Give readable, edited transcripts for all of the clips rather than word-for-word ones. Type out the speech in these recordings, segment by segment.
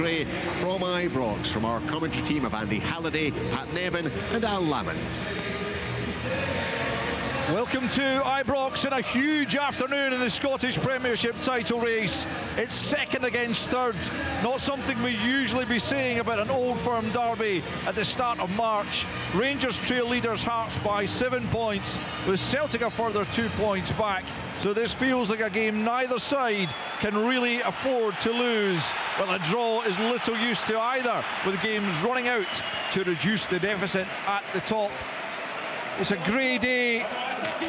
From Ibrox, from our commentary team of Andy Halliday, Pat Nevin and Al Lavant. Welcome to Ibrox in a huge afternoon in the Scottish Premiership title race. It's second against third, not something we usually be saying about an old firm derby at the start of March. Rangers trail leaders Hearts by 7 points, with Celtic a further 2 points back. So this feels like a game neither side can really afford to lose, but a draw is little use to either, with games running out to reduce the deficit at the top. It's a grey day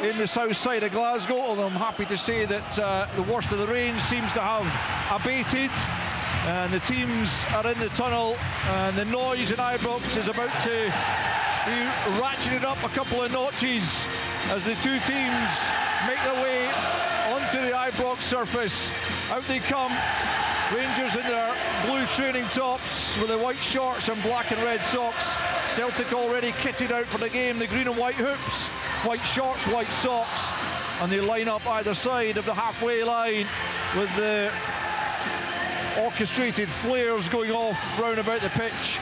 in the south side of Glasgow, although I'm happy to say that the worst of the rain seems to have abated, and the teams are in the tunnel, and the noise in Ibrox is about to be ratcheted up a couple of notches as the two teams make their way onto the Ibrox surface. Out they come, Rangers in their blue training tops with the white shorts and black and red socks. Celtic already kitted out for the game, the green and white hoops, white shorts, white socks, and they line up either side of the halfway line with the orchestrated flares going off round about the pitch.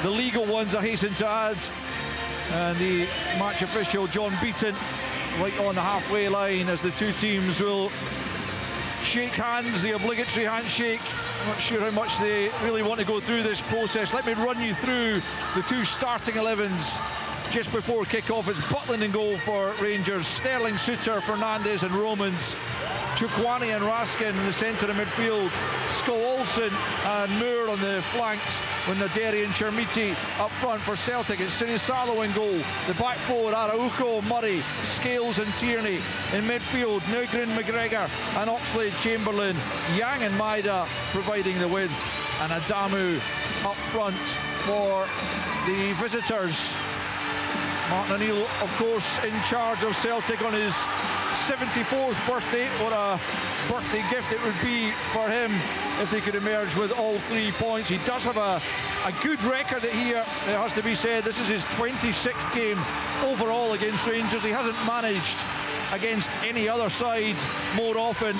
The legal ones, I hasten to add, and the match official John Beaton right on the halfway line as the two teams will shake hands, the obligatory handshake. I'm not sure how much they really want to go through this process. Let me run you through the two starting 11s just before kick-off. It's Butland in goal for Rangers, Sterling, Suter, Fernandes and Romans, Chukwani and Raskin in the centre of midfield, Olsen and Moore on the flanks, with Naderi and Chermiti up front for Celtic. It's Sinisalo in goal. The back four, Araujo, Murray, Scales and Tierney. In midfield, Nugren, McGregor and Oxlade-Chamberlain, Yang and Maida providing the width, and Adamu up front for the visitors. Martin O'Neill, of course, in charge of Celtic on his 74th birthday. What a birthday gift it would be for him if they could emerge with all 3 points. He does have a good record here, it has to be said. This is his 26th game overall against Rangers. He hasn't managed against any other side more often,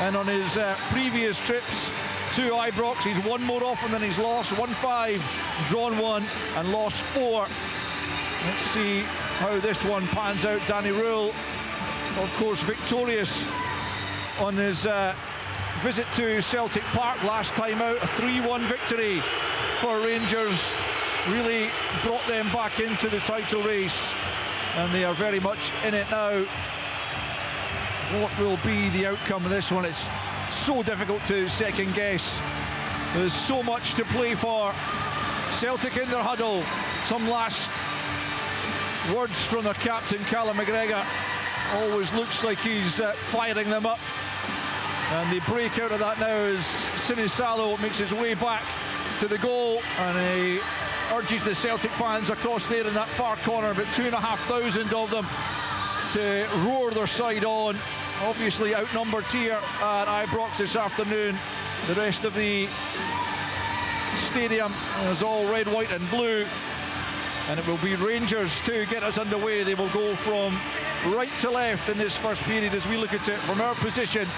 and on his previous trips to Ibrox, he's won more often than he's lost. Won 5, drawn 1 and lost 4. Let's see how this one pans out. Danny Rule, of course, victorious on his visit to Celtic Park last time out. A 3-1 victory for Rangers really brought them back into the title race, and they are very much in it now. What will be the outcome of this one? It's so difficult to second guess. There's so much to play for. Celtic in their huddle. Some last words from their captain, Callum McGregor. Always looks like he's firing them up, and they break out of that now as Sinisalo makes his way back to the goal, and he urges the Celtic fans across there in that far corner, about 2,500 of them, to roar their side on. Obviously outnumbered here at Ibrox this afternoon. The rest of the stadium is all red, white and blue, and it will be Rangers to get us underway. They will go from right to left in this first period as we look at it from our position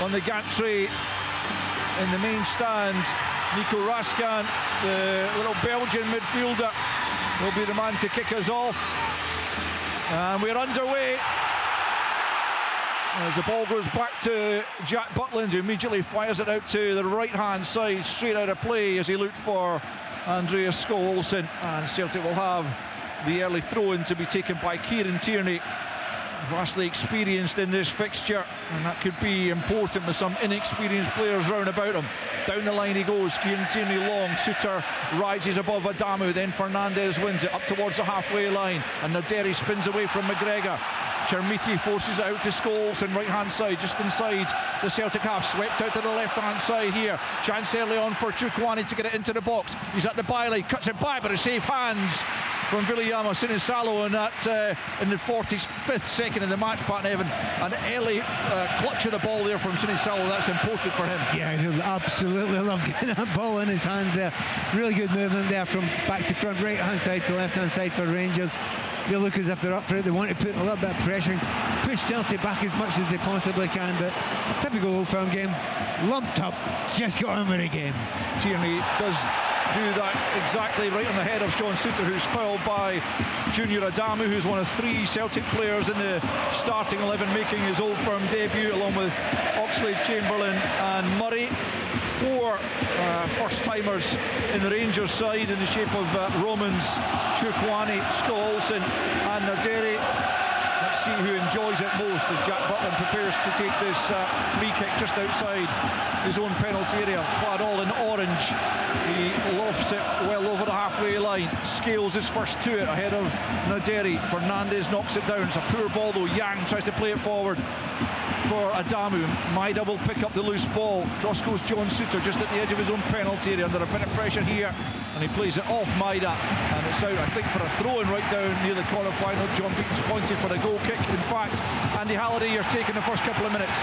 on the gantry in the main stand. Nico Raskan, the little Belgian midfielder, will be the man to kick us off, and we're underway as the ball goes back to Jack Butland, who immediately fires it out to the right hand side, straight out of play as he looked for Andreas Olsen, and Celtic will have the early throw-in to be taken by Kieran Tierney, vastly experienced in this fixture, and that could be important with some inexperienced players round about him. Down the line he goes, Kieran Tierney long, Suter rises above Adamu, then Fernandes wins it up towards the halfway line, and Naderi spins away from McGregor. Chermiti forces it out to Scholes and right hand side, just inside the Celtic half, swept out to the left hand side here. Chance early on for Chukwani to get it into the box. He's at the byline, cuts it by, but a safe hands from Williama Sinisalo in the 45th second of the match, Pat Nevin. An early clutch of the ball there from Sinisalo. That's important for him. Yeah, I absolutely love getting that ball in his hands there. Really good movement there from back to front, right hand side to left hand side for Rangers. They look as if they're up for it. They want to put a little bit of pressure, push Celtic back as much as they possibly can, but typical Old Firm game, lumped up, just got on with the game. Tierney does do that exactly right on the head of John Suter, who's fouled by Junior Adamu, who's one of 3 Celtic players in the starting 11 making his Old Firm debut, along with Oxlade, Chamberlain and Murray. 4 first-timers in the Rangers side in the shape of Romans, Chukwani, Scholes and Naderi. Let's see who enjoys it most as Jack Butland prepares to take this free kick just outside his own penalty area, clad all in orange. He lofts it well over the halfway line. Scales is first to it ahead of Naderi. Fernandez knocks it down. It's a poor ball though. Yang tries to play it forward for Adamu. Maida will pick up the loose ball. Cross goes John Suter just at the edge of his own penalty area, under a bit of pressure here, and he plays it off Maida, and it's out, I think, for a throw-in right down near the corner flag. John Beaton's pointed for a goal kick. In fact, Andy Halliday, you're taking the first couple of minutes.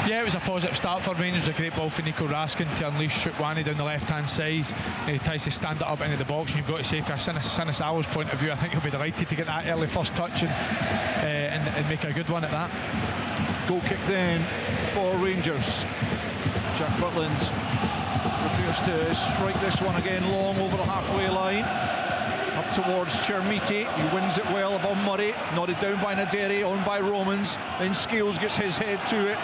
Yeah, it was a positive start for Rangers. A great ball for Nico Raskin to unleash Chukwani down the left-hand side. He tries to stand it up into the box, and you've got to say, from Sinisalo's point of view, I think he'll be delighted to get that early first touch and make a good one at that. Goal kick then for Rangers. Jack Butland prepares to strike this one again long over the halfway line. Up towards Chermiti, he wins it well above Murray, nodded down by Naderi, on by Romans, then Scales gets his head to it.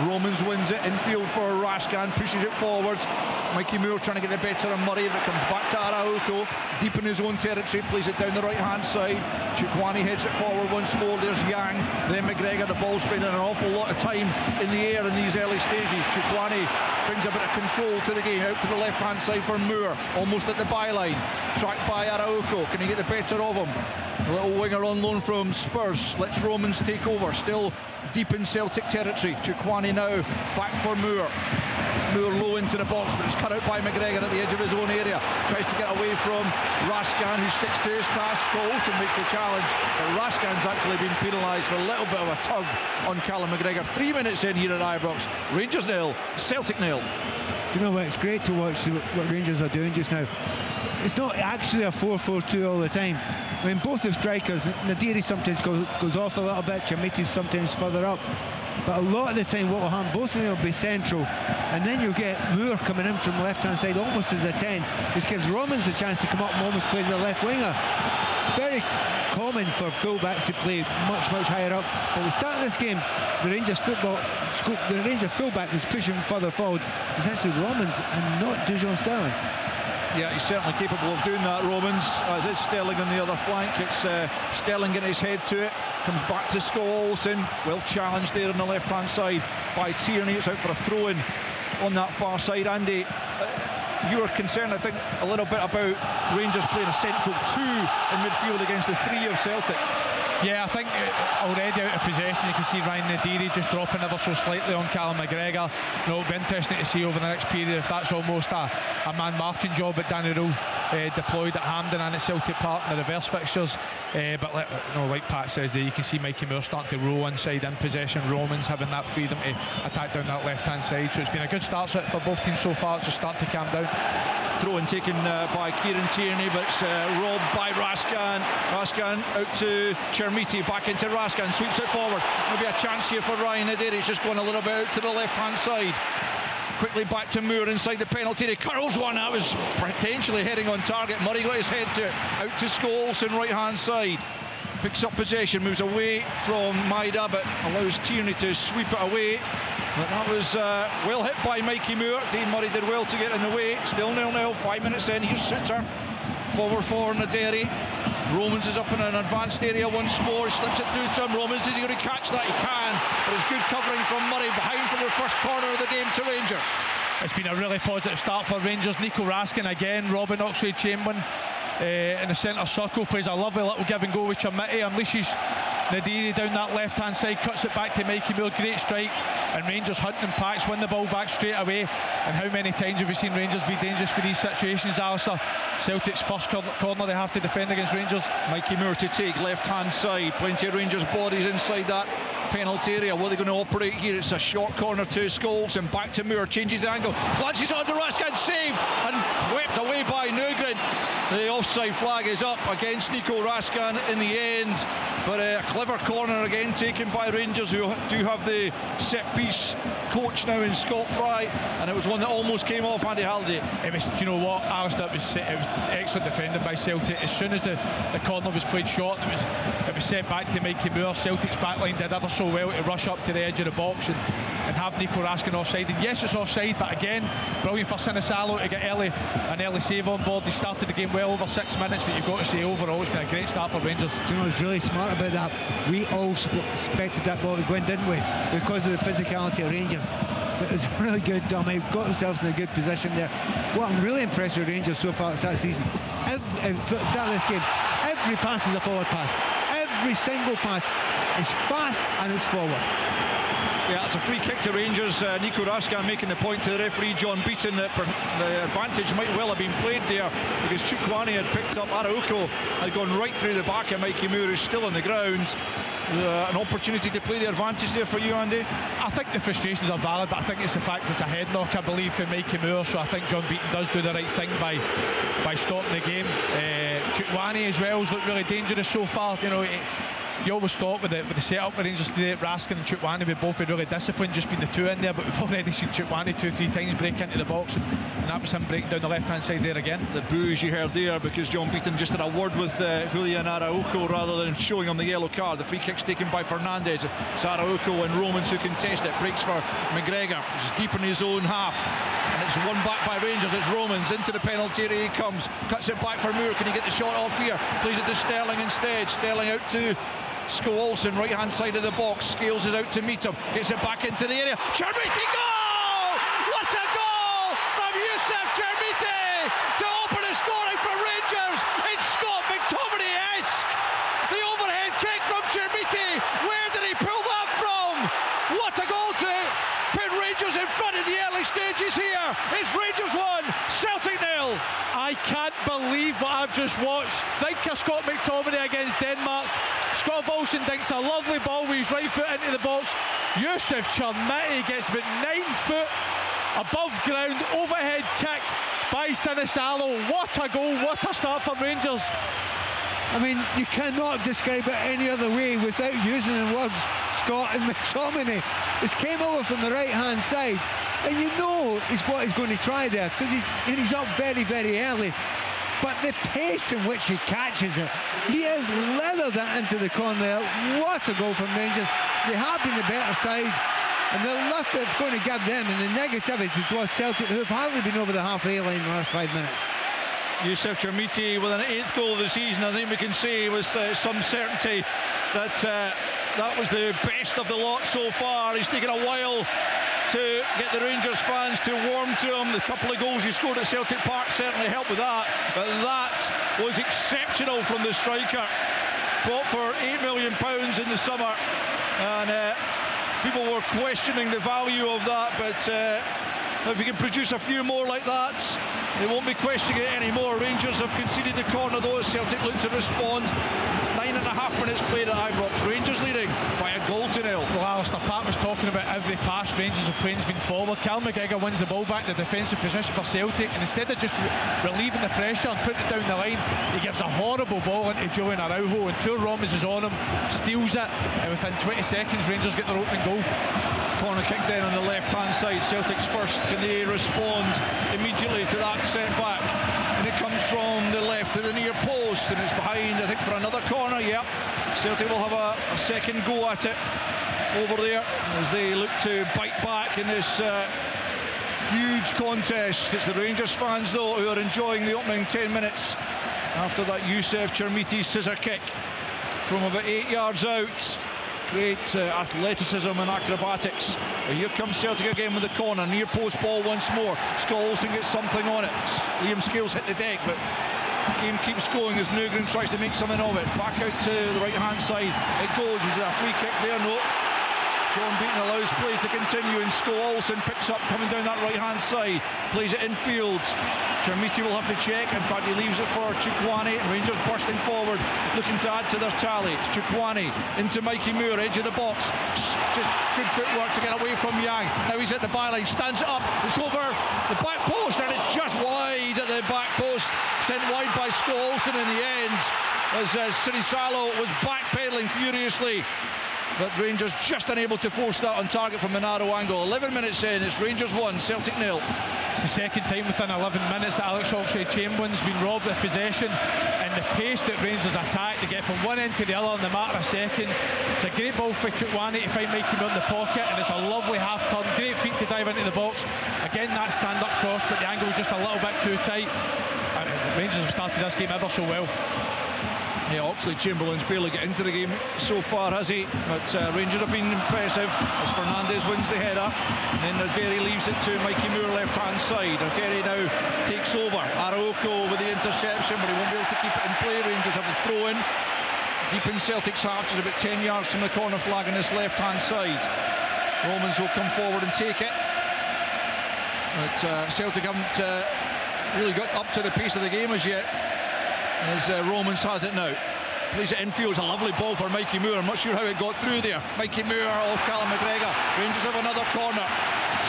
Romans wins it infield for Raskan, pushes it forwards. Mikey Moore trying to get the better of Murray, but comes back to Araujo, deep in his own territory, plays it down the right hand side. Chukwani heads it forward once more. There's Yang, then McGregor. The ball's spending an awful lot of time in the air in these early stages. Chukwani brings a bit of control to the game, out to the left hand side for Moore, almost at the byline, tracked by Araujo. Can he get the better of him? A little winger on loan from Spurs. Let's Romans take over, still deep in Celtic territory. Chukwani now back for Moore. Moore low into the box, but it's cut out by McGregor at the edge of his own area. Tries to get away from Raskan, who sticks to his task. Olsen makes the challenge, but Raskan's actually been penalised for a little bit of a tug on Callum McGregor. 3 minutes in here at Ibrox. Rangers 0, Celtic 0. Do you know what? It's great to watch what Rangers are doing just now. It's not actually a 4-4-2 all the time. I mean, both the strikers, Naderi sometimes goes off a little bit, Chermiti's sometimes further up, but a lot of the time what will happen, both of them will be central, and then you'll get Moore coming in from the left hand side almost as a 10. This gives Romans a chance to come up and almost play the left winger. Very common for fullbacks to play much higher up, but at the start of this game, the Rangers fullback who's pushing further forward is actually Romans and not Dujon Sterling. Yeah, he's certainly capable of doing that, Romans, as it's Sterling on the other flank. It's Sterling getting his head to it, comes back to Scholes, well challenged there on the left hand side by Tierney. It's out for a throw-in on that far side. Andy, you were concerned, I think, a little bit about Rangers playing a central 2 in midfield against the 3 of Celtic. Yeah, I think already out of possession you can see Ryan Naderi just dropping ever so slightly on Callum McGregor. It'll be interesting to see over the next period if that's almost a man marking job that Danny Rule deployed at Hampden and at Celtic Park in the reverse fixtures. But like Pat says there, you can see Mikey Moore starting to roll inside in possession, Romans having that freedom to attack down that left hand side. So it's been a good start for both teams so far. It's just starting to calm down. Throw-in taken by Kieran Tierney, but it's robbed by Raskan. Raskan out to Chermiti, back into Raskan, sweeps it forward. Maybe a chance here for Ryan Naderi. He's just going a little bit out to the left-hand side. Quickly back to Moore inside the penalty. He curls one. That was potentially heading on target. Murray got his head to it. Out to Scholes on right-hand side. Picks up possession, moves away from Maida, but allows Tierney to sweep it away. But that was well hit by Mikey Moore. Dean Murray did well to get in the way. Still 0-0, 5 minutes in. Here's Suter. Forward for Naderi. Romans is up in an advanced area once more. He slips it through to him. Romans, is he going to catch that? He can. But it's good covering from Murray behind for the first corner of the game to Rangers. It's been a really positive start for Rangers. Nico Raskin again, Robin Oxlade Chamberlain in the centre circle, plays a lovely little give and go with Chermiti, unleashes Nadiri down that left hand side, cuts it back to Mikey Moore, great strike, and Rangers hunting packs, win the ball back straight away. And how many times have we seen Rangers be dangerous for these situations, Alistair? Celtic's first corner they have to defend against Rangers. Mikey Moore to take, left hand side, plenty of Rangers bodies inside that penalty area. What are they going to operate here? It's a short corner to Scholes, and back to Moore, changes the angle, glances onto Raskin, saved and swept away by Nugren. The offside flag is up against Nico Raskin in the end, but a clever corner again taken by Rangers, who do have the set piece coach now in Scott Fry, and it was one that almost came off Andy Halliday. It was, do you know what, Alistair, it was excellent defending by Celtic. As soon as the corner was played short, it was set back to Mikey Moore. Celtic's backline did ever so well to rush up to the edge of the box and have Nico Raskin offside. And yes, it's offside, but again, brilliant for Sinisalo to get an early save on board. They started the game well over 6 minutes, but you've got to say overall it's been a great start for Rangers. Do you know what's really smart about that? We all expected that ball to go in, didn't we? Because of the physicality of Rangers. But it was really good done. They've got themselves in a good position there. What I'm really impressed with Rangers so far this season, start of this game, every pass is a forward pass. Every single pass is fast and it's forward. Yeah, it's a free kick to Rangers. Nico Raskin making the point to the referee, John Beaton, that the advantage might well have been played there, because Chukwani had picked up Araujo, had gone right through the back of Mikey Moore, who's still on the ground. An opportunity to play the advantage there for you, Andy? I think the frustrations are valid, but I think it's the fact it's a head knock, I believe, for Mikey Moore. So I think John Beaton does do the right thing by stopping the game. Chukwani as well has looked really dangerous so far. You know, you always thought with the setup with Rangers today, Raskin and Chukwani would both be really disciplined, just been the two in there, but we've already seen Chukwani 2-3 times break into the box, and that was him breaking down the left hand side there again. The boos you heard there, because John Beaton just had a word with Julian Araujo rather than showing him the yellow card. The free kick's taken by Fernandez. It's Araujo and Romans who contest it. Breaks for McGregor, who's deep in his own half, and it's won back by Rangers. It's Romans into the penalty area. He comes, cuts it back for Moore. Can he get the shot off here? Plays it to Sterling instead. Sterling out to Scholes, right hand side of the box. Scales is out to meet him, gets it back into the area. Chermiti, goal! What a goal from Youssef Chermiti to open the scoring for Rangers. It's Scott McTominay-esque. The overhead kick from Chermiti. Where did he pull that from? What a goal to put Rangers in front in the early stages here. It's Rangers 1, Celtic 0. I can't believe what I've just watched. Think of Scott McTominay against Denmark. Scott Volson dinks a lovely ball with his right foot into the box. Youssef Chermiti gets about 9 foot above ground, overhead kick by Sinisalo. What a goal, what a start for Rangers. I mean, you cannot describe it any other way without using the words Scott and McTominay. It came over from the right hand side, and you know what he's going to try there, because he's up very, very early. But the pace in which he catches it, he has leathered it into the corner. What a goal from Rangers. They have been the better side, and the lift it's going to give them, and the negativity towards Celtic, who have hardly been over the halfway line in the last 5 minutes. Youssef Chermiti with an 8th goal of the season. I think we can say with some certainty that that was the best of the lot so far. He's taken a while to get the Rangers fans to warm to him. The couple of goals he scored at Celtic Park certainly helped with that, but that was exceptional from the striker. Bought for £8 million in the summer, and people were questioning the value of that, but if we can produce a few more like that, they won't be questioning it anymore. Rangers have conceded the corner though, as Celtic look to respond. 9.5 minutes played at Ibrox. Rangers leading by a goal to 0. Well, Alistair, Pat was talking about every pass Rangers have played has been forward. Cal McGregor wins the ball back in the defensive position for Celtic, and instead of just relieving the pressure and putting it down the line, he gives a horrible ball into Julian Araujo, and poor Romans is on him, steals it, and within 20 seconds Rangers get their opening goal. Corner kick then on the left hand side. Celtic's first. Can they respond immediately to that setback? And it comes from the left to the near post, and it's behind, I think, for another corner. Yep, Celtic will have a second go at it over there as they look to bite back in this huge contest. It's the Rangers fans though who are enjoying the opening 10 minutes after that Youssef Chermiti scissor kick from about 8 yards out. Great athleticism and acrobatics. But here comes Celtic again with the corner. Near post ball once more. Scholes gets something on it. Liam Scales hit the deck, but game keeps going as Nygren tries to make something of it. Back out to the right-hand side. It goes. Is there a free kick there? No. John Beaton allows play to continue, and Olsen picks up coming down that right-hand side. Plays it infield. Chermiti will have to check. In fact, he leaves it for Chukwani, and Rangers bursting forward, looking to add to their tally. It's Chukwani into Mikey Moore, edge of the box. Just good footwork to get away from Yang. Now he's at the byline, stands it up. It's over the back post, and it's just wide at the back post. Sent wide by Olsen in the end, as Sinisalo was backpedaling furiously. But Rangers just unable to force that on target from a narrow angle. 11 minutes in, it's Rangers 1, Celtic 0. It's the second time within 11 minutes that Alex Oxlade-Chamberlain's been robbed of possession, and the pace that Rangers attack to get from one end to the other in the matter of seconds. It's a great ball for Chukwani to find Mikey Moore in the pocket, and it's a lovely half turn, great feet to dive into the box. Again, that stand-up cross, but the angle was just a little bit too tight. Rangers have started this game ever so well. Yeah, Oxlade-Chamberlain's barely get into the game so far, has he? But Rangers have been impressive as Fernandez wins the header. And then Terry leaves it to Mikey Moore left-hand side. Terry now takes over. Araujo with the interception, but he won't be able to keep it in play. Rangers have the throw in deep in Celtic's half, just about 10 yards from the corner flag on this left-hand side. Romans will come forward and take it. But Celtic haven't really got up to the pace of the game as yet, as Romans has it now. Plays it infield. A lovely ball for Mikey Moore. I'm not sure how it got through there. Mikey Moore off Callum McGregor. Rangers have another corner.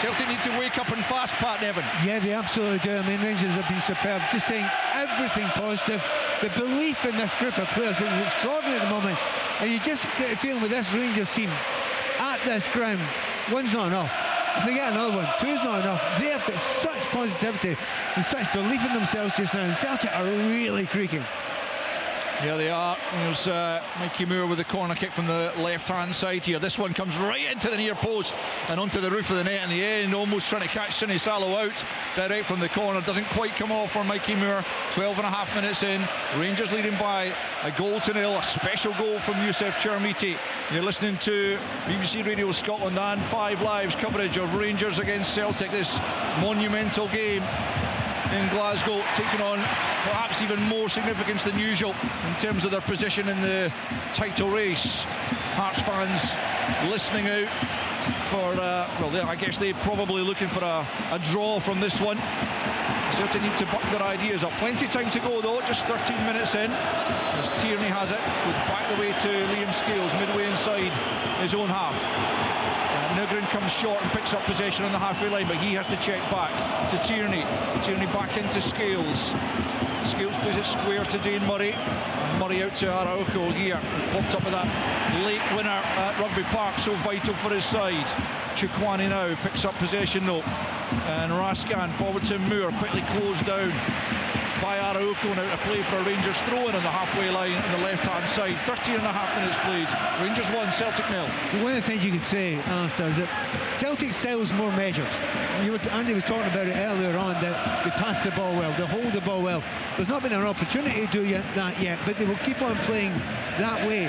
Celtic need to wake up and fast, Pat Nevin. Yeah, they absolutely do. I mean, Rangers have been superb. Just saying everything positive. The belief in this group of players is extraordinary at the moment. And you just get a feeling with this Rangers team at this ground, one's not enough. If they get another one, two's not enough. They have got such positivity and such belief in themselves just now. And Celtic are really creaking. Yeah, they are. There's Mikey Moore with the corner kick from the left-hand side here. This one comes right into the near post and onto the roof of the net in the end, almost trying to catch Sinisalo out direct from the corner. Doesn't quite come off for Mikey Moore. 12 and a half minutes in. Rangers leading by a goal to nil. A special goal from Youssef Chermiti. You're listening to BBC Radio Scotland and 5 Live's coverage of Rangers against Celtic. This monumental game in Glasgow, taking on perhaps even more significance than usual in terms of their position in the title race. Hearts fans listening out for, well, I guess they're probably looking for a draw from this one. Celtic need to buck their ideas up. Plenty of time to go though, just 13 minutes in, as Tierney has it, goes back the way to Liam Scales, midway inside his own half. Nygren comes short and picks up possession on the halfway line, but he has to check back to Tierney. Tierney back into Scales. Scales plays it square to Dane Murray. Murray out to Araujo here. Popped up with that late winner at Rugby Park, so vital for his side. Chukwani now picks up possession though. And Raskan forward to Moore, quickly closed down by Araujo, now to play for a Rangers throw-in on the halfway line on the left-hand side. 13 and a half minutes played. Rangers 1, Celtic 0. One of the things you could say, Alistair, is that Celtic style is more measured. Andy was talking about it earlier on, that they pass the ball well, they hold the ball well. There's not been an opportunity to do that yet, but they will keep on playing that way.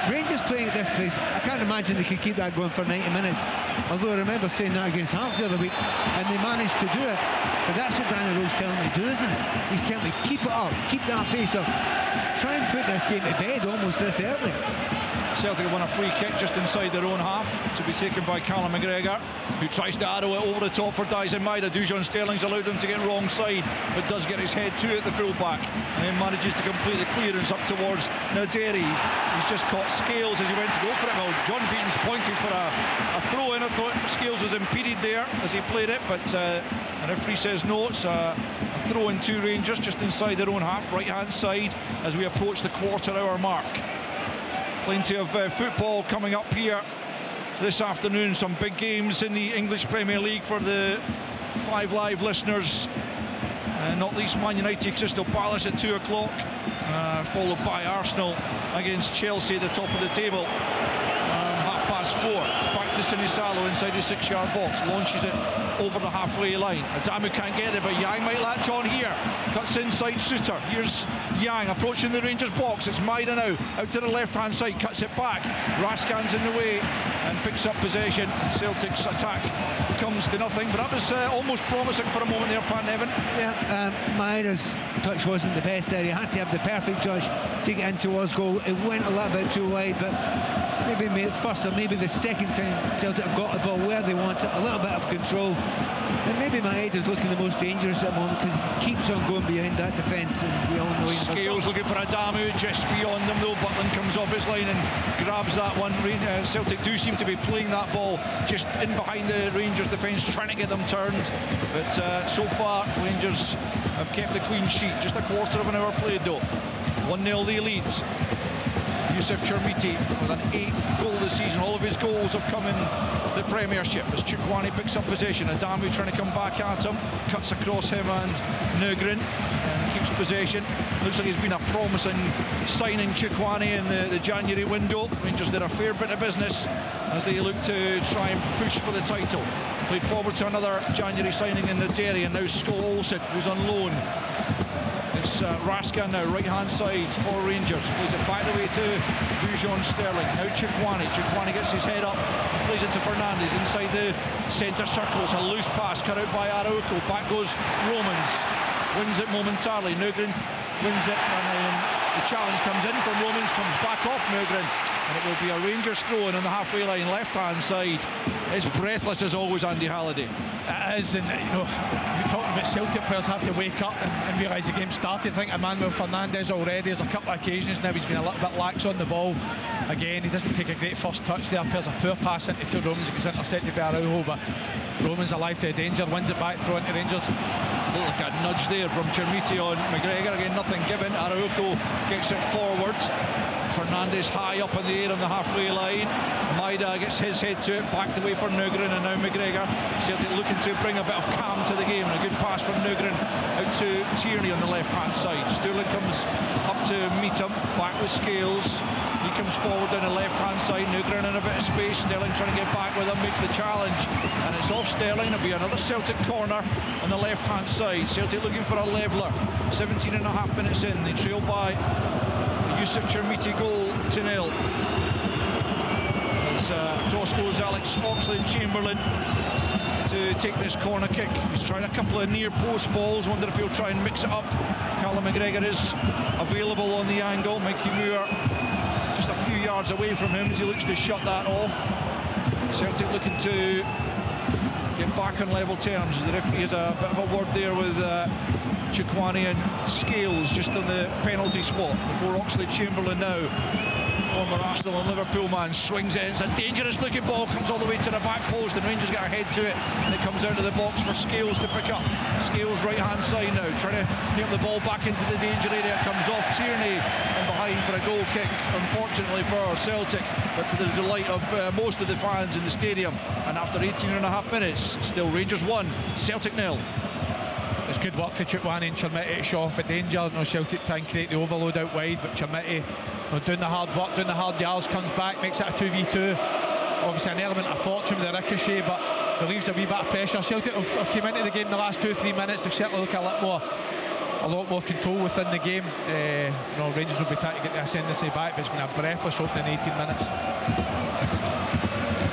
Rangers playing at this pace, I can't imagine they could keep that going for 90 minutes. Although I remember saying that against Hearts the other week, and they managed to do it. But that's what Danny Rowe's telling me to do, isn't it? He's telling me, keep it up, keep that pace up. Try and put this game to bed almost this early. Celtic won a free kick just inside their own half, to be taken by Callum McGregor, who tries to arrow it over the top for Dyson Maida. Dujon Sterling's allowed him to get wrong side, but does get his head to it, the full-back, and then manages to complete the clearance up towards Naderi. He's just caught Scales as he went to go for it. Well, John Beaton's pointing for a throw-in. I thought Scales was impeded there as he played it, but the referee says no. It's a throw-in to Rangers just inside their own half, right-hand side, as we approach the quarter-hour mark. Plenty of football coming up here this afternoon. Some big games in the English Premier League for the 5 Live listeners. Not least Man United Crystal Palace at 2 o'clock, followed by Arsenal against Chelsea at the top of the table. 4. Back to Sinisalo inside the 6-yard box. Launches it over the halfway line. Adamu can't get there, but Yang might latch on here. Cuts cuts inside Suter. Here's Yang approaching the Rangers box. It's Maida now, out to the left-hand side, cuts it back. Raskan's in the way and picks up possession. Celtic's attack comes to nothing, but that was almost promising for a moment there, Pat Nevin. Yeah, Maida's touch wasn't the best there. He had to have the perfect touch to get in towards goal. It went a little bit too wide, but maybe first or maybe the second time Celtic have got the ball where they want it, a little bit of control. And maybe Maida's looking the most dangerous at the moment because he keeps on going behind that defence, and we all know he's Scales looking for Adamu just beyond them though. Butland comes off his line and grabs that one. Celtic do seem to be playing that ball just in behind the Rangers defence, trying to get them turned, but so far Rangers have kept the clean sheet. Just a quarter of an hour played though. 1-0 they lead. Yusuf Chermiti with an 8th goal this season. All of his goals have come in the Premiership as Chukwani picks up possession. Adamu trying to come back at him, cuts across him and Nygren, and keeps possession. Looks like he's been a promising signing, Chukwani, in the January window. Rangers did a fair bit of business as they look to try and push for the title. Played forward to another January signing in the Tierney, and now Scott Olsen, who's on loan. It's Raskan now, right-hand side for Rangers. Plays it back the way to Dujon Sterling. Now Chukwani. Chukwani gets his head up, plays it to Fernandes inside the centre circle. It's a loose pass cut out by Araujo. Back goes Romans. Wins it momentarily. Nygren wins it, and then the challenge comes in from Romans, comes back off Nygren, and it will be a Rangers throw-in on the halfway line, left-hand side. It's breathless as always, Andy Halliday. It is, and you know, we're talking about Celtic players have to wake up and realise the game started. I think Emmanuel Fernandes already, there's a couple of occasions now he's been a little bit lax on the ball. Again, he doesn't take a great first touch there. There's a poor pass into two Romans, he gets intercepted by Araujo, but Romans alive to a danger, wins it back, throw into Rangers. Look like a nudge there from Chermiti on McGregor. Again, nothing given. Araujo gets it forward. Fernandes high up in the air on the halfway line. Maida gets his head to it, back the way for Nygren, and now McGregor. Celtic looking to bring a bit of calm to the game, and a good pass from Nygren out to Tierney on the left-hand side. Sterling comes up to meet him, back with Scales. He comes forward down the left-hand side. Nygren in a bit of space. Sterling trying to get back with him, makes the challenge, and it's off Sterling. It'll be another Celtic corner on the left-hand side. Celtic looking for a leveller. 17 and a half minutes in, they trail by Yusuf Chermiti goal to 0. As cross goes Alex Oxlade-Chamberlain to take this corner kick. He's tried a couple of near post balls, wonder if he'll try and mix it up. Callum McGregor is available on the angle. Mikey Moore just a few yards away from him as he looks to shut that off. Celtic looking to get back on level terms. The referee has a bit of a word there with Chukwani and Scales just on the penalty spot before Oxlade-Chamberlain now. Former Arsenal and Liverpool man swings it. It's a dangerous looking ball, comes all the way to the back post, and Rangers get a head to it, and it comes out of the box for Scales to pick up. Scales right hand side now, trying to get the ball back into the danger area. It comes off Tierney and behind for a goal kick, unfortunately for Celtic, but to the delight of most of the fans in the stadium. And after 18 and a half minutes, still Rangers 1, Celtic 0. It's good work for Chukwani and Chermiti to show off a danger. No, Celtic try and create the overload out wide, but Chermiti doing the hard work, doing the hard yards, comes back, makes it a 2v2. Obviously an element of fortune with the ricochet, but relieves a wee bit of pressure. Celtic have come into the game the last 2-3 minutes. They've certainly looked a lot more control within the game. Rangers will be trying to get the ascendancy back, but it's been a breathless opening 18 minutes.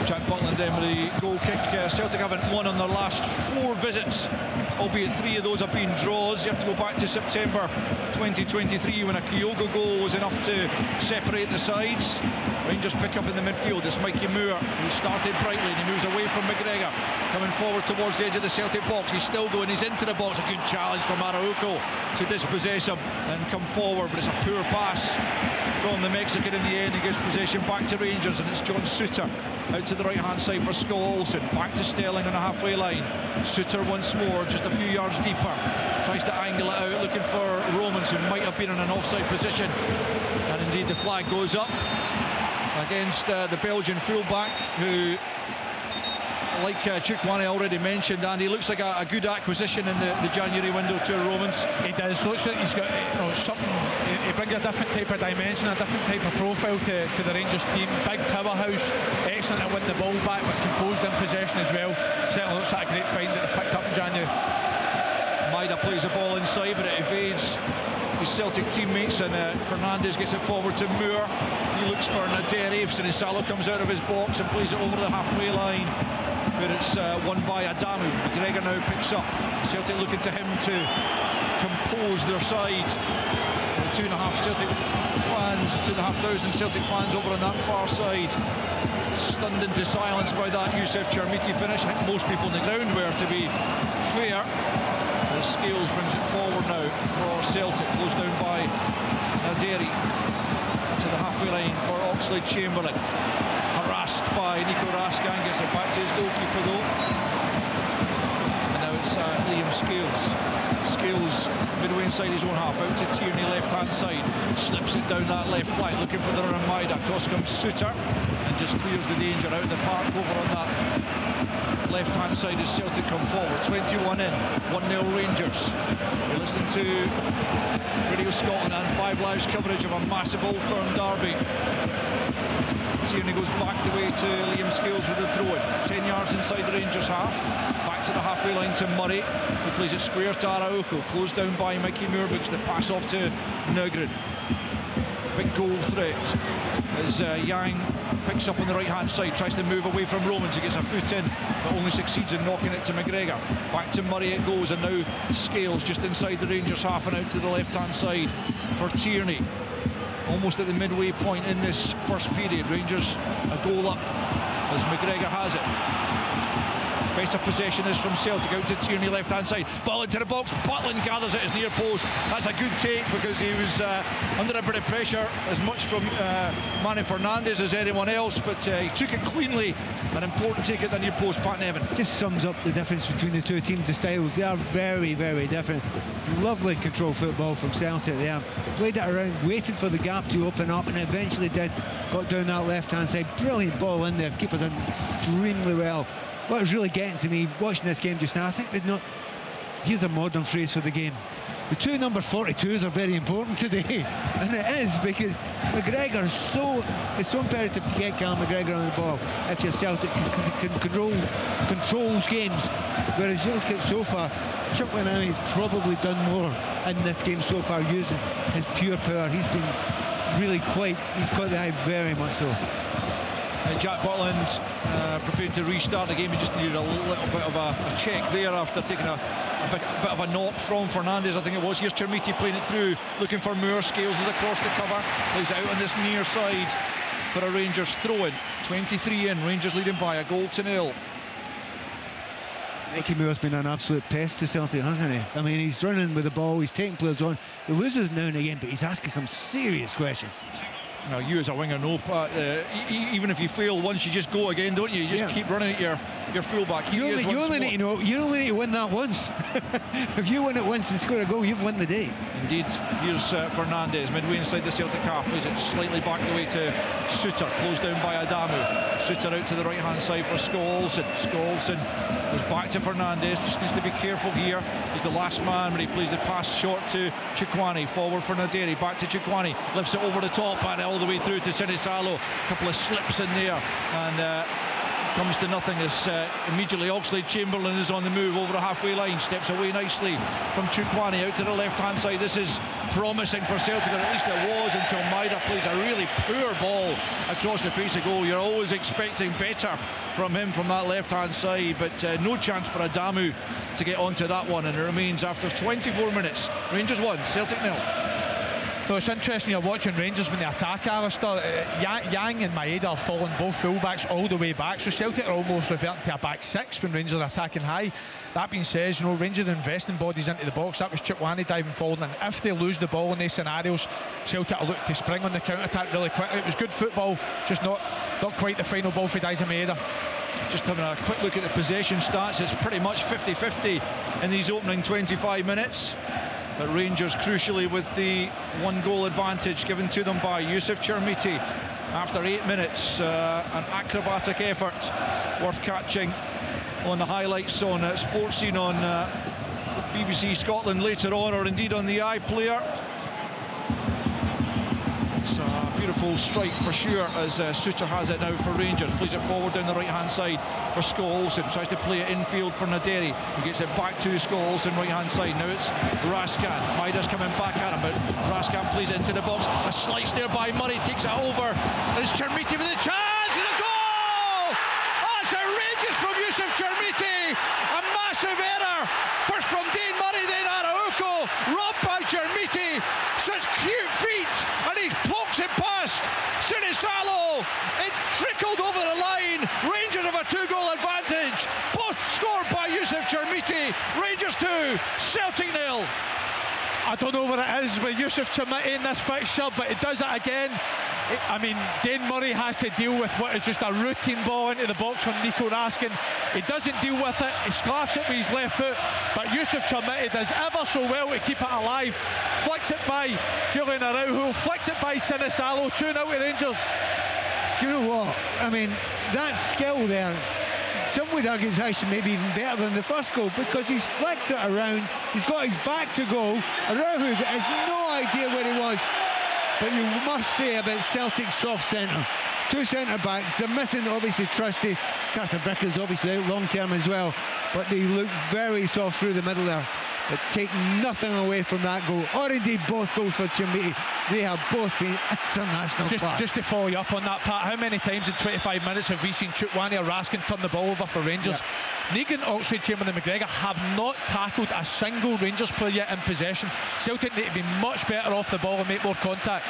Jack Butland then with the goal kick. Celtic haven't won on their last 4 visits, albeit 3 of those have been draws. You have to go back to September 2023 when a Kyogo goal was enough to separate the sides. Rangers pick up in the midfield. It's Mikey Moore who started brightly, and he moves away from McGregor, coming forward towards the edge of the Celtic box. He's still going, he's into the box. A good challenge from Araujo to dispossess him and come forward, but it's a poor pass from the Mexican in the end. He gives possession back to Rangers, and it's John Suter out to the right hand side for Scott Olsen, back to Sterling on the halfway line. Suter once more, just a few yards deeper, tries to angle it out, looking for Romans, who might have been in an offside position, and indeed the flag goes up against the Belgian fullback, who, like Chukwani already mentioned, and he looks like a good acquisition in the January window to Romans. He does. Looks like he's got something. He brings a different type of dimension, a different type of profile to the Rangers team. Big powerhouse, excellent to win the ball back, but composed in possession as well. Certainly looks like a great find that they picked up in January. Maida plays the ball inside, but it evades his Celtic teammates, and Fernandes gets it forward to Moore. He looks for Naderi. Sinisalo comes out of his box and plays it over the halfway line, but it's won by Adamu. McGregor now picks up. Celtic looking to him to compose their side. 2,500 Celtic fans over on that far side, stunned into silence by that Youssef Chermiti finish. I think most people on the ground were, to be fair. As Scales brings it forward now for Celtic, closed down by Naderi to the halfway line for Oxlade-Chamberlain, harassed by Nico Raskin, gets it back to his goalkeeper though, and now it's Liam Scales midway inside his own half, out to Tierney left hand side, slips it down that left flank, looking for the run Maida. Across comes Suter and just clears the danger out of the park over on that left hand side as Celtic come forward. 21 in, 1-0 Rangers. We listen to Radio Scotland and 5 Live's coverage of a massive Old Firm derby. Tierney goes back the way to Liam Scales with the throw-in, 10 yards inside the Rangers half, back to the halfway line to Murray, who plays it square to Araujo, closed down by Mikey Murbix, the pass off to Nygren. Big goal threat as Yang picks up on the right hand side, tries to move away from Romans, he gets a foot in but only succeeds in knocking it to McGregor. Back to Murray it goes, and now Scales just inside the Rangers half and out to the left hand side for Tierney. Almost at the midway point in this first period, Rangers a goal up as McGregor has it. Best of possession is from Celtic, out to Tierney left hand side, ball into the box, Butland gathers it as near post. That's a good take because he was under a bit of pressure, as much from Manny Fernandes as anyone else, but he took it cleanly. An important take at the near post, Pat Nevin. Just sums up the difference between the two teams, the styles. They are very, very different. Lovely control football from Celtic there. Played it around, waited for the gap to open up, and eventually did. Got down that left hand side, brilliant ball in there, keeper done extremely well. What was really getting to me watching this game just now, I think they'd not, here's a modern phrase for the game, the two number 42s are very important today, and it is, because McGregor it's so imperative to get Callum McGregor on the ball if you're Celtic controls games, whereas you look at so far, Chuck Lenani's probably done more in this game so far using his pure power. He's been really he's caught the eye very much so. Jack Butland preparing to restart the game. He just needed a little bit of a check there after taking a bit of a knock from Fernandes, I think it was. Here's Chermiti playing it through, looking for Moore. Scales is across the cover, plays it out on this near side for a Rangers throw-in. 23 in, Rangers leading by a goal to nil. Mickey Moore's been an absolute pest to Celtic, hasn't he? I mean, he's running with the ball, he's taking players on, he loses now and again, but he's asking some serious questions. Now, you as a winger know, even if you fail once, you just go again, don't you? You just keep running at your fullback. You only need to win that once. If you win it once and score a goal, you've won the day. Indeed. Here's Fernandes, midway inside the Celtic half, plays it slightly back the way to Suter, closed down by Adamu. Suter out to the right hand side for Skålsson. Skålsson goes back to Fernandes, just needs to be careful here. He's the last man when he plays the pass short to Chikwani, forward for Naderi, back to Chikwani, lifts it over the top and all the way through to Sinisalo. A couple of slips in there and comes to nothing as immediately Oxlade-Chamberlain is on the move over the halfway line, steps away nicely from Chikwani out to the left hand side. This is promising for Celtic, or at least it was, until Maida plays a really poor ball across the face of goal. You're always expecting better from him from that left hand side, but no chance for Adamu to get onto that one, and it remains after 24 minutes Rangers 1, Celtic 0. No, it's interesting, you're watching Rangers when they attack, Alistair. Yang and Maeda are falling both fullbacks all the way back, so Celtic are almost reverting to a back six when Rangers are attacking high. That being said, Rangers are investing bodies into the box. That was Chikwani diving forward, and if they lose the ball in these scenarios, Celtic will look to spring on the counter-attack really quickly. It was good football, just not quite the final ball for Daizen Maeda. Just having a quick look at the possession stats, it's pretty much 50-50 in these opening 25 minutes. But Rangers crucially with the 1-goal advantage given to them by Youssef Chermiti after 8 minutes. An acrobatic effort worth catching on the highlights on Sports Scene on BBC Scotland later on, or indeed on the iPlayer. It's a beautiful strike for sure as Suter has it now for Rangers. Plays it forward down the right hand side for Scholl-Olsen. Tries to play it infield for Naderi, who gets it back to Scholl-Olsen right hand side. Now it's Raskan. Maida's coming back at him, but Raskan plays it into the box. A slice there by Murray, takes it over. There's Chermiti with a chance and a goal! Oh, it's outrageous from Yusuf Chermiti. A massive error. First from Dane Murray, then Arauco. Robbed by Chermiti. Such cute feet, and he pokes it past Sinisalo. It trickled over the line. Rangers have a 2-goal advantage. Both scored by Yusuf Chermiti. Rangers 2, Celtic 0. I don't know what it is with Yusuf Chermiti in this fixture, but he does it again. I mean, Dane Murray has to deal with what is just a routine ball into the box from Nico Raskin. He doesn't deal with it, he slaps it with his left foot, but Yusuf Chermiti does ever so well to keep it alive. Flicks it by Julian Araujo, flicks it by Sinisalo, 2-0 to Rangers. Do you know what? I mean, that skill there, some would argue it's actually maybe even better than the first goal, because he's flicked it around, he's got his back to goal. Araujo has no idea where he was. But you must say about Celtic's soft centre. 2 centre-backs, they're missing obviously Trusty. Carter Bricker's obviously out long-term as well, but they look very soft through the middle there. But take nothing away from that goal, or indeed both goals for Chermiti. They have both been international class. Just to follow you up on that, Pat, how many times in 25 minutes have we seen Chutwani or Raskin turn the ball over for Rangers? Yeah. Negan, Oxlade, Chamberlain and McGregor have not tackled a single Rangers player yet in possession. Celtic need to be much better off the ball and make more contact.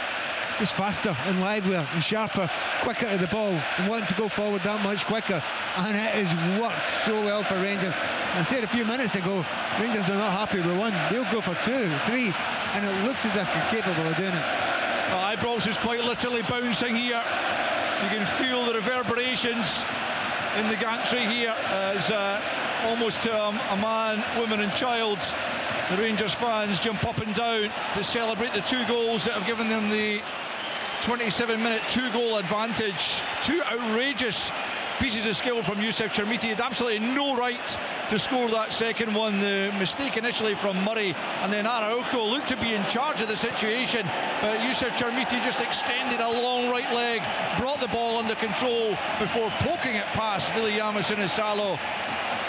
Just faster and livelier and sharper, quicker to the ball, and wanting to go forward that much quicker, and it has worked so well for Rangers. I said a few minutes ago, Rangers are not happy with 1, they'll go for 2, 3, and it looks as if they're capable of doing it. Well, Ibrox is quite literally bouncing here. You can feel the reverberations in the gantry here as almost to a man, woman and child, the Rangers fans jump up and down to celebrate the 2 goals that have given them the 27-minute 2-goal advantage. 2 outrageous pieces of skill from Yusuf Chermiti. He had absolutely no right to score that second one. The mistake initially from Murray, and then Arauco looked to be in charge of the situation, but Yusuf Chermiti just extended a long right leg, brought the ball under control before poking it past Viliama Sinisalo,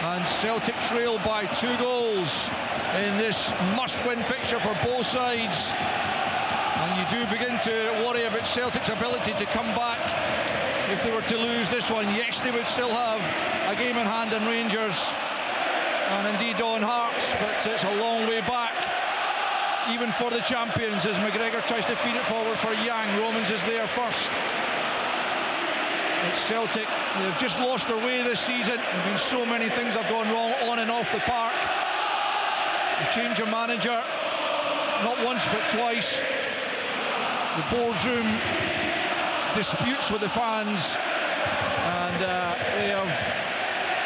and Celtic trail by 2 goals in this must-win fixture for both sides. And you do begin to worry about Celtic's ability to come back if they were to lose this one. Yes, they would still have a game in hand on Rangers and indeed on Hearts, but it's a long way back even for the champions as McGregor tries to feed it forward for Yang. Romans is there first. It's Celtic. They've just lost their way this season. There've been so many things have gone wrong on and off the park. A change of manager, not once but twice. The boardroom disputes with the fans, and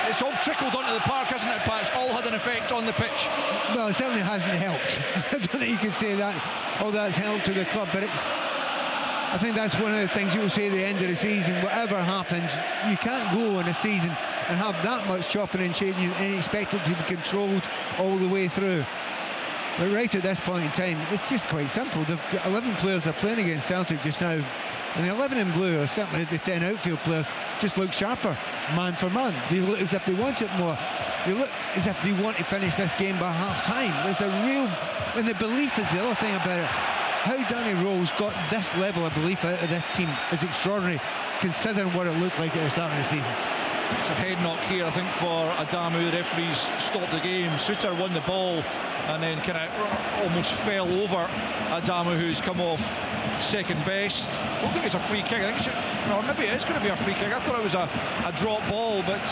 it's all trickled onto the park, hasn't it, Pat? It's all had an effect on the pitch. Well, it certainly hasn't helped. I don't think you can say that all that's helped to the club, but I think that's one of the things you'll say at the end of the season. Whatever happens, you can't go in a season and have that much chopping and changing and expect it to be controlled all the way through. But right at this point in time, it's just quite simple. They've got 11 players are playing against Celtic just now, and the 11 in blue, or certainly the 10 outfield players, just look sharper, man for man. They look as if they want it more. They look as if they want to finish this game by half-time. There's a real, and the belief is the other thing about it. How Danny Rose got this level of belief out of this team is extraordinary, considering what it looked like at the start of the season. It's a head knock here, I think, for Adamu. The referees stopped the game. Suter won the ball and then kind of almost fell over Adamu, who's come off second best. I don't think it's a free kick. I think well, maybe it is going to be a free kick. I thought it was a drop ball, but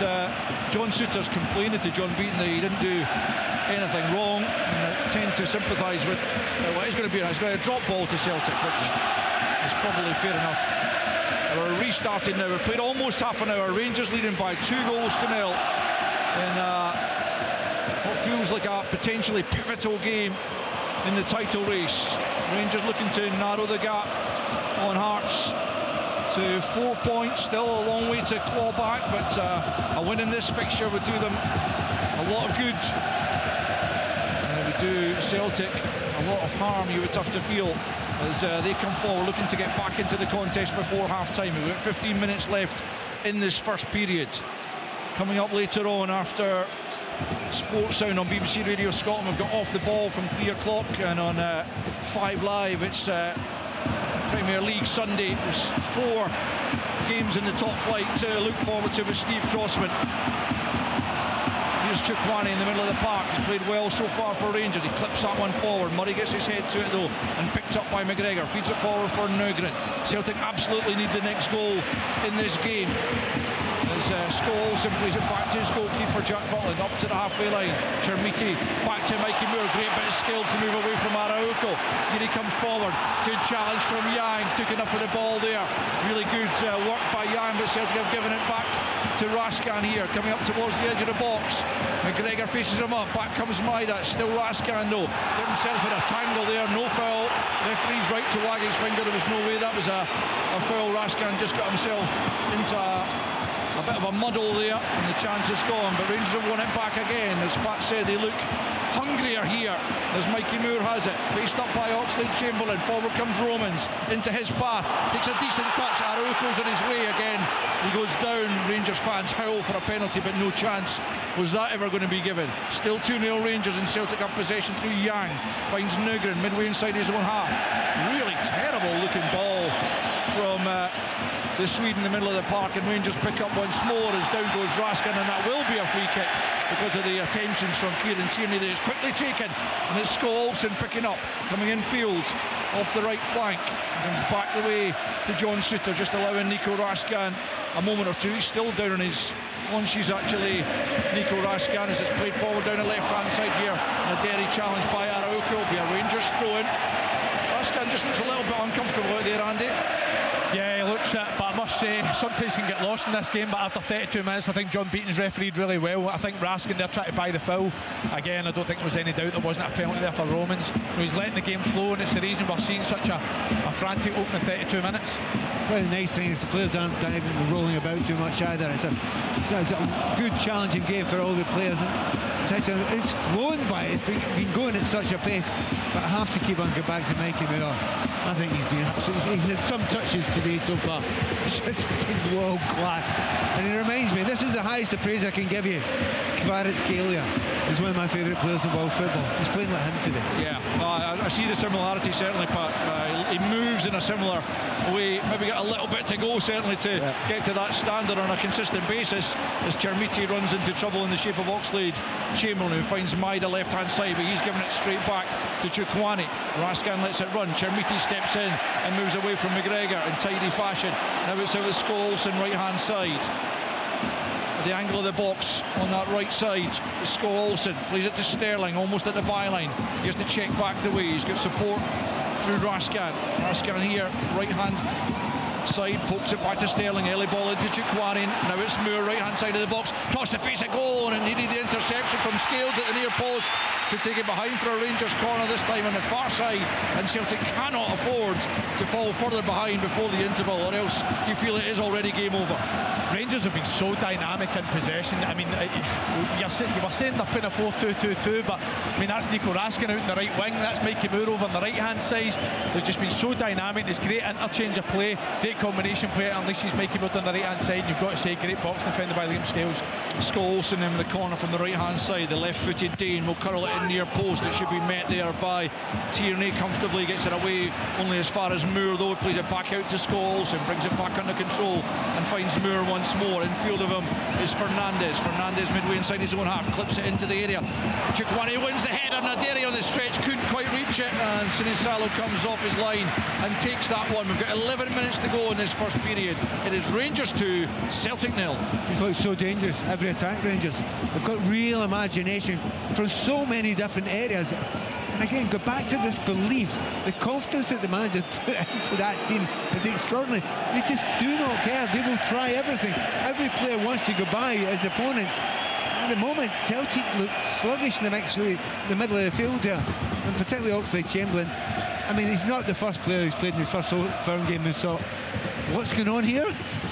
John Suter's complaining to John Beaton that he didn't do anything wrong, and I tend to sympathise with what is going to be. It's going to be a drop ball to Celtic, which is probably fair enough. We're restarting now. We've played almost half an hour. Rangers leading by 2 goals to 0 in what feels like a potentially pivotal game in the title race. Rangers looking to narrow the gap on Hearts to 4 points. Still a long way to claw back, but a win in this fixture would do them a lot of good. We do Celtic a lot of harm, you would have to feel, as they come forward looking to get back into the contest before half-time. We've got 15 minutes left in this first period. Coming up later on after Sports Sound on BBC Radio Scotland, we've got Off the Ball from 3 o'clock, and on 5 Live it's Premier League Sunday. There's 4 games in the top flight to look forward to with Steve Crossman. Here's Chermiti in the middle of the park. He's played well so far for Rangers. He clips that one forward. Murray gets his head to it though and picked up by McGregor. Feeds it forward for Nygren. Celtic absolutely need the next goal in this game. As Scholes plays it back to his goalkeeper Jack Butland, up to the halfway line. Chermiti back to Mikey Moore. Great bit of skill to move away from Araujo. Here he comes forward. Good challenge from Yang. Took enough of the ball there. Really good work by Yang, but Celtic have given it back to Raskan here. Coming up towards the edge of the box. McGregor faces him up. Back comes Maida. Still Raskan though. Got himself in a tangle there. No foul. Referee's right to wag his finger. There was no way that was a foul. Raskan just got himself into a bit of a muddle there, and the chance is gone, but Rangers have won it back again. As Pat said, they look hungrier here as Mikey Moore has it, faced up by Oxlade-Chamberlain. Forward comes Romans into his path, takes a decent touch. Araujo's in his way again. He goes down. Rangers fans howl for a penalty, but no chance was that ever going to be given. Still 2-0 Rangers, and Celtic have possession through Yang. Finds Nygren midway inside his own half. Really terrible looking ball from the Swede in the middle of the park, and Rangers pick up once more as down goes Raskan, and that will be a free kick because of the attentions from Kieran Tierney there. It's quickly taken, and it's Scholes picking up, coming in field off the right flank, comes back the way to John Suter, just allowing Nico Raskan a moment or two. He's still down on his haunches actually, Nico Raskan, as it's played forward down the left hand side here, and a daring challenge by Araujo. Will be a Rangers throw-in. Raskan just looks a little bit uncomfortable out there, Andy. Yeah, he looks it, but I must say, sometimes he can get lost in this game, but after 32 minutes, I think John Beaton's refereed really well. I think Raskin, they're trying to buy the foul. Again, I don't think there was any doubt there wasn't a penalty there for Romans. He's letting the game flow, and it's the reason we're seeing such a frantic opening 32 minutes. Well, the nice thing is the players aren't diving and rolling about too much either. It's a good challenging game for all the players. It's flown by. It's been going at such a pace, but I have to keep on going back to Mikey Moore. I think he's been absolutely. He's had some touches today so far. It's been world class, and it reminds me. This is the highest of praise I can give you. Kvaratskhelia is one of my favourite players in world football. He's playing like him today. Yeah, I see the similarity certainly, Pat. He moves in a similar way. Maybe got a little bit to go certainly to get to that standard on a consistent basis. As Chermiti runs into trouble in the shape of Oxlade-Chamberlain, who finds Maida left hand side, but he's giving it straight back to Chermiti. Raskan lets it run. Chermiti steps in and moves away from McGregor in tidy fashion. Now it's out with Scholes on right hand side. The angle of the box on that right side. Scholes plays it to Sterling almost at the byline. He has to check back the way. He's got support through Raskan. Raskan here, right hand side, pokes it back to Sterling. Early ball into Chermiti. Now it's Moore, right hand side of the box. Toss the face of goal, and needed the interception from Scales at the near post to take it behind for a Rangers corner this time on the far side, and Celtic cannot afford to fall further behind before the interval, or else you feel it is already game over. Rangers have been so dynamic in possession. I mean, you were saying they're putting a 4-2-2-2, but I mean, that's Nico Raskin out in the right wing, that's Mikey Moore over on the right hand side. They've just been so dynamic. There's great interchange of play, great combination play, unless he's Mikey Moore on the right hand side. You've got to say, great box defended by Liam Scales. Scholes in the corner from the right hand side. The left footed Dane will curl it in near post. It should be met there by Tierney comfortably, gets it away only as far as Moore though. Plays it back out to Scholes and brings it back under control and finds Moore once more. In field of him is Fernandez midway inside his own half, clips it into the area. Chermiti wins the head on Naderi on the stretch, couldn't quite reach it, and Sinisalo comes off his line and takes that one. We've got 11 minutes to go in this first period. It is Rangers 2, Celtic 0. Just looks so dangerous, every attack Rangers. They've got real imagination from so many different areas. And again, go back to this belief, the confidence that the manager put into that team is extraordinary. They just do not care. They will try everything. Every player wants to go by his opponent. At the moment, Celtic look sluggish in the middle of the field here, and particularly Oxlade-Chamberlain. I mean, he's not the first player who's played in his first firm game who's thought, what's going on here?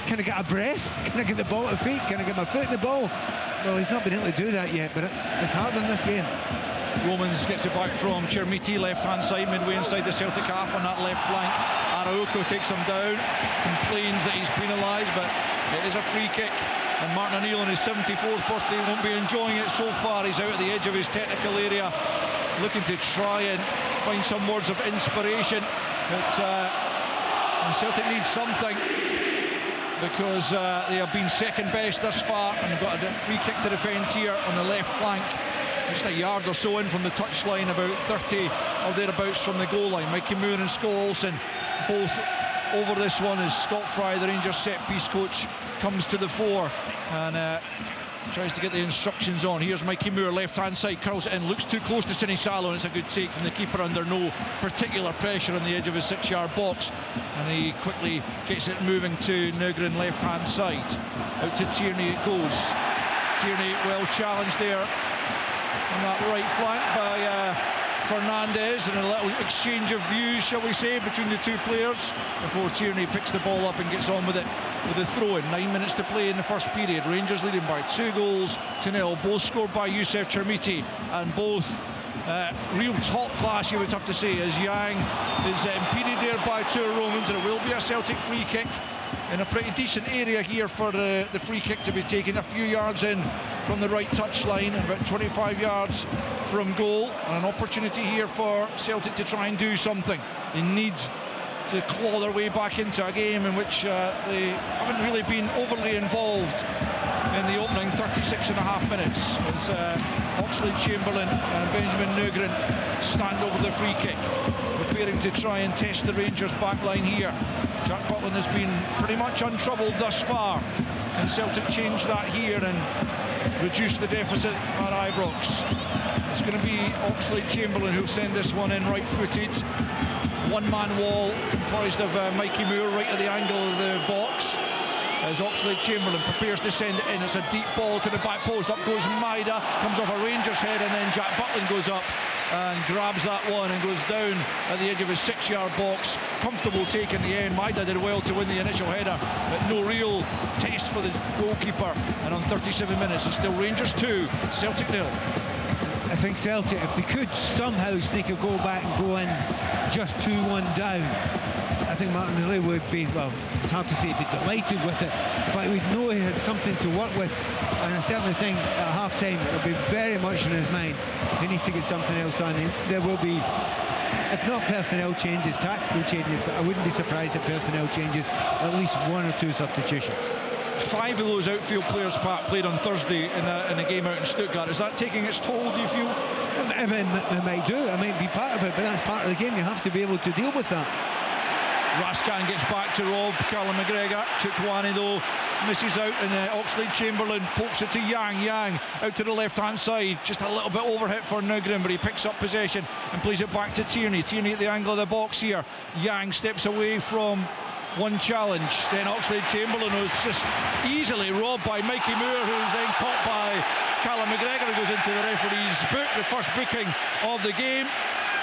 Can I get a breath? Can I get the ball at the feet? Can I get my foot in the ball? Well, he's not been able to do that yet, but it's hard in this game. Romans gets it back from Chermiti, left-hand side, midway inside the Celtic half on that left flank. Araujo takes him down, complains that he's penalised, but it is a free kick. And Martin O'Neill on his 74th birthday won't be enjoying it so far. He's out at the edge of his technical area, looking to try and find some words of inspiration. But Celtic needs something, because they have been second best thus far, and they've got a free kick to defend here on the left flank, just a yard or so in from the touchline, about 30 or thereabouts from the goal line. Mikey Moore and Scott Olsen both over this one as Scott Fry, the Rangers set-piece coach, comes to the fore and tries to get the instructions on. Here's Mikey Moore, left-hand side, curls it in, looks too close to Sinisalo, and it's a good take from the keeper under no particular pressure on the edge of his 6-yard box, and he quickly gets it moving to Nygren, left-hand side. Out to Tierney it goes. Tierney well challenged there on that right flank by Fernandez, and a little exchange of views, shall we say, between the two players before Tierney picks the ball up and gets on with it with a throw-in. 9 minutes to play in the first period. Rangers leading by 2-0, both scored by Youssef Chermiti, and both real top class, you would have to say, as Yang is impeded there by two Romans, and it will be a Celtic free kick in a pretty decent area here for the free kick to be taken, a few yards in from the right touchline, about 25 yards from goal, and an opportunity here for Celtic to try and do something. They need to claw their way back into a game in which they haven't really been overly involved in the opening 36.5 minutes, as Oxlade-Chamberlain and Benjamin Nygren stand over the free kick, preparing to try and test the Rangers back line here. Jack Butland has been pretty much untroubled thus far, and Celtic changed that here and reduced the deficit at Ibrox. It's going to be Oxlade-Chamberlain who'll send this one in right-footed. One-man wall comprised of Mikey Moore right at the angle of the box, as Oxlade-Chamberlain prepares to send it in. It's a deep ball to the back post. Up goes Maida, comes off a Rangers head, and then Jack Butland goes up and grabs that one and goes down at the edge of his 6-yard box. Comfortable take in the end. Maida did well to win the initial header, but no real test for the goalkeeper. And on 37 minutes, it's still Rangers 2, Celtic 0. I think Celtic, if they could somehow sneak a goal back and go in just 2-1 down, I think Martin O'Neill would be, well, it's hard to say he'd be delighted with it, but we'd know he had something to work with, and I certainly think at half-time it'll be very much on his mind. He needs to get something else done. There will be, if not personnel changes, tactical changes, but I wouldn't be surprised if personnel changes, at least 1 or 2 substitutions. 5 of those outfield players, Pat, played on Thursday in a game out in Stuttgart. Is that taking its toll, do you feel? It might do. It might be part of it, but that's part of the game. You have to be able to deal with that. Rascan gets back to Rob. Callum McGregor. Chukwani, though, misses out, and Oxlade-Chamberlain pokes it to Yang. Yang out to the left-hand side. Just a little bit overhit for Nygren, but he picks up possession and plays it back to Tierney. Tierney at the angle of the box here. Yang steps away from one challenge. Then Oxlade-Chamberlain was just easily robbed by Mikey Moore, who's then caught by Callum McGregor, who goes into the referee's book, the first booking of the game.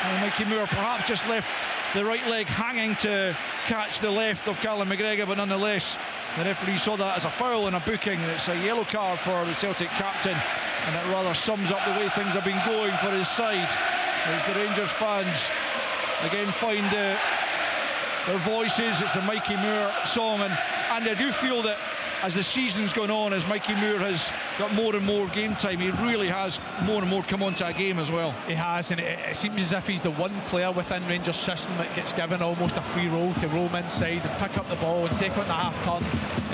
And Mikey Moore perhaps just left the right leg hanging to catch the left of Callum McGregor, but nonetheless the referee saw that as a foul and a booking. It's a yellow card for the Celtic captain, and it rather sums up the way things have been going for his side, as the Rangers fans again find their voices. It's the Mikey Moore song, and I do feel that as the season's gone on, as Mikey Moore has got more and more game time, he really has more and more come onto a game as well. He has, and it seems as if he's the one player within Rangers' system that gets given almost a free role to roam inside and pick up the ball and take on the half turn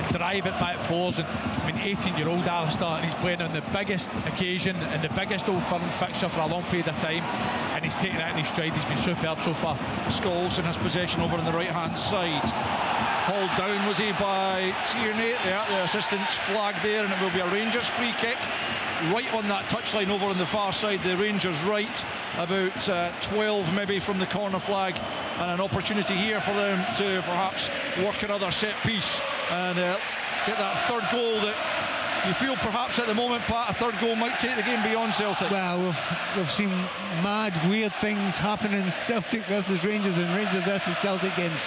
and drive it back forwards. And I mean, 18-year-old Alistair, and he's playing on the biggest occasion and the biggest Old Firm fixture for a long period of time, and he's taken that in his stride. He's been superb so far. Scott Olsen has possession over on the right-hand side. Hauled down, was he, by Tierney? The assistant's flag there, and it will be a Rangers free kick right on that touchline over on the far side, the Rangers right, about 12 maybe from the corner flag, and an opportunity here for them to perhaps work another set piece and get that third goal that you feel perhaps at the moment, Pat, a third goal might take the game beyond Celtic. Well, we've seen mad, weird things happen in Celtic versus Rangers and Rangers versus Celtic games.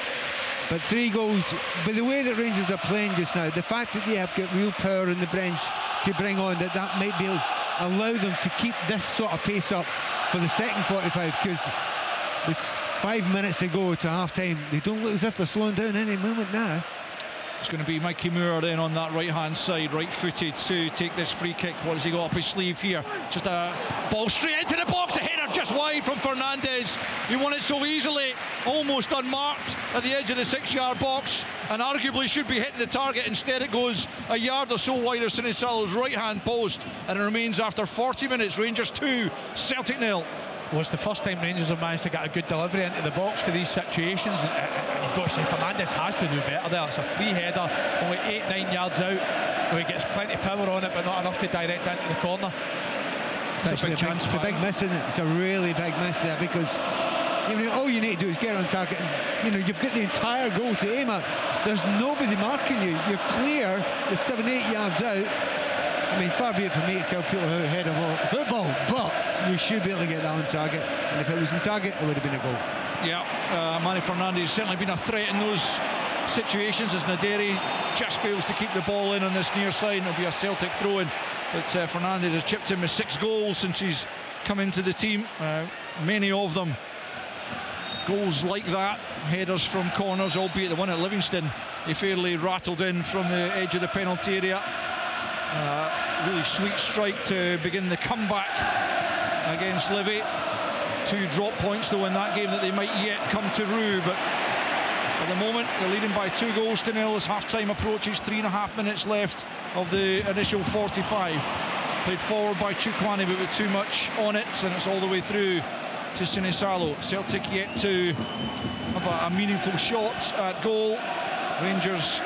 But 3 goals, by the way that Rangers are playing just now, the fact that they have got real power in the bench to bring on, that might be allow them to keep this sort of pace up for the second 45, because with 5 minutes to go to half-time, they don't look as if they're slowing down any moment now. It's going to be Mikey Moore then on that right-hand side, right-footed to take this free kick. What has he got up his sleeve here? Just a ball straight into the box. The header just wide from Fernandes. He won it so easily, almost unmarked at the edge of the 6-yard box, and arguably should be hitting the target. Instead it goes a yard or so wide of Sinisalo's right-hand post, and it remains after 40 minutes. Rangers 2, Celtic 0. Well, it's the first time Rangers have managed to get a good delivery into the box for these situations, and you've got to say Fernandes has to do better there. It's a free header, only 8-9 yards out, where he gets plenty of power on it but not enough to direct into the corner. It's a big chance. It's a big miss, isn't it? It's a really big miss there, because all you need to do is get on target, and you've got the entire goal to aim at. There's nobody marking you. You're clear, the 7-8 yards out. I mean, far be it for me to tell people how to head a football, but you should be able to get that on target. And if it was on target, it would have been a goal. Yeah, Manny Fernandes has certainly been a threat in those situations, as Naderi just fails to keep the ball in on this near side. It'll be a Celtic throw-in. But Fernandes has chipped in with 6 goals since he's come into the team. Many of them goals like that, headers from corners, albeit the one at Livingston he fairly rattled in from the edge of the penalty area. Really sweet strike to begin the comeback against Livy. 2 drop points though in that game that they might yet come to rue, but at the moment they're leading by 2 goals to 0 as half-time approaches. 3.5 minutes left of the initial 45. Played forward by Chukwani but with too much on it, and it's all the way through to Sinisalo. Celtic yet to have a meaningful shot at goal. Rangers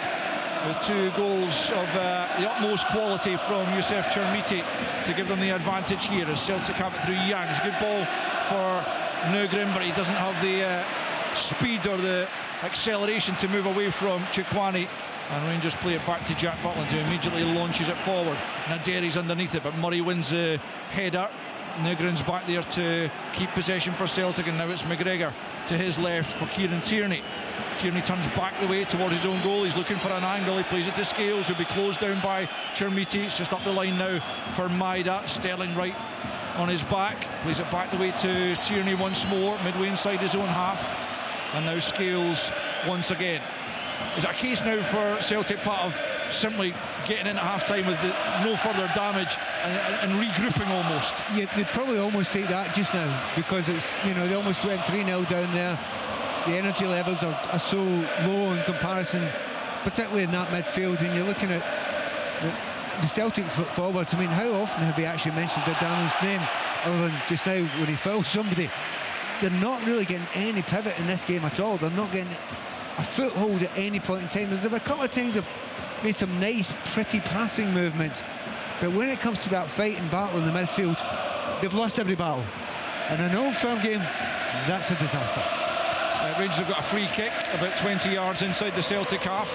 with 2 goals of the utmost quality from Youssef Chermiti to give them the advantage here, as Celtic have it through Youngs. Good ball for Nygren, but he doesn't have the speed or the acceleration to move away from Chukwani, and Rangers play it back to Jack Butland, who immediately launches it forward. Naderi's underneath it, but Murray wins the header. Nygren's back there to keep possession for Celtic, and now it's McGregor to his left for Kieran Tierney. Tierney turns back the way towards his own goal. He's looking for an angle. He plays it to Scales, who'll be closed down by Chermiti. It's just up the line now for Maida. Sterling right on his back. Plays it back the way to Tierney once more, midway inside his own half. And now Scales once again. Is it a case now for Celtic Park of simply getting in at half-time with no further damage and regrouping almost? Yeah, they'd probably almost take that just now, because it's, they almost went 3-0 down there. The energy levels are so low in comparison, particularly in that midfield, and you're looking at the Celtic forwards. I mean, how often have they actually mentioned Daniel's name other than just now when he fouls somebody? They're not really getting any pivot in this game at all. They're not getting a foothold at any point in time. There's a couple of times they've made some nice, pretty passing movements, but when it comes to that fight and battle in the midfield, they've lost every battle. In an Old Firm game, that's a disaster. Rangers have got a free kick about 20 yards inside the Celtic half,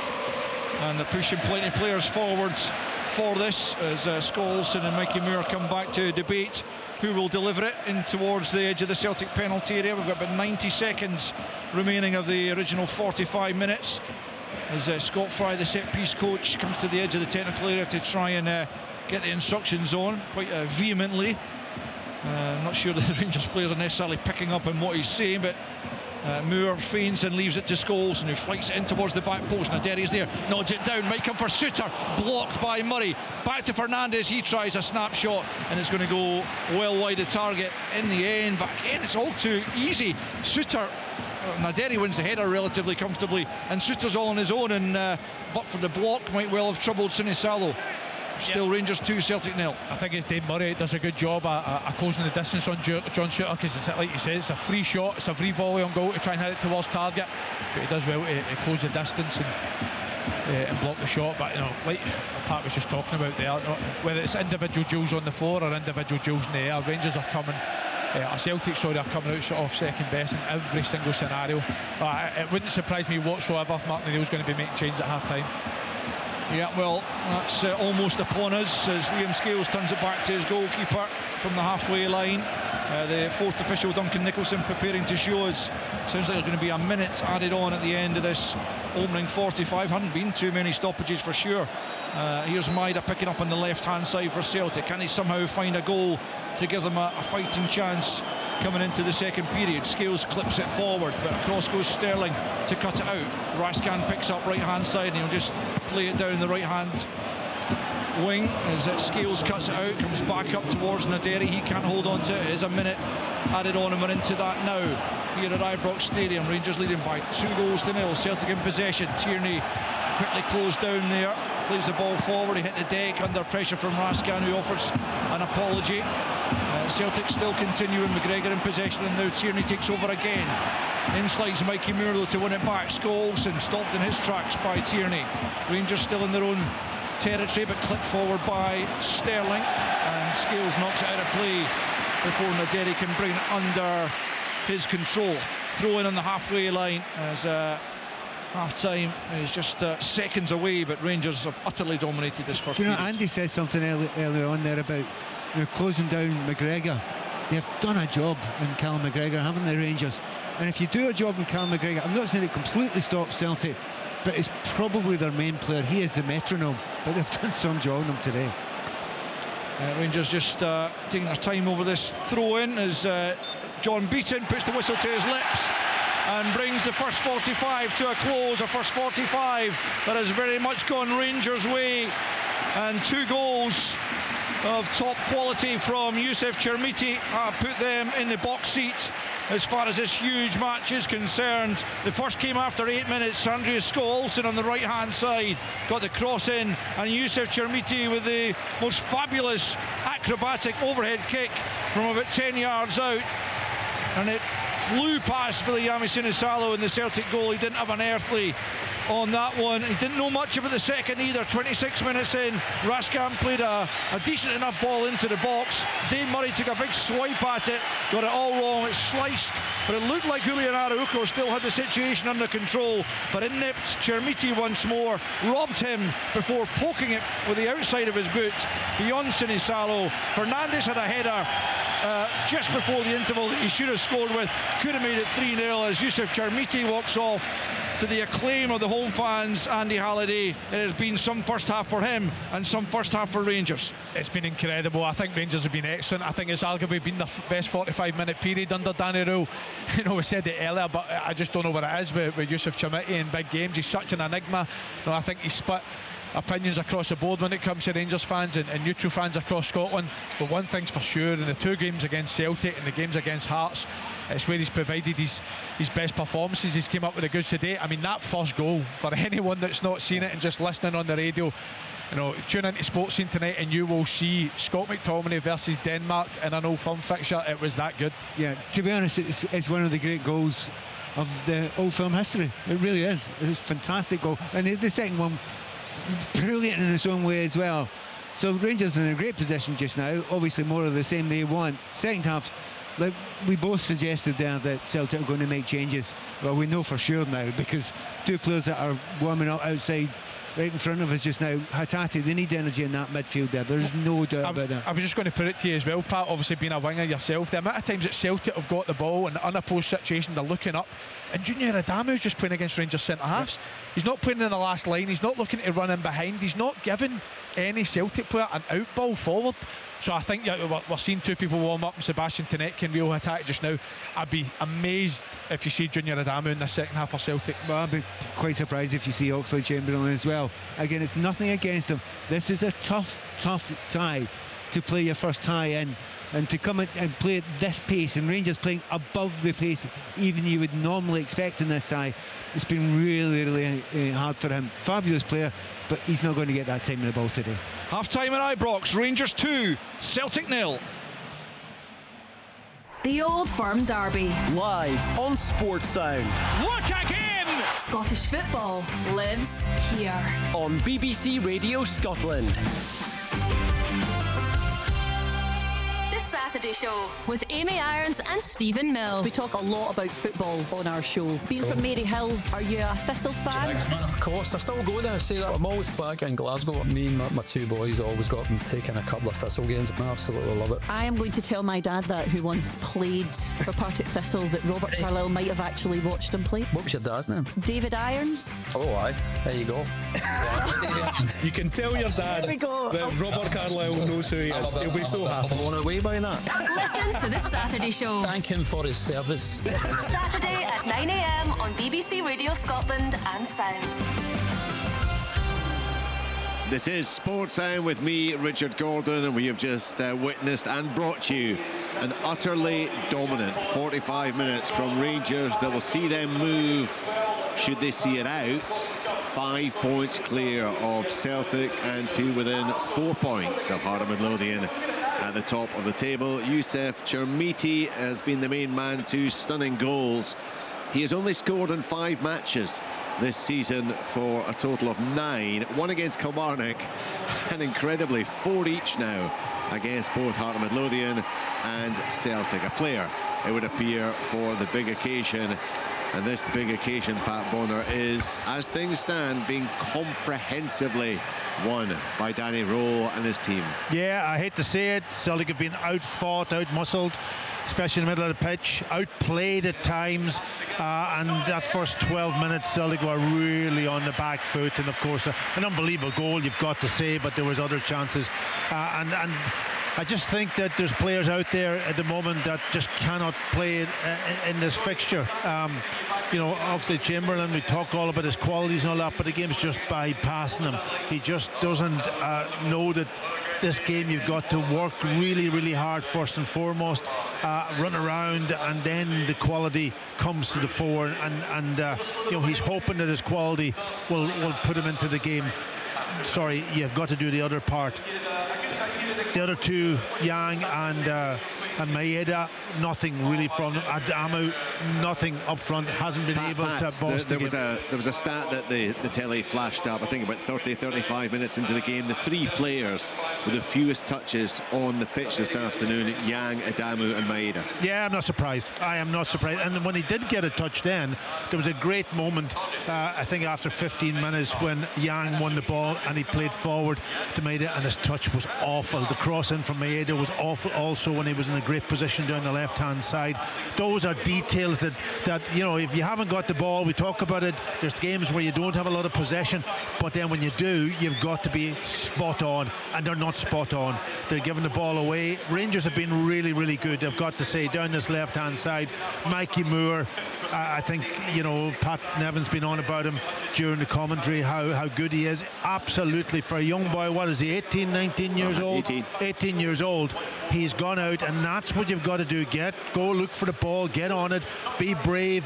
and they're pushing plenty of players forwards for this, as Scholes and Mikey Moore come back to debate who will deliver it in towards the edge of the Celtic penalty area. We've got about 90 seconds remaining of the original 45 minutes, as Scott Fry, the set-piece coach, comes to the edge of the technical area to try and get the instructions on quite vehemently. I'm not sure that the Rangers players are necessarily picking up on what he's saying, but Moore feigns and leaves it to Scholes, and who flights it in towards the back post. Naderi's there, nods it down, might come for Suter, blocked by Murray. Back to Fernandes, he tries a snapshot, and it's going to go well wide of target in the end. But again, it's all too easy. Suter, Naderi wins the header relatively comfortably, and Suter's all on his own, and but for the block, might well have troubled Sinisalo. Still Rangers 2, Celtic 0. I think it's Dave Murray does a good job at closing the distance on John Suter, because it's like you said, it's a free shot, it's a free volley on goal to try and hit it towards target, but he does well to close the distance and block the shot. But like Pat was just talking about there, whether it's individual duels on the floor or individual duels in the air, Rangers are coming. Celtic are coming out sort of second best in every single scenario. It wouldn't surprise me whatsoever if Martin O'Neill's going to be making changes at half time. Yeah, well, that's almost upon us as Liam Scales turns it back to his goalkeeper from the halfway line. The fourth official, Duncan Nicholson, preparing to show us. Sounds like there's going to be a minute added on at the end of this opening 45. Hadn't been too many stoppages for sure. Here's Maida picking up on the left-hand side for Celtic. Can he somehow find a goal to give them a fighting chance coming into the second period? Scales clips it forward, but across goes Sterling to cut it out. Raskan picks up right-hand side, and he'll just play it down the right-hand wing as Scales cuts it out, comes back up towards Naderi. He can't hold on to it. It is a minute added on, and we're into that now here at Ibrox Stadium. Rangers leading by 2-0. Celtic in possession. Tierney quickly closed down there, plays the ball forward. He hit the deck under pressure from Raskan, who offers an apology. Celtic still continuing. McGregor in possession, and now Tierney takes over again. In slides Mikey Muir to win it back. Olsen stopped in his tracks by Tierney. Rangers still in their own territory, but clipped forward by Sterling, and Scales knocks it out of play before Naderi can bring it under his control. Throw in on the halfway line as half-time is just seconds away, but Rangers have utterly dominated this first period. Andy said something early on there about closing down McGregor. They've done a job in Callum McGregor, haven't they, Rangers? And if you do a job in Callum McGregor, I'm not saying it completely stops Celtic, but it's probably their main player. He is the metronome, but they've done some job on him today. Rangers just taking their time over this throw-in as John Beaton puts the whistle to his lips and brings the first 45 to a close. A first 45 that has very much gone Rangers' way, and 2 goals of top quality from Youssef Chermiti put them in the box seat as far as this huge match is concerned. The first came after 8 minutes. Andreas Olsen on the right hand side got the cross in, and Youssef Chermiti with the most fabulous acrobatic overhead kick from about 10 yards out, and it flew past Viliami Sinisalo in the Celtic goal. He didn't have an earthly on that one. He didn't know much about the second either. 26 minutes in, Raskan played a decent enough ball into the box. Dane Murray took a big swipe at it, got it all wrong. It sliced, but it looked like Julian Araujo still had the situation under control, but it nipped Chermiti once more, robbed him before poking it with the outside of his boot beyond Sinisalo. Fernandes had a header just before the interval that he should have scored with, could have made it 3-0 as Youssef Chermiti walks off to the acclaim of the home fans. Andy Halliday, it has been some first half for him and some first half for Rangers. It's been incredible. I think Rangers have been excellent. I think it's arguably been the best 45-minute period under Danny Rule. We said it earlier, but I just don't know what it is with Youssef Chermiti in big games. He's such an enigma. I think he's split opinions across the board when it comes to Rangers fans and neutral fans across Scotland. But one thing's for sure, in the 2 games against Celtic and the games against Hearts, it's where he's provided his best performances. He's came up with the goods today. I mean, that first goal, for anyone that's not seen it and just listening on the radio, tune into Sports Scene tonight and you will see Scott McTominay versus Denmark in an Old Firm fixture. It was that good. Yeah, to be honest, it's one of the great goals of the Old Firm history. It really is. It's a fantastic goal. And the second one, brilliant in its own way as well. So Rangers are in a great position just now. Obviously more of the same they want. Second half, like we both suggested there, that Celtic are going to make changes. Well, we know for sure now, because 2 players that are warming up outside right in front of us just now, Hatate, they need energy in that midfield there. There's no doubt about that. I was just going to put it to you as well, Pat, obviously being a winger yourself, the amount of times that Celtic have got the ball in an unopposed situation, they're looking up, and Junior Adamu's just playing against Rangers centre-halves. Yep. He's not playing in the last line, he's not looking to run in behind, he's not giving any Celtic player an out ball forward. So I think we're seeing 2 people warm up, Sebastian Tenek and Rio Hatate just now. I'd be amazed if you see Junior Adamu in the second half for Celtic. Well, I'd be quite surprised if you see Oxlade-Chamberlain as well. Again, it's nothing against him. This is a tough tie to play your first tie in, and to come in and play at this pace, and Rangers playing above the pace even you would normally expect in this tie. It's been really, really hard for him. Fabulous player, but he's not going to get that time in the ball today. Half-time at Ibrox, Rangers 2, Celtic 0. The Old Firm Derby. Live on Sports Sound. Look again! Scottish football lives here. On BBC Radio Scotland. This Saturday Show with Amy Irons and Stephen Mill. We talk a lot about football on our show. Being from Maryhill, are you a Thistle fan? Of course, I still go there. I say that I'm always back in Glasgow. Me and my two boys always got them taking a couple of Thistle games. I absolutely love it. I am going to tell my dad that, who once played for Partick Thistle, that Robert Carlyle might have actually watched him play. What was your dad's name? David Irons. Oh, aye. There you go. You can tell your dad There we go. that Robert Carlyle knows who he is. He'll be so happy. I'm blown away by that. Listen to the Saturday Show. Thank him for his service. Saturday at 9 a.m. on BBC Radio Scotland and Sounds. This is Sports Sound with me, Richard Gordon, and we have just witnessed and brought you an utterly dominant 45 minutes from Rangers that will see them move, should they see it out, 5 points clear of Celtic and to within 4 points of Heart of Midlothian at the top of the table. Youssef Chermiti has been the main man to stunning goals. He has only scored in 5 matches this season for a total of 9, 1 against Kilmarnock and incredibly 4 each now against both Heart of Midlothian and Celtic. A player, it would appear, for the big occasion. And this big occasion, Pat Bonner, is, as things stand, being comprehensively won by Danny Rowe and his team. Yeah, I hate to say it, Celtic have been outfought, outmuscled, especially in the middle of the pitch, outplayed at times, and that first 12 minutes Celtic were really on the back foot, and of course an unbelievable goal, you've got to say, but there was other chances, and I just think that there's players out there at the moment that just cannot play in this fixture. You know, Oxlade-Chamberlain, we talk all about his qualities and all that, but the game's just bypassing him. He just doesn't know that this game you've got to work really, really hard first and foremost, run around, and then the quality comes to the fore. And you know, he's hoping that his quality will put him into the game. Sorry, you've got to do the other part. The other two, Yang and Maeda, nothing really from them. Adamu, nothing up front, hasn't been able to boss the game. There was a stat that the telly flashed up, I think about 35 minutes into the game. The 3 players with the fewest touches on the pitch this afternoon, Yang, Adamu and Maeda. Yeah, I'm not surprised. I am not surprised. And when he did get a touch then, there was a great moment, I think after 15 minutes, when Yang won the ball and he played forward to Maeda, and his touch was awful. The cross in from Maeda was awful also when he was in a great position down the left-hand side. Those are details that you know, if you haven't got the ball, we talk about it, there's games where you don't have a lot of possession, but then when you do, you've got to be spot on, and they're not spot on. They're giving the ball away. Rangers have been really, really good, I've got to say, down this left-hand side. Mikey Moore, I think, you know, Pat Nevin's been on about him during the commentary, how good he is. Absolutely, for a young boy, what is he, 18, 19 years old? 18 years old. He's gone out, and that's what you've got to do. Go look for the ball, get on it, be brave,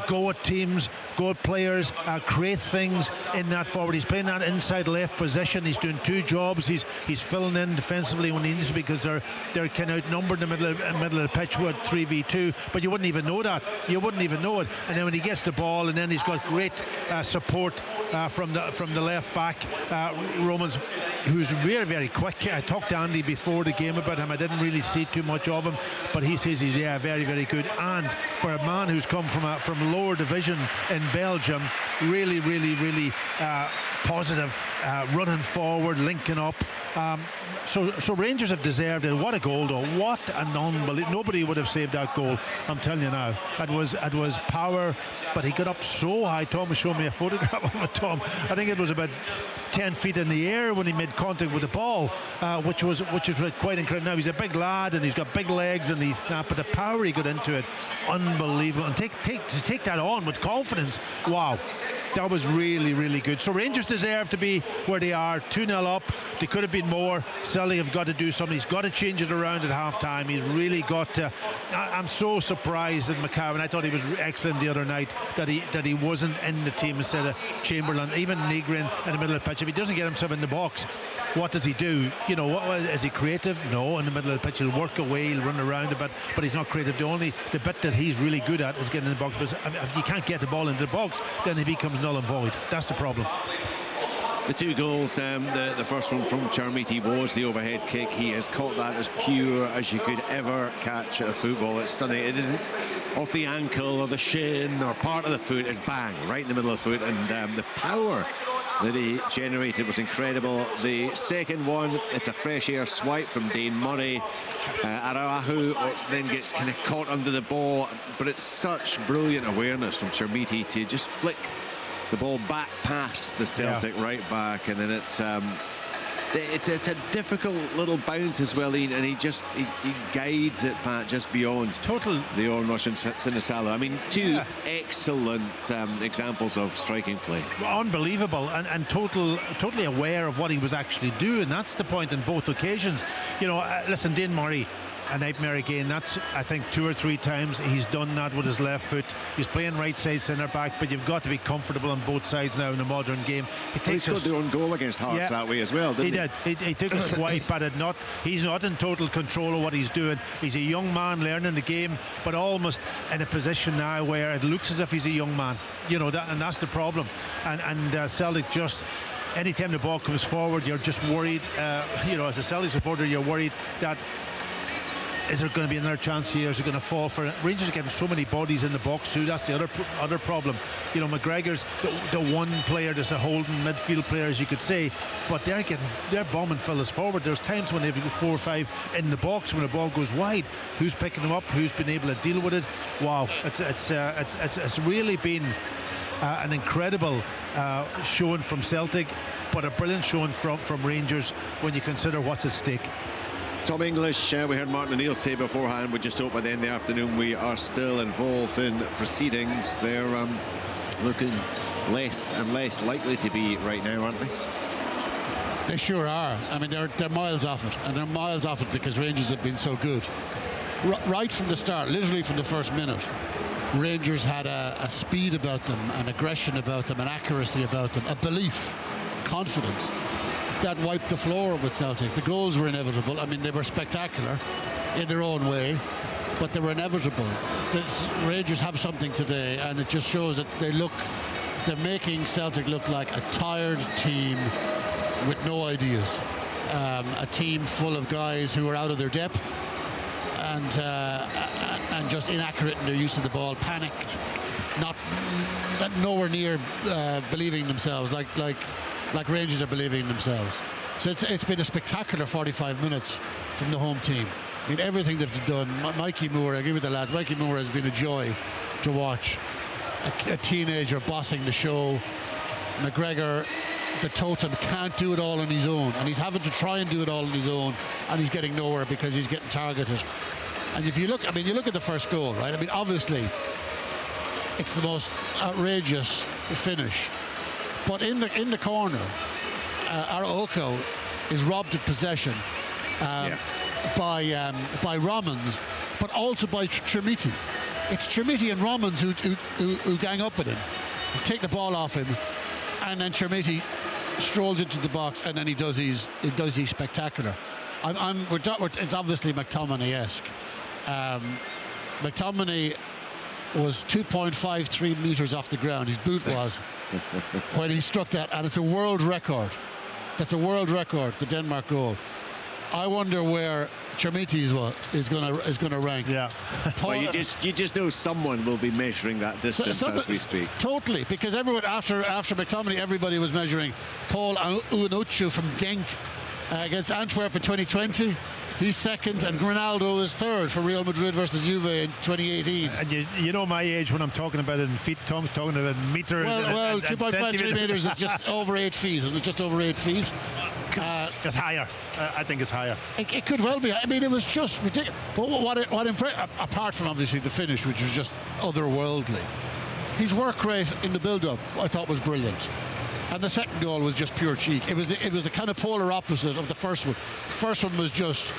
go at teams, go at players, create things in that forward. He's playing that inside left position. He's doing 2 jobs. He's filling in defensively when he needs to, because they're kind of outnumbered in the middle of the pitch with 3v2, but you wouldn't even know that. You wouldn't even know it. And then when he gets the ball, and then he's got great support from the left back, Romans, who's very, very quick. I talked to Andy before the game about him. I didn't really see too much of him, but he says he's very, very good. And for a man who's come from lower division in Belgium, really, really, really positive, running forward, linking up. So Rangers have deserved it. What a goal, though! What an unbelievable! Nobody would have saved that goal. I'm telling you now. It was power, but he got up so high. Tom was showing me a photograph of it. Tom, I think it was about 10 feet in the air when he made contact with the ball, which was quite incredible. Now he's a big lad and he's got big legs, and but the power he got into it, unbelievable. And take that on with confidence. Wow. That was really, really good. So Rangers deserve to be where they are, 2-0 up. They could have been more. Celtic have got to do something. He's got to change it around at half-time. He's really got to. I'm so surprised at McCarron. I thought he was excellent the other night, that he wasn't in the team instead of Chamberlain. Even Negrin in the middle of the pitch. If he doesn't get himself in the box, what does he do? You know, is he creative? No, in the middle of the pitch. He'll work away, he'll run around a bit, but he's not creative. The bit that he's really good at is getting in the box. But if you can't get the ball into the box, then he becomes null and void. That's the problem. The two goals, the first one from Chermiti was the overhead kick. He has caught that as pure as you could ever catch a football. It's stunning. It isn't off the ankle or the shin or part of the foot. It's bang, right in the middle of the foot. And the power that he generated was incredible. The second one, it's a fresh air swipe from Dane Murray. Araujo then gets kind of caught under the ball, but it's such brilliant awareness from Chermiti to just flick the ball back past the Celtic right back, and then it's a difficult little bounce as well, and he guides it, Pat, just beyond the on-Russian Sinisalo. I mean, two excellent examples of striking play. Unbelievable, and totally aware of what he was actually doing. That's the point in both occasions. You know, listen, Dane Murray, a nightmare again. That's, I think, 2 or 3 times he's done that with his left foot. He's playing right side centre back, but you've got to be comfortable on both sides now in the modern game. He scored their own goal against Hearts that way as well, didn't he? He took a swipe, but he's not in total control of what he's doing. He's a young man learning the game, but almost in a position now where it looks as if he's a young man. You know, and that's the problem. And Celtic just, anytime the ball comes forward, you're just worried. You know, as a Celtic supporter, you're worried that, is there going to be another chance here? Is it going to fall for it? Rangers are getting so many bodies in the box too. That's the other problem. You know, McGregor's the one player that's a holding midfield player, as you could say, but they're bombing fellas forward. There's times when they've got 4 or 5 in the box when the ball goes wide. Who's picking them up? Who's been able to deal with it? Wow, it's really been an incredible showing from Celtic, but a brilliant showing from Rangers when you consider what's at stake. Tom English, we heard Martin O'Neill say beforehand, we just hope by the end of the afternoon we are still involved in proceedings. They're looking less and less likely to be right now, aren't they? They sure are. I mean, they're miles off it, and they're miles off it because Rangers have been so good. Right from the start, literally from the first minute, Rangers had a speed about them, an aggression about them, an accuracy about them, a belief, confidence that wiped the floor with Celtic. The goals were inevitable. I mean, they were spectacular in their own way, but they were inevitable. The Rangers have something today, and it just shows that they're making Celtic look like a tired team with no ideas. A team full of guys who are out of their depth and just inaccurate in their use of the ball, panicked, nowhere near believing themselves like Rangers are believing in themselves. So it's been a spectacular 45 minutes from the home team. I mean, everything they've done. Mikey Moore, I agree with the lads, Mikey Moore has been a joy to watch. A teenager bossing the show. McGregor, the totem, can't do it all on his own, and he's having to try and do it all on his own, and he's getting nowhere because he's getting targeted. And if you look, I mean, you look at the first goal, right? I mean, obviously, it's the most outrageous finish. But in the corner, Araujo is robbed of possession by Romans, but also by Chermiti. It's Chermiti and Romans who gang up with him, take the ball off him, and then Chermiti strolls into the box, and then he does his spectacular. It's obviously McTominay-esque. McTominay was 2.53 meters off the ground. His boot was when he struck that, and it's a world record. That's a world record, the Denmark goal. I wonder where Chermiti's is going to rank. Yeah. Well, you just know someone will be measuring that distance as we speak. Totally, because everyone after McTominay, everybody was measuring. Paul Unuchu from Genk against Antwerp in 2020. He's second, and Ronaldo is third for Real Madrid versus Juve in 2018. And you know my age when I'm talking about it in feet. Tom's talking about meters. Well, 2.53 meters is just over 8 feet. Isn't it just over 8 feet? It's higher. I think it's higher. It could well be. I mean, it was just ridiculous. But what impressed, apart from obviously the finish, which was just otherworldly, his work rate in the build-up I thought was brilliant. And the second goal was just pure cheek. It was the kind of polar opposite of the first one. The first one was just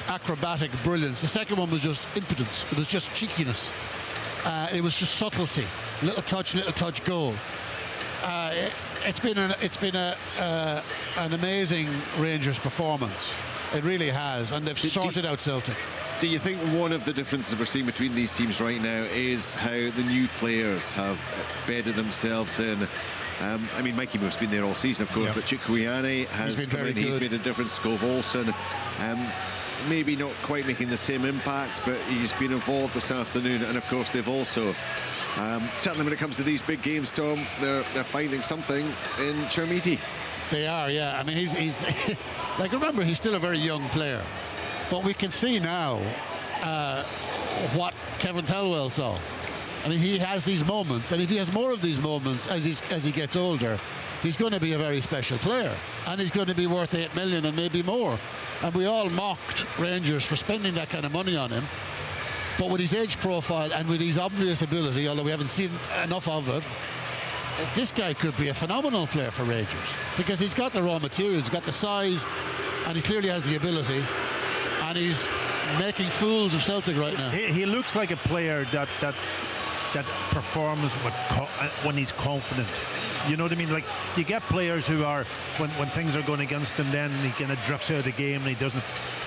acrobatic brilliance. The second one was just impotence. It was just cheekiness. It was just subtlety. Little touch, goal. It's been an amazing Rangers performance. It really has, and they've sorted out Celtic. Do you think one of the differences we're seeing between these teams right now is how the new players have bedded themselves in? I mean, Mikey Moore's been there all season, of course, but Chukwueze has come in. He's made a difference. Skov Olsen, maybe not quite making the same impact, but he's been involved this afternoon. And of course, they've also, certainly when it comes to these big games, Tom, they're finding something in Chermiti. They are, yeah. I mean, he's like, remember, he's still a very young player, but we can see now what Kevin Thelwell saw. I mean, he has these moments, and if he has more of these moments as he gets older, he's going to be a very special player, and he's going to be worth 8 million and maybe more. And we all mocked Rangers for spending that kind of money on him, but with his age profile and with his obvious ability, although we haven't seen enough of it, this guy could be a phenomenal player for Rangers, because he's got the raw materials, he's got the size, and he clearly has the ability, and he's making fools of Celtic right now. He looks like a player that performs when he's confident. You know what I mean? Like, you get players who are, when things are going against him, then he kind of drifts out of the game and he doesn't.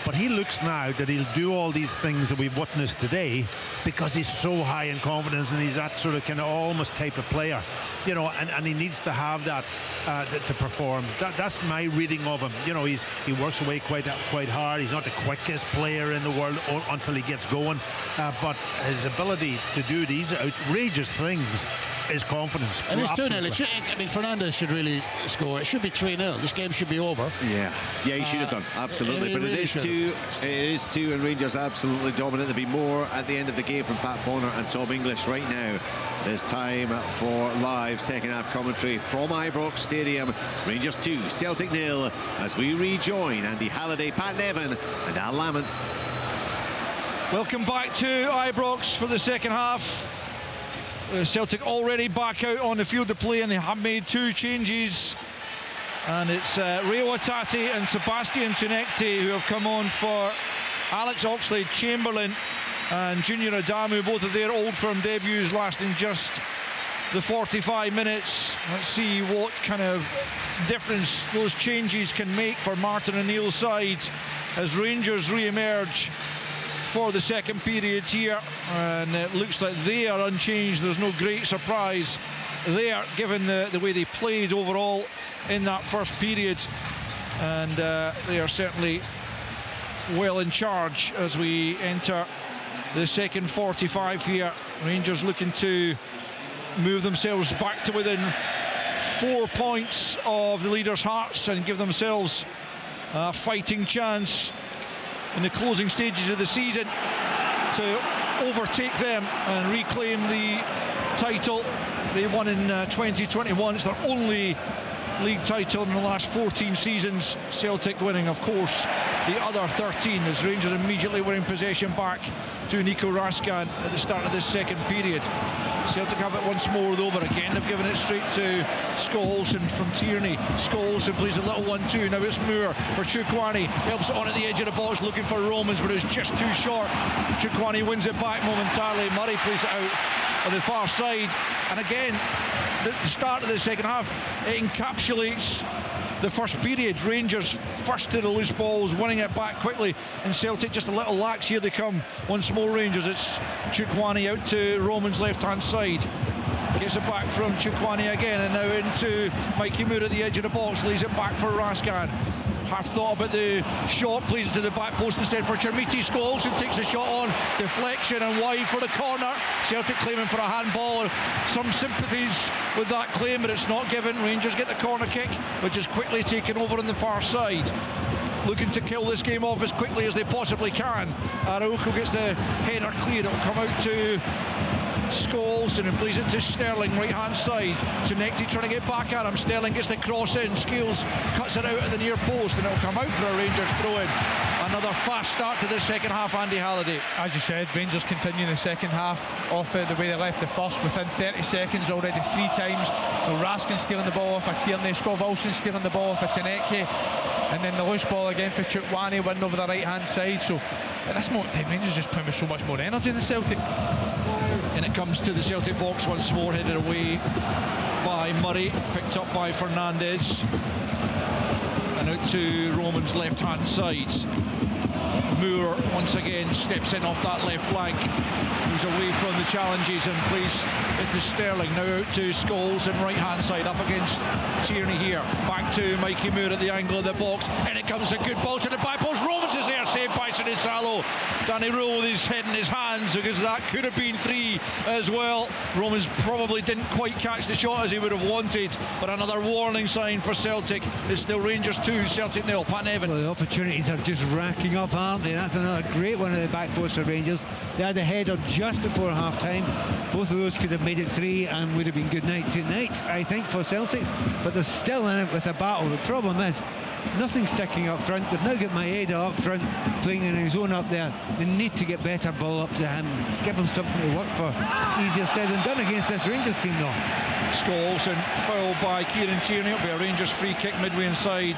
But he looks now that he'll do all these things that we've witnessed today because he's so high in confidence, and he's that sort of kind of almost type of player, you know, and he needs to have that to perform. That's my reading of him. You know, he works away quite hard. He's not the quickest player in the world until he gets going, but his ability to do these outrageous things is confidence. And it's 2-0. I mean, Fernandez should really score. It should be 3-0. This game should be over. Yeah, he should have done, absolutely. But it is 2, and Rangers absolutely dominant. There'll be more at the end of the game from Pat Bonner and Tom English. Right now, there's time for live second half commentary from Ibrox Stadium. Rangers 2, Celtic 0, as we rejoin Andy Halliday, Pat Nevin and Al Lamont. Welcome back to Ibrox for the second half. Celtic already back out on the field of play, and they have made 2 changes. And it's Rio Atati and Sebastian Tunekti who have come on for Alex Oxlade-Chamberlain and Junior Adamu, both of their Old Firm debuts lasting just the 45 minutes. Let's see what kind of difference those changes can make for Martin O'Neill's side as Rangers re-emerge for the second period here, and it looks like they are unchanged. There's no great surprise there given the way they played overall in that first period, and they are certainly well in charge as we enter the second 45 here. Rangers looking to move themselves back to within 4 points of the leaders' hearts and give themselves a fighting chance in the closing stages of the season to overtake them and reclaim the title they won in 2021. It's their only league title in the last 14 seasons. Celtic winning, of course, the other 13 as Rangers immediately winning possession back to Nico Raskan at the start of this second period. Celtic have it once more though, but again they've given it straight to Scott Olsen from Tierney. Scott Olsen plays a little 1-2. Now it's Moore for Chukwueze. Helps it on at the edge of the box looking for Romans, but it's just too short. Chukwueze wins it back momentarily. Murray plays it out on the far side. And again, the start of the second half, it encapsulates the first period. Rangers first to the loose balls, winning it back quickly, and Celtic just a little lax. Here they come once more, Rangers. It's Chukwueze out to Roman's left hand side, gets it back from Chukwueze again, and now into Mikey Moore at the edge of the box, lays it back for Raskan. Half thought about the shot, plays it to the back post instead for Chermiti. Olsen takes the shot on, deflection and wide for the corner. Celtic claiming for a handball. Some sympathies with that claim, but it's not given. Rangers get the corner kick, which is quickly taken over on the far side. Looking to kill this game off as quickly as they possibly can. Araujo gets the header cleared. It'll come out to Scholes and plays it to Sterling, right hand side. Tunekti trying to get back at him. Sterling gets the cross in. Scales cuts it out at the near post, and it'll come out for a Rangers throw in. Another fast start to the second half, Andy Halliday. As you said, Rangers continuing the second half off the way they left the first. Within 30 seconds already 3 times. Raskin stealing the ball off a Tierney, Scott Olsen stealing the ball off a Tunekti, and then the loose ball again for Chukwueze winning over the right hand side. So at this moment, Rangers just playing with so much more energy than Celtic. And it comes to the Celtic box once more, headed away by Murray, picked up by Fernandez, and out to Roman's left hand side. Moore once again steps in off that left flank. Moves away from the challenges and plays into Sterling. Now out to Scholes and right hand side up against Tierney here. Back to Mikey Moore at the angle of the box. And it comes a good ball to the back post. Romans is there, saved by Sinisalo. Danny Rule with his head in his hands, because that could have been 3 as well. Romans probably didn't quite catch the shot as he would have wanted, but another warning sign for Celtic. It's still Rangers 2, Celtic 0. Pat Nevin. Well, the opportunities are just racking up, aren't they? That's another great one at the back post for Rangers. They had a header just before half time. Both of those could have made it 3 and would have been good night tonight, I think, for Celtic, but they're still in it with a battle. The problem is nothing sticking up front. They've now got Maeda up front playing in his own up there. They need to get better ball up to him, give him something to work for. Easier said than done against this Rangers team though. Scholes and fouled by Kieran Tierney. It'll be a Rangers free kick midway inside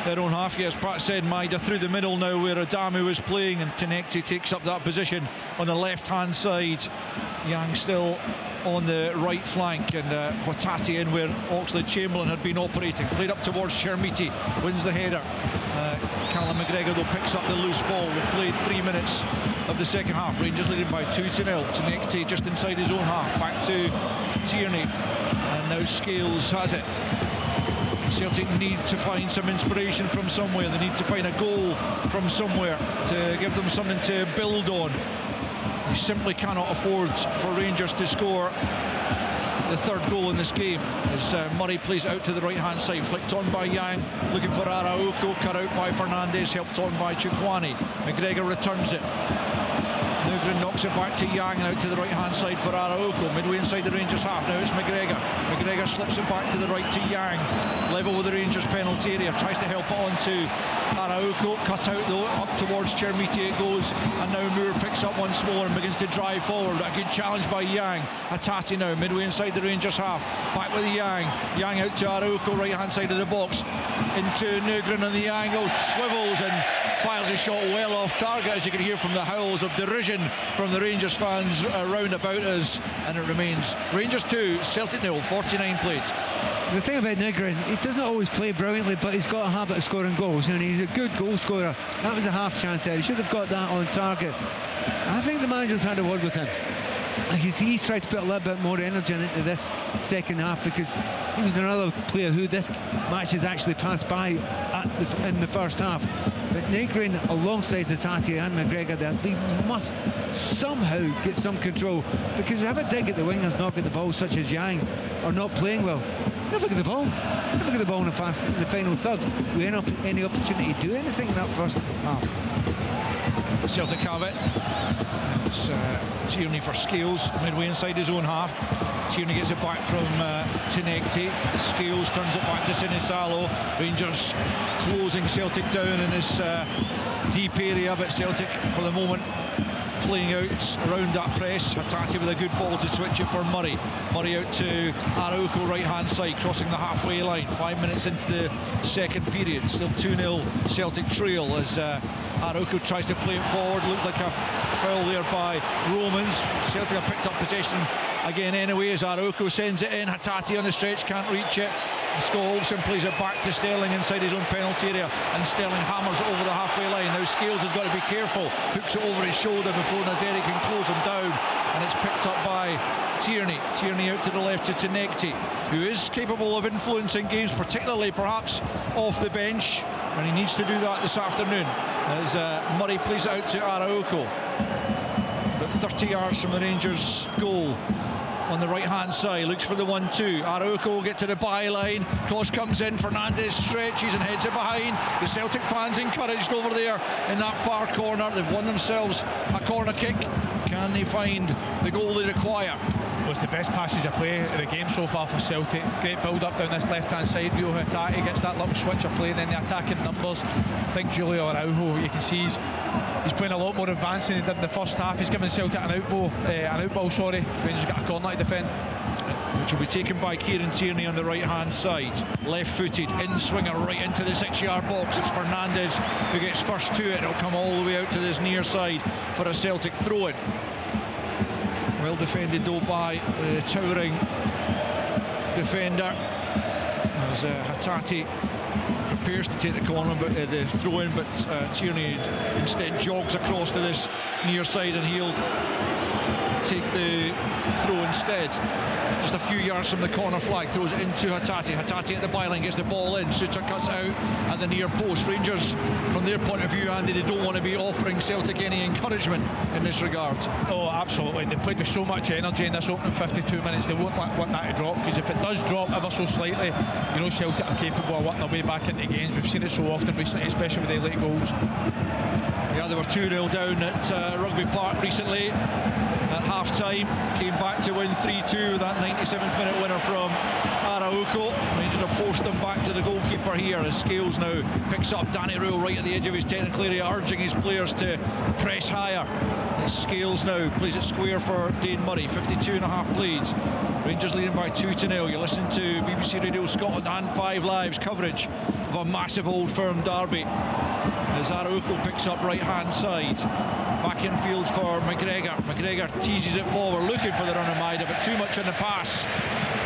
their own half. Yes, Pat said, Maeda through the middle now where Adamu is playing, and Tierney takes up that position on the left hand side. Yang still on the right flank, and Watati in where Oxlade-Chamberlain had been operating. Played up towards Chermiti, wins the header. Callum McGregor though picks up the loose ball. We've played 3 minutes of the second half. Rangers leading by 2-0. Tierney just inside his own half. Back to Tierney, and now Scales has it. Celtic need to find some inspiration from somewhere. They need to find a goal from somewhere to give them something to build on. You simply cannot afford for Rangers to score the third goal in this game, as Murray plays out to the right hand side, flicked on by Yang, looking for Araujo, cut out by Fernandes, helped on by Chukwani. McGregor returns it. Nugren knocks it back to Yang and out to the right hand side for Araujo, midway inside the Rangers half. Now it's McGregor. McGregor slips it back to the right to Yang, level with the Rangers penalty area, tries to help it on to Araujo, cut out though, up towards Chermiti it goes, and now Moore picks up once more and begins to drive forward. A good challenge by Yang. Atati now midway inside the Rangers half, back with Yang. Yang out to Araujo, right hand side of the box, into Nugren, and the angle swivels and fires a shot well off target, as you can hear from the howls of derision from the Rangers fans around about us, and it remains Rangers 2, Celtic 0, 49 played. The thing about Nugren, he doesn't always play brilliantly, but he's got a habit of scoring goals, and he's a good goal scorer. That was a half chance there. He should have got that on target. I think the manager's had a word with him. He's tried to put a little bit more energy into this second half, because he was another player who this match has actually passed by in the first half. But Nugren, alongside Tati and McGregor, they must somehow get some control, because we have a dig at the wingers not getting the ball, such as Yang, are not playing well. Never get the ball. Never get the ball in the final third. We end up any opportunity to do anything in that first half. Celtic have it. It's Tierney for Scales, midway inside his own half. Tierney gets it back from Tinekti. Scales turns it back to Sinisalo. Rangers closing Celtic down in this deep area, but Celtic for the moment playing out around that press. Hatati with a good ball to switch it for Murray. Murray out to Araujo, right hand side, crossing the halfway line. 5 minutes into the second period, still 2-0 Celtic trail, as Araujo tries to play it forward. Looked like a foul there by Romans. Celtic have picked up possession again anyway, as Araujo sends it in. Hatati on the stretch, can't reach it. Scholes and plays it back to Sterling inside his own penalty area, and Sterling hammers over the halfway line. Now Scales has got to be careful, hooks it over his shoulder before Naderi can close him down, and it's picked up by Tierney. Tierney out to the left to Tinekti, who is capable of influencing games, particularly perhaps off the bench, and he needs to do that this afternoon, as Murray plays it out to Araujo, but 30 yards from the Rangers goal. On the right hand side, looks for the 1-2. Araujo will get to the byline. Cross comes in. Fernandes stretches and heads it behind. The Celtic fans encouraged over there in that far corner. They've won themselves a corner kick. Can they find the goal they require? Well, it's the best passage of play of the game so far for Celtic. Great build up down this left hand side. Rio Hatati gets that little switch of play, and then the attacking numbers. I think Julio Araujo, you can see he's playing a lot more advanced than he did in the first half. He's giving Celtic an outball. Rangers got a corner to defend, which will be taken by Kieran Tierney on the right hand side. Left footed in swinger right into the 6 yard box. It's Fernandes who gets first to it. It'll come all the way out to this near side for a Celtic throw in. Well defended though by the towering defender. as Hattati prepares to take the corner, but the throw in, but Tierney instead jogs across to this near side, and he'll take the throw instead. Just a few yards from the corner flag, throws it into Hattati. Hattati at the byline, gets the ball in. Suter cuts out at the near post. Rangers, from their point of view, Andy, they don't want to be offering Celtic any encouragement in this regard. Oh, absolutely. They played with so much energy in this opening 52 minutes. They won't want that to drop, because if it does drop ever so slightly, you know Celtic are capable of working their way back into games. We've seen it so often recently, especially with the late goals. Yeah, they were 2-0 down at Rugby Park recently at half-time. Came back to win 3-2 with that 97th minute winner from Araujo. Rangers have forced them back to the goalkeeper here, as Scales now picks up Danny Rule right at the edge of his technical area, urging his players to press higher. And Scales now plays it square for Dane Murray. 52.5 leads. Rangers leading by 2-0. You listen to BBC Radio Scotland and 5 Live's coverage of a massive Old Firm derby, as Araujo picks up right hand side. Back in field for McGregor. McGregor teases it forward, looking for the run of Maida, but too much on the pass,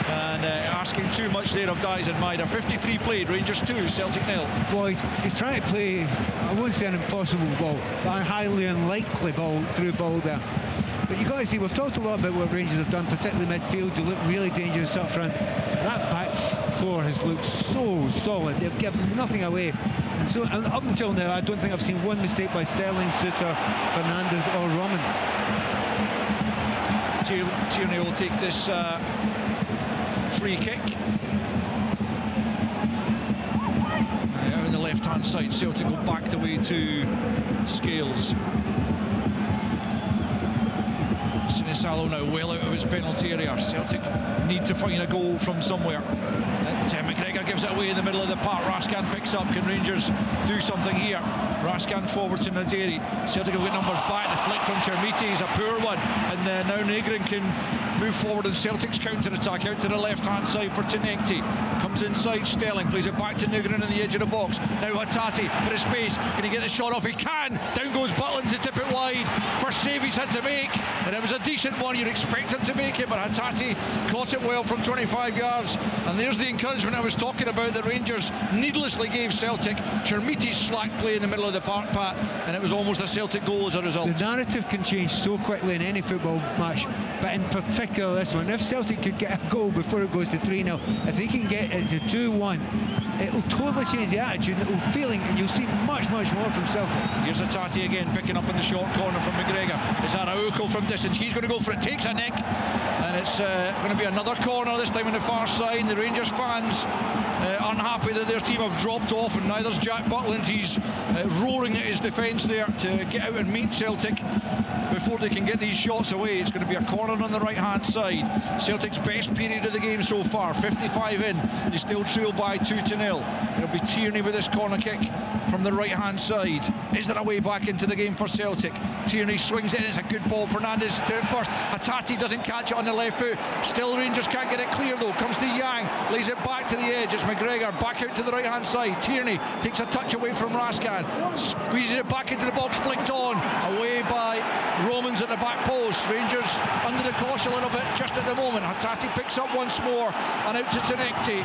and asking too much there of Dyes and Maida. 53 played, Rangers 2, Celtic 0. Well, he's trying to play, I won't say an impossible ball, but a highly unlikely through ball there. But you've got to see, we've talked a lot about what Rangers have done, particularly midfield, to look really dangerous up front. That back four has looked so solid. They've given nothing away. And up until now, I don't think I've seen one mistake by Sterling, Suter, Fernandes or Romans. Tierney will take this free kick. Out on the left-hand side, Celtic will back the way to Scales. Sinisalo now well out of his penalty area. Celtic need to find a goal from somewhere. McGregor gives it away in the middle of the park. Rascan picks up. Can Rangers do something here? Rascan forward to Naderi. Celtic have got numbers back. The flick from Chermiti is a poor one, and now Negrin can move forward, and Celtic's counter-attack out to the left-hand side for Tinekti. Comes inside Sterling, plays it back to Negrin on the edge of the box. Now Hattati, bit of space. Can he get the shot off? He can. Down goes Butland to tip it wide. First save he's had to make, and it was a decent one. You'd expect him to make it, but Hattati caught it well from 25 yards. And there's the encouragement I was talking about that Rangers needlessly gave Celtic. Chermiti's slack play in the middle of the park, Pat, and it was almost a Celtic goal as a result. The narrative can change so quickly in any football match, but in particular this one. If Celtic could get a goal before it goes to 3-0, if they can get it to 2-1, it will totally change the attitude, it will feeling, and you'll see much more from Celtic. Here's Hattati again, picking up in the short corner from McGregor. It's Araujo from distance. He's going to go for it, takes a nick, and it's going to be another corner, this time on the far side. The Rangers fans unhappy that their team have dropped off, and neither's Jack Butland. He's roaring at his defence there to get out and meet Celtic before they can get these shots away. It's going to be a corner on the right hand side. Celtic's best period of the game so far, 55 in. They still trail by 2-0. It'll be Tierney with this corner kick from the right hand side. Is there a way back into the game for Celtic? Tierney swings it in, it's a good ball. Fernandes to it first. Hattati doesn't catch it on the left foot. Still Rangers can't get it clear though. Comes to Yang, lays it back to the edge. It's McGregor back out to the right hand side. Tierney takes a touch away from Rascan, squeezes it back into the box, flicked on, away by Romans at the back post. Rangers under the cosh a little bit just at the moment. Hattati picks up once more and out to Tinekti.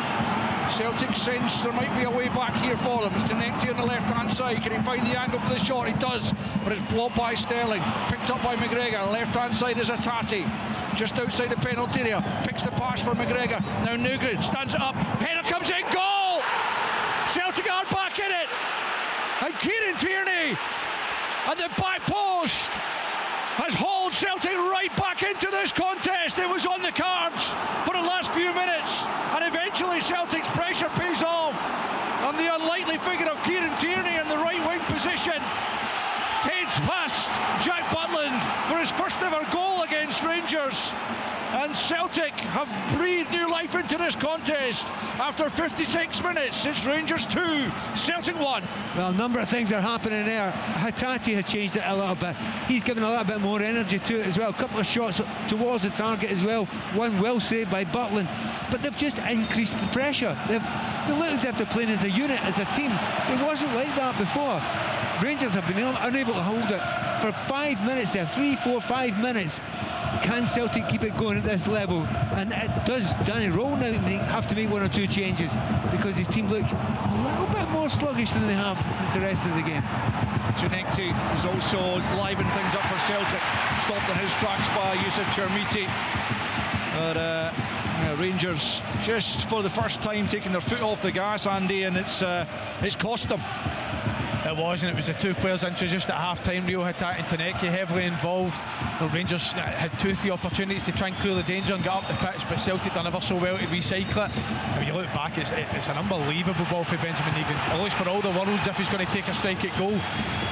Celtic sense there might be a way back here for them. It's Tinekti on the left hand side. Can he find the angle for the shot? He does, but it's blocked by Sterling. Picked up by McGregor. Left hand side is Hattati, just outside the penalty area. Picks the pass for McGregor. Now Nugent stands it up. Header comes in. Goal! Celtic are back in it. And Kieran Tierney at the back post has hauled Celtic right back into this contest. It was on the cards for the last few minutes, and eventually Celtic's pressure pays off, and the unlikely figure of Kieran Tierney in the right wing position heads past Jack Butland for his first ever goal against Rangers. And Celtic have breathed new life into this contest after 56 minutes. It's Rangers 2, Celtic 1. Well, a number of things are happening there. Hattati has changed it a little bit. He's given a little bit more energy to it as well. A couple of shots towards the target as well. One well saved by Butland. But they've just increased the pressure. They look as if they're playing as a unit, as a team. It wasn't like that before. Rangers have been unable to hold it for 5 minutes there, 3, 4, 5 minutes. can Celtic keep it going at this level? And does Danny Rowe now have to make one or two changes because his team look a little bit more sluggish than they have the rest of the game? Chermiti is also livened things up for Celtic, stopped in his tracks by Yusuf Chermiti. But Rangers just for the first time taking their foot off the gas, Andy, and it's cost them. It was, and it was the two players introduced at half-time, Rio Hatate and Tierney, heavily involved. The Rangers had 2-3 opportunities to try and clear the danger and get up the pitch, but Celtic done ever so well to recycle it. And when you look back, it's an unbelievable ball for Benjamin Egan. It looks for all the world as if he's going to take a strike at goal,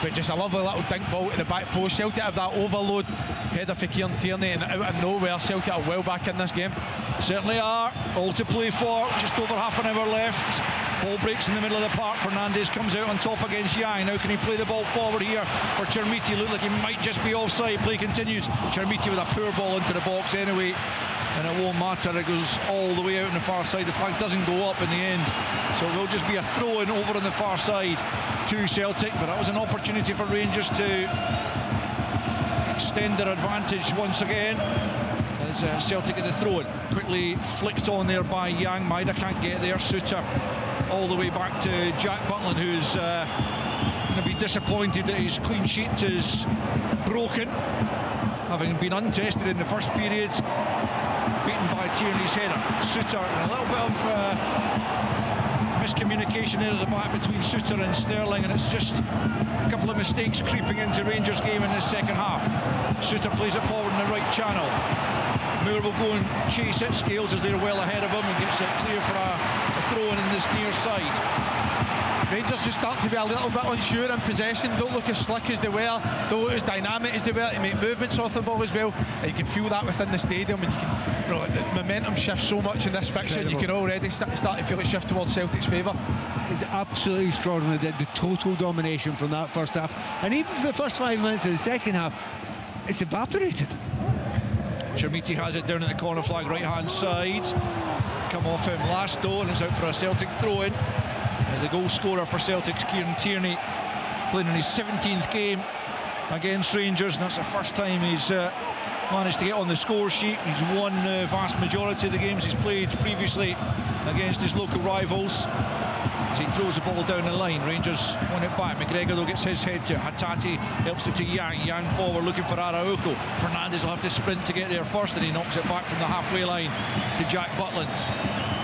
but just a lovely little dink ball to the back post. Celtic have that overload header for Tierney, and out of nowhere Celtic are well back in this game. Certainly are. All to play for, just over half an hour left. Ball breaks in the middle of the park. Fernandes comes out on top against Yang. Now can he play the ball forward here for Chermiti? Look like he might just be offside. Play continues. Chermiti with a poor ball into the box anyway, and it won't matter. It goes all the way out on the far side. The flag doesn't go up in the end, so it will just be a throw-in over on the far side to Celtic. But that was an opportunity for Rangers to extend their advantage once again. As Celtic at the throw-in, quickly flicked on there by Yang. Maida can't get there. Suter all the way back to Jack Butland, who's going to be disappointed that his clean sheet is broken, having been untested in the first period, beaten by Tierney's header. Suter, and a little bit of miscommunication there at the back between Suter and Sterling, and it's just a couple of mistakes creeping into Rangers' game in the second half. Suter plays it forward in the right channel. Moore will go and chase it. Scales is there well ahead of him and gets it clear for a throw-in in this near side. Rangers just start to be a little bit unsure in possession, don't look as slick as they were, don't look as dynamic as they were to make movements off the ball as well. And you can feel that within the stadium, and you can, the momentum shifts so much in this fixture, and you can already start to feel it shift towards Celtic's favour. It's absolutely extraordinary, the total domination from that first half, and even for the first 5 minutes of the second half, it's evaporated. Chermiti has it down at the corner flag right hand side. Come off him last though, and it's out for a Celtic throw-in. As the goal scorer for Celtic's Kieran Tierney, playing in his 17th game against Rangers, and that's the first time he's managed to get on the score sheet. He's won the vast majority of the games he's played previously against his local rivals. As he throws the ball down the line, Rangers won it back. McGregor though gets his head to it. Hatate helps it to Yang. Yang forward looking for Araujo. Fernandes will have to sprint to get there first, and he knocks it back from the halfway line to Jack Butland.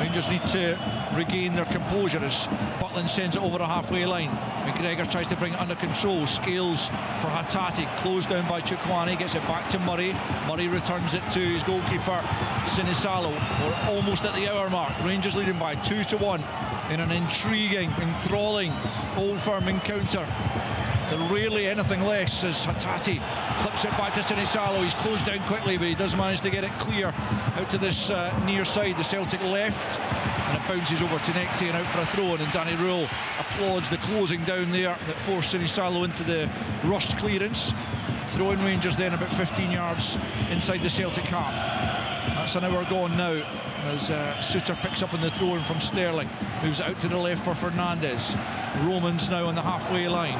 Rangers need to regain their composure as Butland sends it over the halfway line. McGregor tries to bring it under control. Scales for Hatate, closed down by Chukwueze, gets it back to Murray. Murray returns it to his goalkeeper Sinisalo. We're almost at the hour mark. Rangers leading by 2-1 in an intriguing, enthralling Old Firm encounter. They're rarely anything less as Hatate clips it back to Sinisalo. He's closed down quickly, but he does manage to get it clear out to this near side, the Celtic left, and it bounces over to Tierney and out for a throw-in, and Danny Rule applauds the closing down there that forced Sinisalo into the rushed clearance. Throw-in Rangers then about 15 yards inside the Celtic half. That's an hour gone now as Suter picks up on the throw-in from Sterling, moves out to the left for Fernandes. Romans now on the halfway line.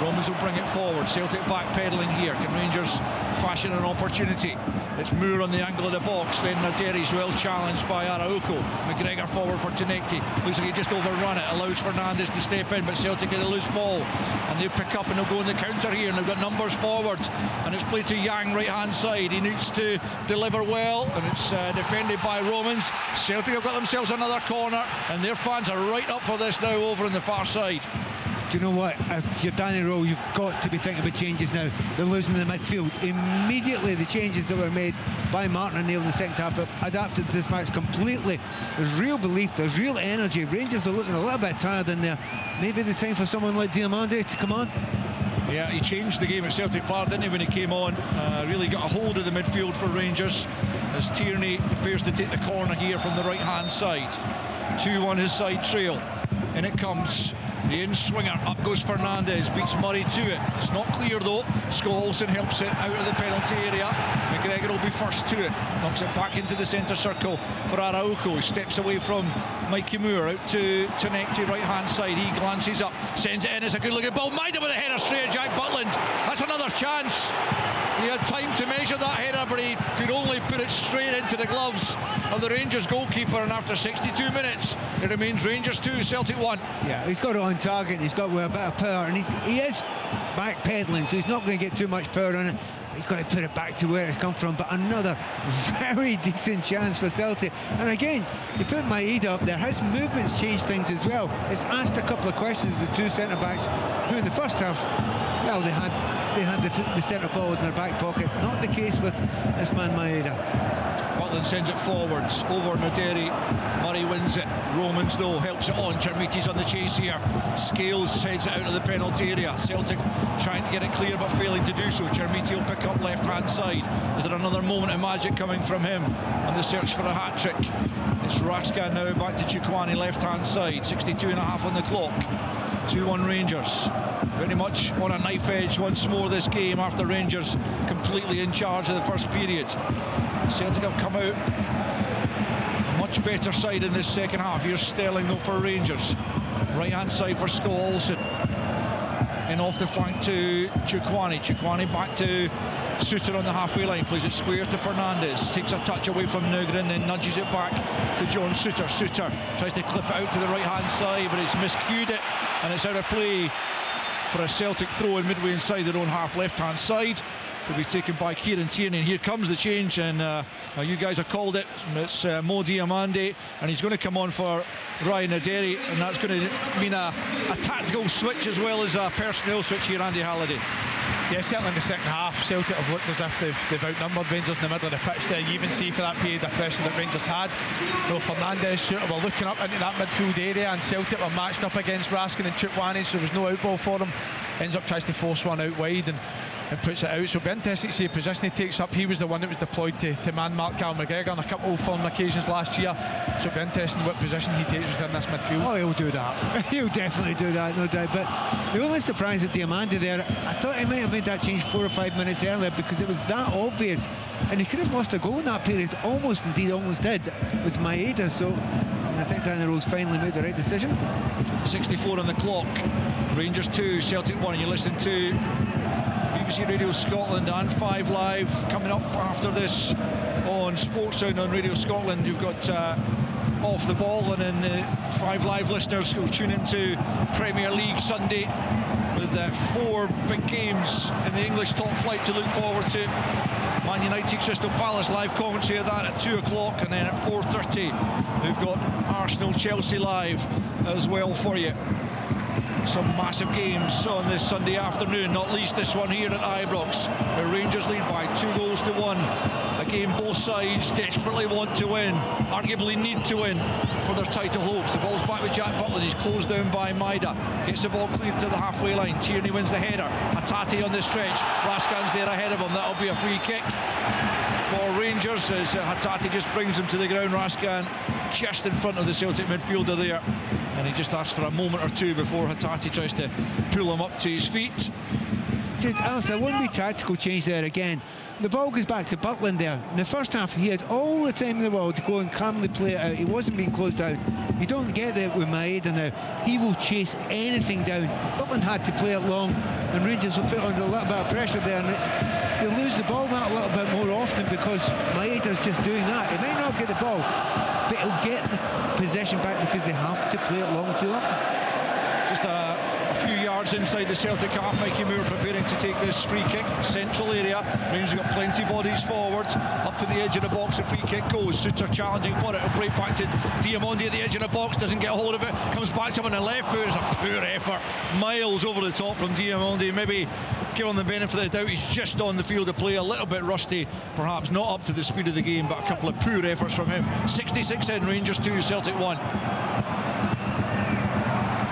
Romans will bring it forward. Celtic backpedaling here. Can Rangers fashion an opportunity? It's Moore on the angle of the box. Then Naderi's well challenged by Araujo. McGregor forward for Tierney. Looks like he just overrun it. Allows Fernandes to step in, but Celtic get a loose ball. And they'll pick up and they'll go in the counter here. And they've got numbers forward. And it's played to Yang right hand side. He needs to deliver well. And it's defended by Romans. Celtic have got themselves another corner. And their fans are right up for this now over on the far side. Do you know what? If you're Danny Rowe, you've got to be thinking about changes now. They're losing the midfield. Immediately, the changes that were made by Martin and Neil in the second half have adapted to this match completely. There's real belief, there's real energy. Rangers are looking a little bit tired in there. Maybe the time for someone like Diamande to come on. Yeah, he changed the game at Celtic Park, didn't he, when he came on? Really got a hold of the midfield for Rangers as Tierney prepares to take the corner here from the right-hand side. 2-1 his side trail. In it comes. The in-swinger, up goes Fernandes, beats Murray to it. It's not clear though. Scholes helps it out of the penalty area. McGregor will be first to it. Knocks it back into the centre circle for Araujo. He steps away from Mikey Moore out to Tierney, right hand side. He glances up, sends it in. It's a good looking ball. Maida with a header straight at Jack Butland. That's another chance. He had time to measure that header, but he could only put it straight into the gloves of the Rangers goalkeeper, and after 62 minutes it remains Rangers 2, Celtic 1. Yeah, he's got it on target, and he's got with a bit of power, and he is back-pedalling, so he's not going to get too much power on it. He's got to put it back to where it's come from. But another very decent chance for Celtic. And again, you put Maeda up there. His movements change things as well. It's asked a couple of questions to the two centre-backs, who in the first half, well, they had the centre-forward in their back pocket. Not the case with this man Maeda. Butland sends it forwards over Naderi. Murray wins it. Romans though helps it on. Chermiti's on the chase here. Scales heads it out of the penalty area. Celtic trying to get it clear but failing to do so. Chermiti will pick up left hand side. Is there another moment of magic coming from him on the search for a hat-trick? It's Raskan now back to Chukwani left hand side. 62.5 on the clock. 2-1 Rangers. Very much on a knife edge once more this game after Rangers completely in charge of the first period. Celtic have come out a much better side in this second half. Here's Sterling though for Rangers. Right hand side for Scott Olsen. In off the flank to Chukwani. Chukwani back to Suter on the halfway line. Plays it square to Fernandez. Takes a touch away from Nugren, then nudges it back to John Suter. Suter tries to clip it out to the right hand side, but he's miscued it and it's out of play for a Celtic throw in midway inside their own half left hand side, to be taken by Kieran Tierney. And here comes the change, and you guys have called it. It's Mo Diamande, and he's going to come on for Ryan Naderi, and that's going to mean a tactical switch as well as a personnel switch here, Andy Halliday. Yeah, certainly in the second half, Celtic have looked as if they've outnumbered Rangers in the middle of the pitch there. You even see for that period of pressure that Rangers had. Fernandez, Suter were looking up into that midfield area, and Celtic were matched up against Raskin and Chukwani, so there was no outball for them. Ends up tries to force one out wide and puts it out. So it'll be interesting to see the position he takes up. He was the one that was deployed to man mark Cal McGregor on a couple of firm occasions last year. So it'll be interesting what position he takes within this midfield. Oh, he'll do that. He'll definitely do that, no doubt. But the only surprise at Diamande there, I thought he might have made that change 4 or 5 minutes earlier, because it was that obvious. And he could have lost a goal in that period. Almost did with Maeda. So I think Danny Rose finally made the right decision. 64 on the clock. Rangers 2, Celtic 1. You listen to BBC Radio Scotland and 5 Live coming up after this on Sportsound on Radio Scotland. You've got Off the Ball, and then 5 Live listeners will tune into Premier League Sunday with 4 big games in the English top flight to look forward to. Man United Crystal Palace, live commentary of that at 2 o'clock, and then at 4:30 we've got Arsenal Chelsea live as well for you. Some massive games on this Sunday afternoon, not least this one here at Ibrox, where Rangers lead by 2-1. A game both sides desperately want to win, arguably need to win for their title hopes. The ball's back with Jack Butland. He's closed down by Maeda. Gets the ball cleared to the halfway line. Tierney wins the header. Hatate on the stretch. Raskan's there ahead of him. That'll be a free kick for Rangers as Hatate just brings him to the ground. Raskan just in front of the Celtic midfielder there, and he just asks for a moment or two before Hatate tries to pull him up to his feet. Alistair, one wee tactical change there again. The ball goes back to Butland there. In the first half, he had all the time in the world to go and calmly play it out. He wasn't being closed down. You don't get that with Maeda now. He will chase anything down. Butland had to play it long, and Rangers will put under a little bit of pressure there, and they'll lose the ball that a little bit more often because Maeda's just doing that. He might not get the ball, but he'll get possession back because they have to play it long too often. Just a few yards inside the Celtic half, Mikey Moore preparing to take this free kick, central area. Rangers got plenty bodies forwards, up to the edge of the box. A free kick goes. Suter challenging for it. It'll break back to Diamande at the edge of the box, doesn't get a hold of it, comes back to him on the left foot. It's a poor effort, miles over the top from Diamande. Maybe give him the benefit of the doubt, he's just on the field of play, a little bit rusty, perhaps not up to the speed of the game, but a couple of poor efforts from him. 66 in, Rangers 2, Celtic 1.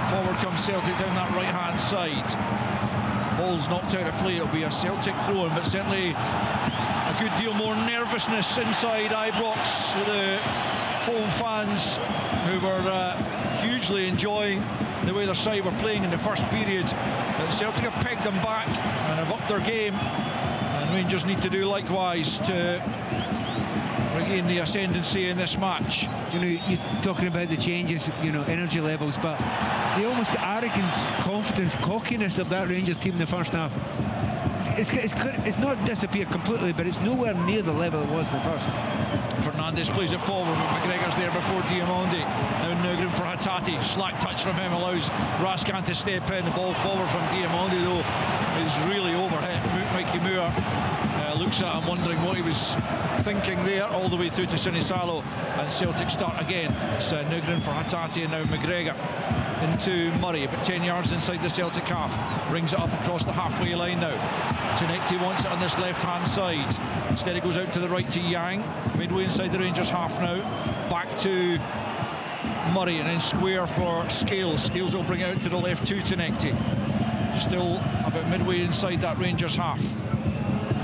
Forward comes Celtic down that right hand side. Ball's knocked out of play. It'll be a Celtic throw-in, but certainly a good deal more nervousness inside Ibrox with the home fans who were hugely enjoying the way their side were playing in the first period. But Celtic have pegged them back and have upped their game, and Rangers need to do likewise to regain the ascendancy in this match. You know, you're talking about the changes, you know, energy levels, but the almost arrogance, confidence, cockiness of that Rangers team in the first half. it's not disappeared completely, but it's nowhere near the level it was in the first. Fernandes plays it forward, but McGregor's there before Diamondi. Now Nugent for Hattati. Slack touch from him allows Raskan to step in. The ball forward from Diamondi, though, is really overhit. Mikey Moore looks at him wondering what he was thinking there, all the way through to Sinisalo, and Celtic start again. It's Nugent for Hattati, and now McGregor into Murray, about 10 yards inside the Celtic half. Brings it up across the halfway line now. Chermiti wants it on this left-hand side. Instead it goes out to the right to Yang. Midway inside the Rangers half now. Back to Murray, and then square for Scales. Scales will bring it out to the left to Chermiti. Still about midway inside that Rangers half.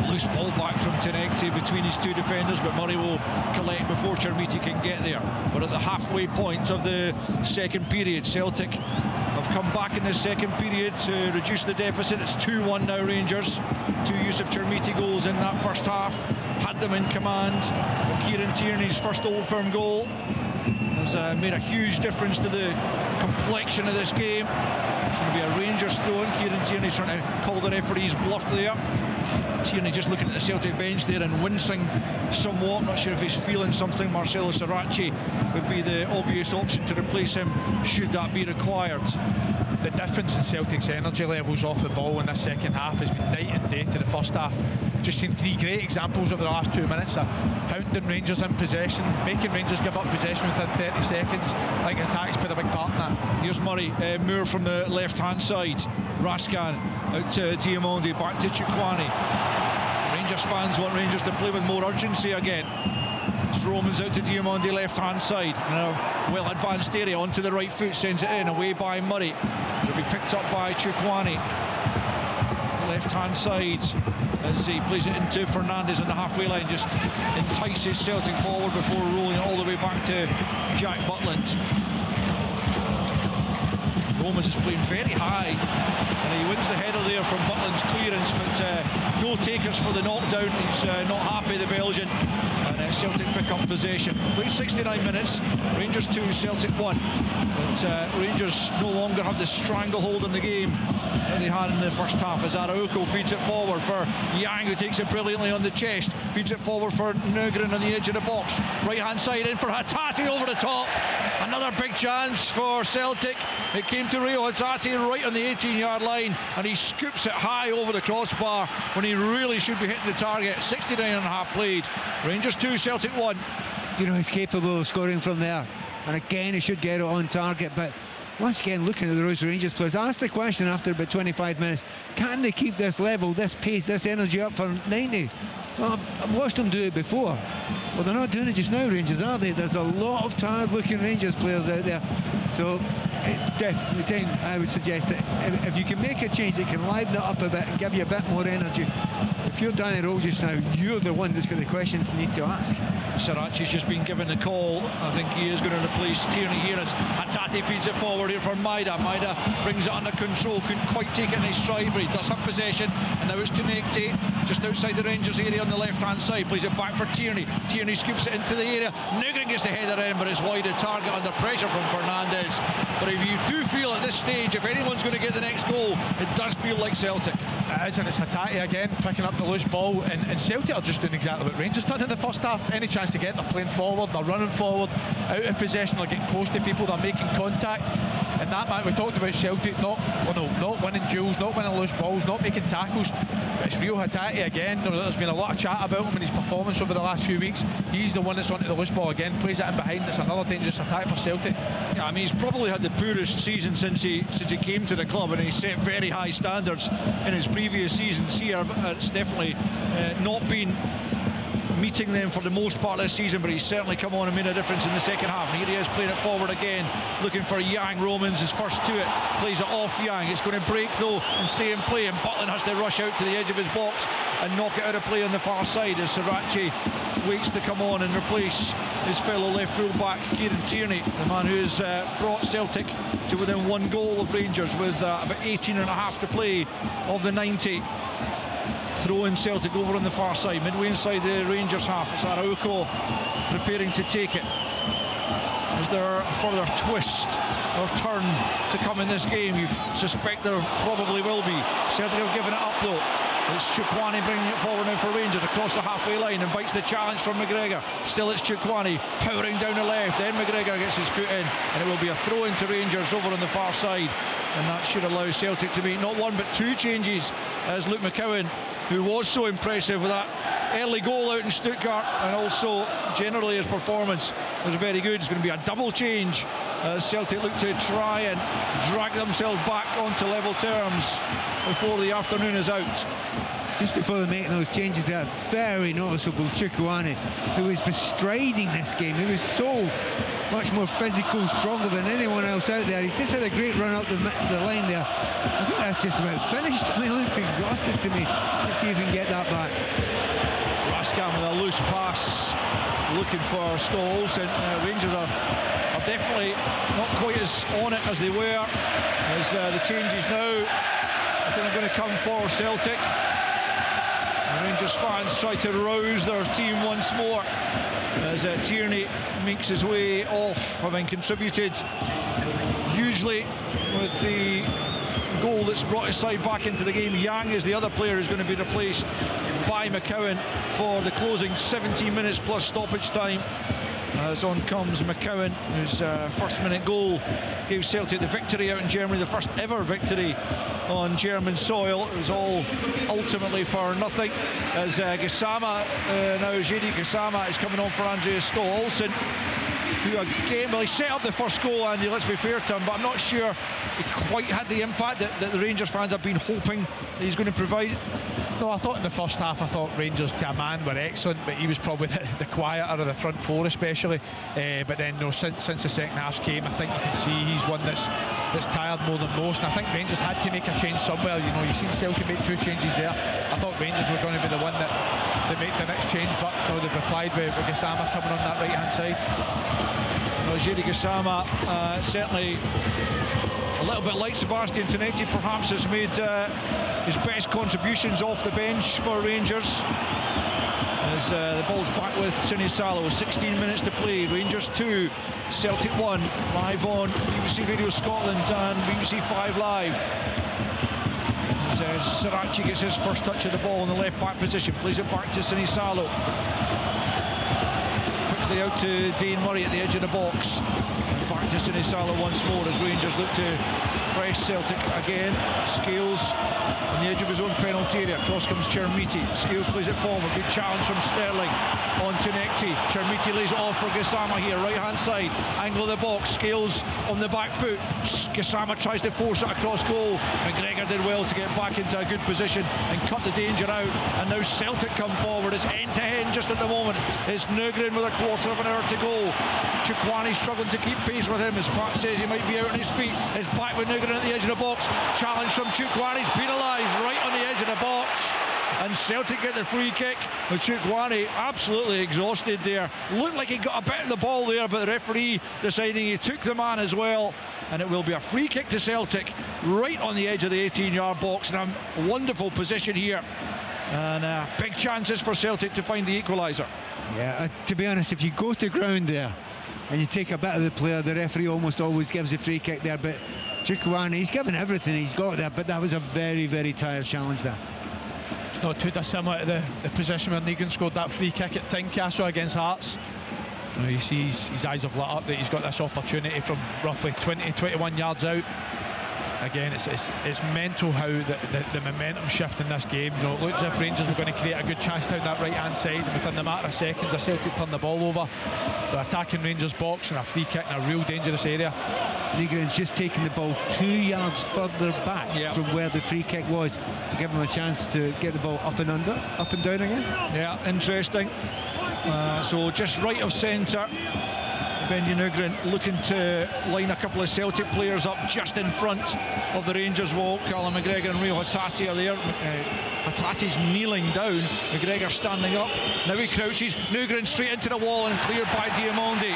Loose ball back from Chermiti between his two defenders, but Murray will collect before Chermiti can get there. We're at the halfway point of the second period. Celtic have come back in the second period to reduce the deficit. It's 2-1 now, Rangers. 2 Yusuf Chermiti goals in that first half. Had them in command. But Kieran Tierney's first Old Firm goal has made a huge difference to the complexion of this game. It's going to be a Rangers throw-in. Kieran Tierney's trying to call the referee's bluff there. Tierney just looking at the Celtic bench there and wincing somewhat. Not sure if he's feeling something. Marcelo Sarachi would be the obvious option to replace him should that be required. The difference in Celtic's energy levels off the ball in this second half has been night and day to the first half. Just seen 3 great examples over the last 2 minutes of hounding Rangers in possession, making Rangers give up possession within 30 seconds. I think attacks played a big part in that. Here's Murray, Moore from the left-hand side. Raskan out to Diamondi, back to Chukwani. Rangers fans want Rangers to play with more urgency again. It's Romans out to Diamondi, left-hand side. Now, well-advanced area onto the right foot, sends it in, away by Murray. It'll be picked up by Chukwani. Left-hand side as he plays it into Fernandes on the halfway line, just entices Celtic forward before rolling it all the way back to Jack Butland. Romans is playing very high, and he wins the header there from Butland's clearance, but no takers for the knockdown. He's not happy, the Belgian, and Celtic pick up possession. Played 69 minutes, Rangers 2, Celtic 1, but Rangers no longer have the stranglehold in the game that they had in the first half, as Araujo feeds it forward for Yang, who takes it brilliantly on the chest, feeds it forward for Nugent on the edge of the box, right hand side in for Hattati over the top. Another big chance for Celtic. It came to Rio Hattati right on the 18-yard line, and he scoops it high over the crossbar when he really should be hitting the target. 69.5 played. Rangers 2, Celtic 1. You know, he's capable of scoring from there, and again he should get it on target, but once again, looking at the Rangers players, I asked the question after about 25 minutes, can they keep this level, this pace, this energy up for 90? Well, I've watched them do it before. Well, they're not doing it just now, Rangers, are they? There's a lot of tired-looking Rangers players out there. So it's definitely time, I would suggest, that if you can make a change, it can liven it up a bit and give you a bit more energy. If you're Danny Rose just now, you're the one that's got the questions you need to ask. Sarachi's just been given the call. I think he is going to replace Tierney here. As Hattati feeds it forward here for Maida. Maida brings it under control, couldn't quite take it in his stride, but he does have possession, and now it's Chermiti just outside the Rangers area on the left-hand side, plays it back for Tierney. Tierney scoops it into the area. Nugent gets the header in, but it's wide of target under pressure from Fernandes. But if you do feel at this stage, if anyone's going to get the next goal, it does feel like Celtic. It is, and it's Hattati again picking up the loose ball, and Celtic are just doing exactly what Rangers done in the first half. Any chance to get, they're playing forward, they're running forward, out of possession, they're getting close to people, they're making contact. And that, man, we talked about Celtic not winning duels, not winning loose balls, not making tackles. But it's Rio Hattati again. There's been a lot of chat about him and his performance over the last few weeks. He's the one that's onto the loose ball again, plays it in behind. It's another dangerous attack for Celtic. Yeah, I mean, he's probably had the poorest season since he came to the club, and he set very high standards in his previous seasons here. It's definitely not been meeting them for the most part this season, but he's certainly come on and made a difference in the second half. And here he is playing it forward again, looking for Yang. Romans is first to it, plays it off Yang. It's going to break though and stay in play, and Butland has to rush out to the edge of his box and knock it out of play on the far side as Sarachi waits to come on and replace his fellow left full back Kieran Tierney, the man who has brought Celtic to within 1 goal of Rangers with about 18.5 to play of the 90. Throw in Celtic over on the far side, midway inside the Rangers half. It's Araujo preparing to take it. Is there a further twist or turn to come in this game? You suspect there probably will be. Celtic have given it up though. It's Chukwani bringing it forward now for Rangers across the halfway line, invites the challenge from McGregor. Still it's Chukwani powering down the left, then McGregor gets his foot in, and it will be a throw into Rangers over on the far side, and that should allow Celtic to make not one but two changes, as Luke McCowan, who was so impressive with that early goal out in Stuttgart, and also generally his performance was very good. It's going to be a double change as Celtic look to try and drag themselves back onto level terms before the afternoon is out. Just before they make those changes there, very noticeable Chukwani, who was bestriding this game. He was so much more physical, stronger than anyone else out there. He's just had a great run up the line there. I think that's just about finished. I mean, he looks exhausted to me. Let's see if we can get that back. Raskan with a loose pass, looking for Scholes, and Rangers are definitely not quite as on it as they were, as the changes now I think are going to come for Celtic. The Rangers fans try to rouse their team once more as Tierney makes his way off, having contributed hugely with the goal that's brought his side back into the game. Yang is the other player who's going to be replaced by McCowan for the closing 17 minutes plus stoppage time. As on comes McCowan, whose first minute goal gave Celtic the victory out in Germany, the first ever victory on German soil. It was all ultimately for nothing, as Gassama, now Jedi Gassama is coming on for Andreas Stolsen, who again, well, he set up the first goal, Andy, let's be fair to him, but I'm not sure he quite had the impact that the Rangers fans have been hoping that he's going to provide. No, I thought in the first half, I thought Rangers to a man were excellent, but he was probably the quieter of the front four especially. But then, no, since the second half came, I think you can see he's one that's tired more than most. And I think Rangers had to make a change somewhere. You know, you've seen Celtic make two changes there. I thought Rangers were going to be the one that make the next change, but no, they've replied with Gassama coming on that right hand side. Well, Jedi Gassama certainly a little bit like Sebastian Tierney, perhaps has made his best contributions off the bench for Rangers. As the ball's back with Sinisalo, 16 minutes to play. Rangers 2, Celtic 1, live on BBC Radio Scotland and BBC 5 Live. As Sirachi gets his first touch of the ball in the left back position, plays it back to Sinisalo. Quickly out to Dane Murray at the edge of the box. Back to Sinisalo once more as Rangers look to press Celtic again. Scales on the edge of his own penalty area. Across comes Chermiti. Scales plays it forward. Good challenge from Sterling on to Nekti. Chermiti lays it off for Gassama here, right hand side. Angle of the box. Scales on the back foot. Gassama tries to force it across goal. McGregor did well to get back into a good position and cut the danger out. And now Celtic come forward. It's end to end just at the moment. It's Nygren with a quarter of an hour to go. Chukwani struggling to keep pace with him as Pat says he might be out on his feet. It's back with Nygren at the edge of the box. Challenge from Chukwani. He's penalised right on the edge of the box. And Celtic get the free kick. With Chukwani absolutely exhausted there. Looked like he got a bit of the ball there, but the referee deciding he took the man as well. And it will be a free kick to Celtic right on the edge of the 18-yard box. And a wonderful position here. And big chances for Celtic to find the equaliser. Yeah, to be honest, if you go to ground there and you take a bit of the player, the referee almost always gives a free kick there. But Chukwani, he's given everything he's got there, but that was a very, very tired challenge there. It's not too dissimilar to the position where Nygren scored that free kick at Tynecastle against Hearts. You know, he sees his eyes have lit up that he's got this opportunity from roughly 20-21 yards out. Again, it's mental how the momentum shift in this game. You know, it looks as if Rangers were going to create a good chance down that right hand side, and within the matter of seconds, a Celtic turned the ball over. They're attacking Rangers box and a free kick in a real dangerous area. Nygren's just taking the ball 2 yards further back from where the free kick was to give him a chance to get the ball up and under, up and down again. Yeah, interesting. So just right of centre. Benji Nygren looking to line a couple of Celtic players up just in front of the Rangers wall. Callum McGregor and Rio Hatate are there. Hatate's kneeling down, McGregor standing up. Now he crouches, Nygren straight into the wall and cleared by Diamondi.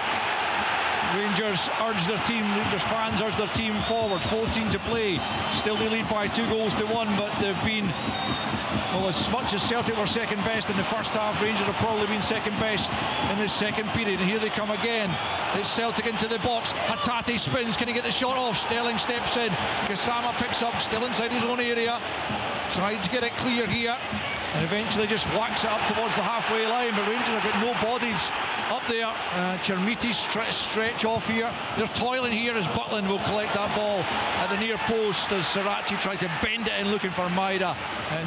Rangers fans urge their team forward. 14 to play. Still they lead by 2 goals to 1, but they've been, well, as much as Celtic were second best in the first half, Rangers have probably been second best in the second period. And here they come again. It's Celtic into the box. Hatate spins. Can he get the shot off? Sterling steps in. Gassama picks up, still inside his own area. Tries to get it clear here, and eventually just whacks it up towards the halfway line, but Rangers have got no bodies up there. Chermiti stretch off here. They're toiling here as Butland will collect that ball at the near post as Sirachi tried to bend it in looking for Maida.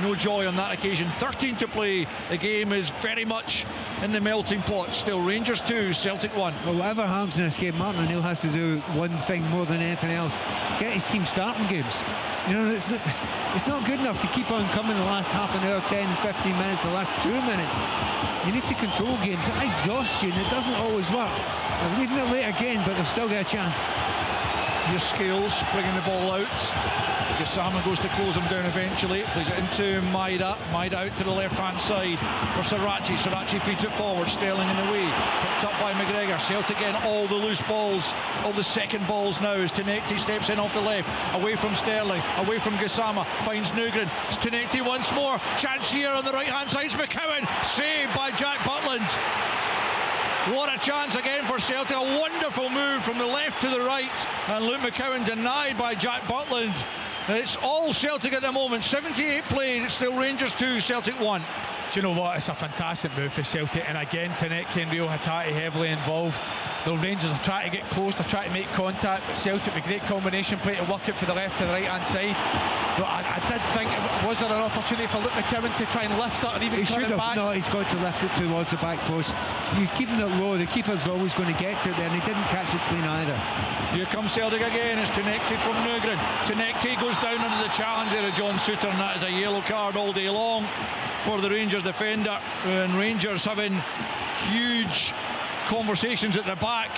No joy on that occasion. 13 to play. The game is very much in the melting pot. Still Rangers 2, Celtic 1. Well, whatever happens in this game, Martin O'Neill has to do one thing more than anything else: get his team starting games. You know, it's not good enough to keep on coming the last half an hour, 10, 15 minutes, the last 2 minutes. You need to control games. Exhaustion, it doesn't always work. They're leaving it late again, but they've still got a chance. Here's Scales bringing the ball out. Gassama goes to close him down eventually. Plays it into Maida. Maida out to the left-hand side for Sirachi. Sirachi feeds it forward. Sterling in the way. Picked up by McGregor. Celtic again, all the loose balls, all the second balls now as Tierney steps in off the left. Away from Sterling, away from Gassama. Finds Nugren. It's Tierney once more. Chance here on the right-hand side. It's McCowan. Saved by Jack Butland. What a chance again for Celtic. A wonderful move from the left to the right. And Luke McCowan denied by Jack Butland. It's all Celtic at the moment. 78 played. It's still Rangers 2, Celtic 1. Do you know what? It's a fantastic move for Celtic, and again Tierney and Rio Hatate heavily involved. The Rangers are trying to get close, they're trying to make contact, but Celtic with great combination play to work it for the left to the right hand side. But I did think, was there an opportunity for Luke McCowan to try and lift it or even turn it back? No, he's got to lift it towards the back post. You're keeping it low, the keeper's always going to get to it there, and he didn't catch it clean either. Here comes Celtic again. It's Tierney from Nugren. Tierney goes down under the challenge there of John Suter, and that is a yellow card all day long for the Rangers defender. And Rangers having huge conversations at the back.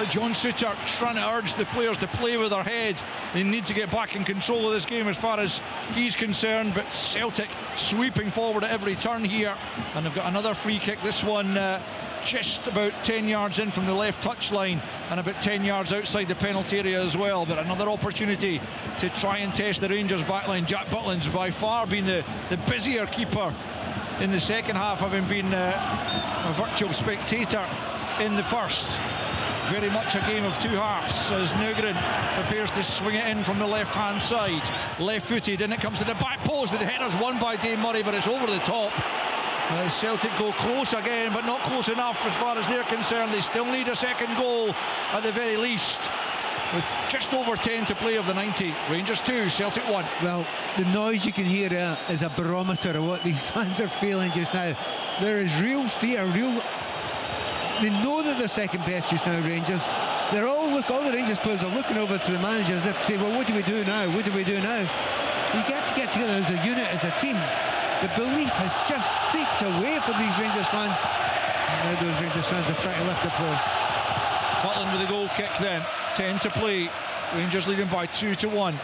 John Suter trying to urge the players to play with their head. They need to get back in control of this game as far as he's concerned, but Celtic sweeping forward at every turn here, and they've got another free kick. This one just about 10 yards in from the left touchline and about 10 yards outside the penalty area as well, but another opportunity to try and test the Rangers backline. Jack Butland's by far been the busier keeper in the second half, having been a virtual spectator in the first. Very much a game of two halves as Nugren prepares to swing it in from the left hand side. Left footed, and it comes to the back post. The header's won by Dave Murray, but it's over the top. Celtic go close again, but not close enough as far as they're concerned. They still need a second goal at the very least, with just over 10 to play of the 90. Rangers 2, Celtic 1. Well, the noise you can hear is a barometer of what these fans are feeling just now. There is real fear, they know that they're second best just now, Rangers. They're all the Rangers players are looking over to the managers as if to say, well, what do we do now? What do we do now? You get to get together as a unit, as a team. The belief has just seeped away from these Rangers fans. And now those Rangers fans are trying to lift the post. Butland with a goal kick then. 10 to play. Rangers leading by 2-1.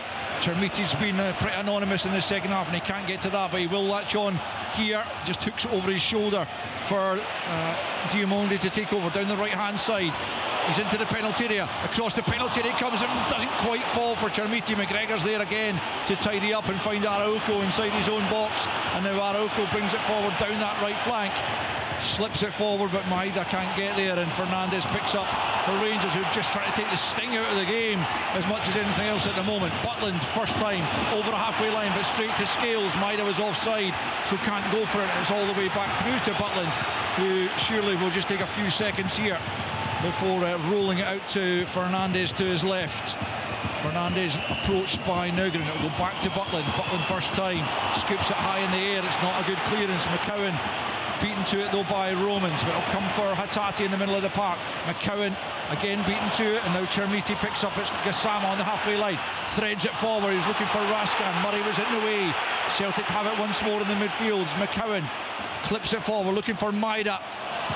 Chermiti's been pretty anonymous in the second half, and he can't get to that, but he will latch on here. Just hooks it over his shoulder for Diamonde to take over down the right hand side. He's into the penalty area. Across the penalty area comes and doesn't quite fall for Chermiti. McGregor's there again to tidy up and find Araujo inside his own box, and now Araujo brings it forward down that right flank. Slips it forward, but Maida can't get there, and Fernandes picks up for Rangers, who are just trying to take the sting out of the game as much as anything else at the moment. Butland, first time, over a halfway line, but straight to Scales. Maida was offside, so can't go for it. It's all the way back through to Butland, who surely will just take a few seconds here before rolling it out to Fernandes to his left. Fernandes approached by Nugren. It'll go back to Butland. Butland first time, scoops it high in the air. It's not a good clearance. McCowan beaten to it though by Romans, but it'll come for Hatate in the middle of the park. McCowan again beaten to it, and now Chermiti picks up. It's Gassama on the halfway line, threads it forward. He's looking for Raskan. Murray was in the way. Celtic have it once more in the midfield. McCowan clips it forward, looking for Maida.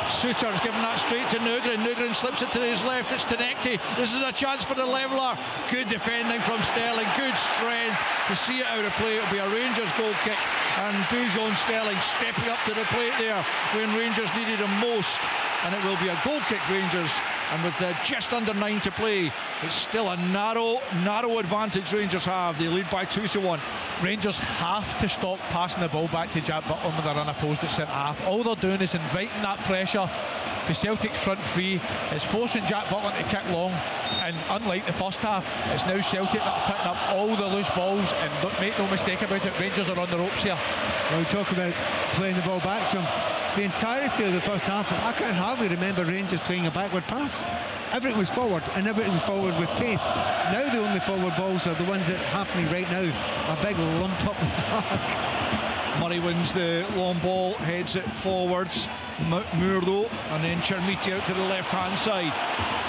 Suter's giving that straight to Nugren. Nugren slips it to his left. It's Tierney. This is a chance for the leveller. Good defending from Sterling. Good strength to see it out of play. It'll be a Rangers goal kick, and Dujon Sterling stepping up to the plate there when Rangers needed him most. and it will be a goal kick, Rangers. And with just under 9 to play, it's still a narrow advantage Rangers have. They lead by 2-1. Rangers have to stop passing the ball back to Jack Butland when they're unopposed at centre half. All they're doing is inviting that pressure to Celtic's front three. It's forcing Jack Butland to kick long, and unlike the first half, it's now Celtic that are picking up all the loose balls, and make no mistake about it, Rangers are on the ropes here. Well, we talk about playing the ball back to them. The entirety of the first half, I can hardly remember Rangers playing a backward pass. Everything was forward, and everything was forward with pace. Now the only forward balls are the ones that are happening right now. A big lump up the park. Murray wins the long ball, heads it forwards. Moore though, and then Chermiti out to the left-hand side.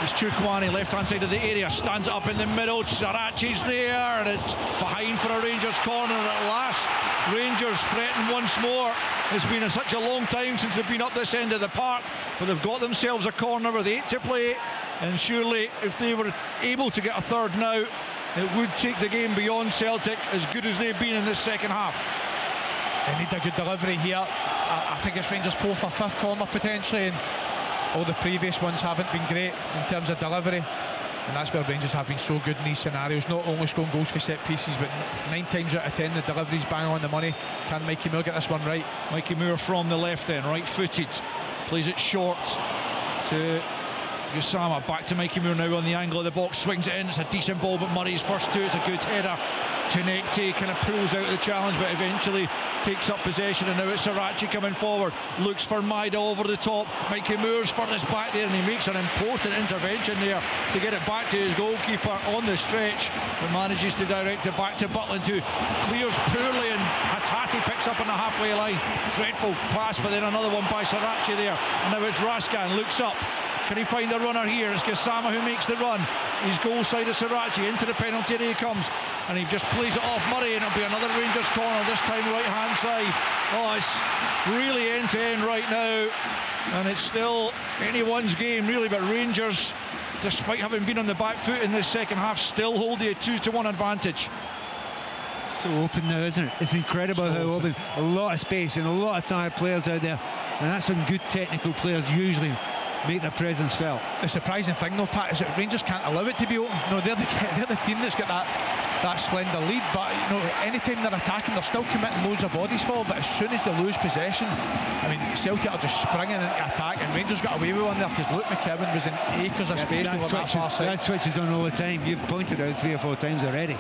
It's Chukwani, left-hand side of the area, stands up in the middle. Sarachi's there, and it's behind for a Rangers corner at last. Rangers threaten once more. It's been such a long time since they've been up this end of the park, but they've got themselves a corner with 8 to play, and surely if they were able to get a third now, it would take the game beyond Celtic, as good as they've been in this second half. They need a good delivery here. I think it's Rangers' 4th or 5th corner potentially, and all the previous ones haven't been great in terms of delivery, and that's where Rangers have been so good in these scenarios, not only scoring goals for set pieces, but 9 times out of 10 the delivery's bang on the money. Can Mikey Moore get this one right? Mikey Moore from the left then, right-footed, plays it short to Gassama, back to Mikey Moore now on the angle of the box, swings it in, it's a decent ball, but Murray's first two, it's a good header. Tierney kind of pulls out of the challenge, but eventually takes up possession, and now it's Sarachi coming forward, looks for Maida over the top. Mikey Moore's furthest back there, and he makes an important intervention there to get it back to his goalkeeper on the stretch, but manages to direct it back to Butland, who clears poorly, and Hatati picks up on the halfway line. Dreadful pass, but then another one by Sarachi there, and now it's Raskan, looks up. Can he find a runner here? It's Gassama who makes the run. He's goal side of Sarachi, into the penalty area he comes, and he just plays it off Murray, and it'll be another Rangers corner, this time right hand side. Oh, it's really end to end right now, and it's still anyone's game really, but Rangers, despite having been on the back foot in this second half, still hold the 2-1 advantage. So open now, isn't it? It's incredible how open. A lot of space and a lot of tired players out there, and that's when good technical players usually make their presence felt. The surprising thing though, Pat, is that Rangers can't allow it to be open. No, they're the team that's got that slender lead, but anytime they're attacking, they're still committing loads of bodies forward, but as soon as they lose possession, I mean, Celtic are just springing into attack, and Rangers got away with one there because Luke McKibben was in acres of space over that far side. That switches on all the time. You've pointed out 3 or 4 times already.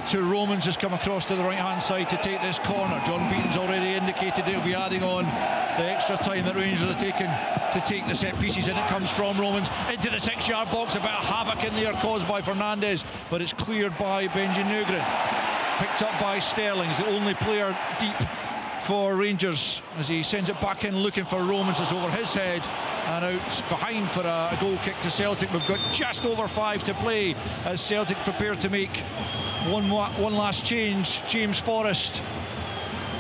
Two Romans has come across to the right hand side to take this corner. John Beaton's already indicated he'll be adding on the extra time that Rangers are taking to take the set pieces, and it comes from Romans into the 6-yard box. A bit of havoc in there caused by Fernandez, but it's cleared by Benji Nugren, picked up by Sterling. He's the only player deep for Rangers as he sends it back in looking for Romans. It's over his head and out behind for a goal kick to Celtic. We've got just over 5 to play as Celtic prepare to make one last change. James Forrest,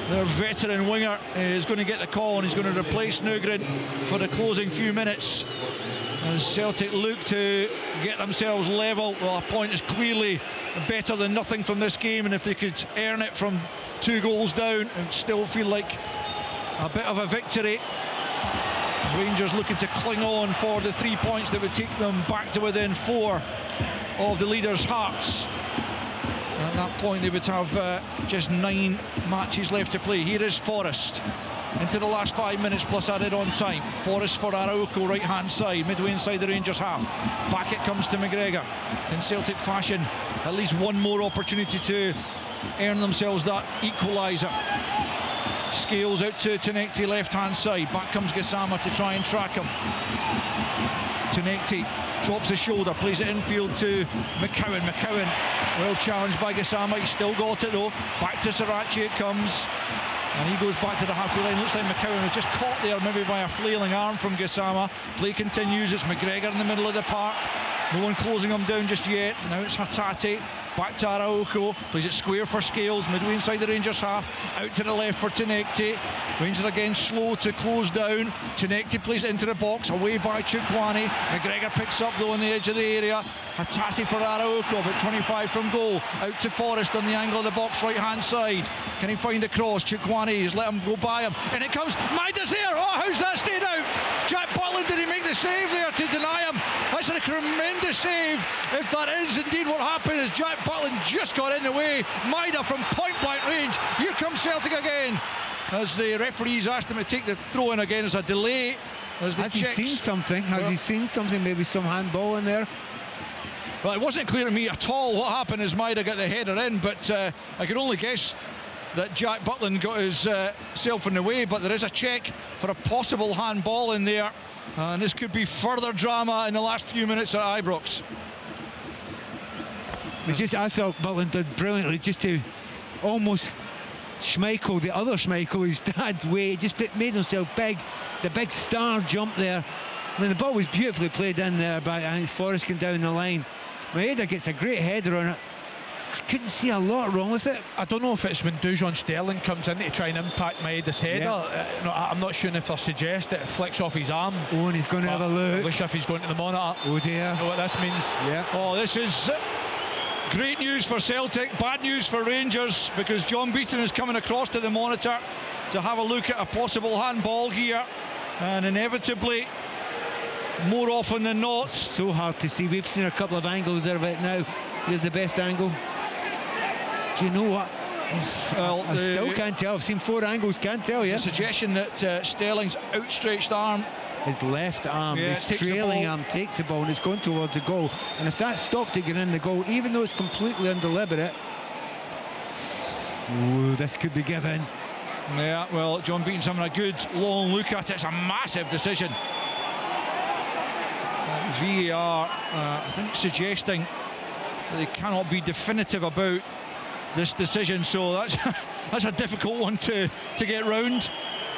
their veteran winger, is going to get the call, and he's going to replace Nugren for the closing few minutes as Celtic look to get themselves level. Well, a point is clearly better than nothing from this game, and if they could earn it from 2 goals down, it would still feel like a bit of a victory. Rangers looking to cling on for the 3 points that would take them back to within 4 of the leaders' hearts. At that point they would have just 9 matches left to play. Here is Forrest into the last 5 minutes plus added on time. Forrest for Arauco, right hand side, midway inside the Rangers half. Back it comes to McGregor. In Celtic fashion, at least one more opportunity to earn themselves that equaliser. Scales out to Tierney, left hand side. Back comes Gassama to try and track him. Tierney drops his shoulder, plays it infield to McCowan. McCowan well challenged by Gassama, he's still got it though. Back to Sarachi it comes, and he goes back to the halfway line. Looks like McCowan was just caught there maybe by a flailing arm from Gassama. Play continues, it's McGregor in the middle of the park, no one closing him down just yet. Now it's Hatati, back to Arauco, plays it square for Scales, midway inside the Rangers half, out to the left for Tierney. Rangers again slow to close down. Tierney plays it into the box, away by Chukwani. McGregor picks up though on the edge of the area. Hatati for Arauco, about 25 from goal, out to Forrest on the angle of the box, right hand side. Can he find a cross? Chukwani has let him go by him, and it comes, Maida's there. Oh, how's that stayed out? Jack Butland Butland, did he make the save there to deny him? That's a tremendous save. If that is indeed what happened, as Jack Butland just got in the way. Maida from point-blank range. Here comes Celtic again, as the referees asked him to take the throw in again. As a delay. Has he seen something? Has he seen something? Maybe some handball in there? Well, it wasn't clear to me at all what happened as Maida got the header in, but I could only guess that Jack Butland got his self in the way. But there is a check for a possible handball in there, and this could be further drama in the last few minutes at Ibrox. I thought Butland did brilliantly, just to almost Schmeichel, the other Schmeichel, his dad's way, just made himself big. The big star jump there. I mean, the ball was beautifully played in there by Forreskin down the line. Maeda gets a great header on it. I couldn't see a lot wrong with it. I don't know if it's when Dujon Sterling comes in to try and impact Maeda's header. Yeah. I'm not sure if they're suggest that it flicks off his arm. Oh, and he's going to have a look. I wish if he's going to the monitor. Oh dear. You know what this means? Yeah. Oh, this is great news for Celtic, bad news for Rangers, because John Beaton is coming across to the monitor to have a look at a possible handball here, and inevitably, more often than not. So hard to see. We've seen a couple of angles of it now. Here's the best angle. Do you know what? Well, I still can't tell. I've seen 4 angles, can't tell you. There's a suggestion that Sterling's outstretched arm, his left arm, his trailing arm, takes the ball and it's going towards the goal. And if that stopped to get in the goal, even though it's completely undeliberate, this could be given. Yeah, well, John Beaton's having a good long look at it. It's a massive decision. VAR, I think, suggesting that they cannot be definitive about this decision, so that's a difficult one to get round.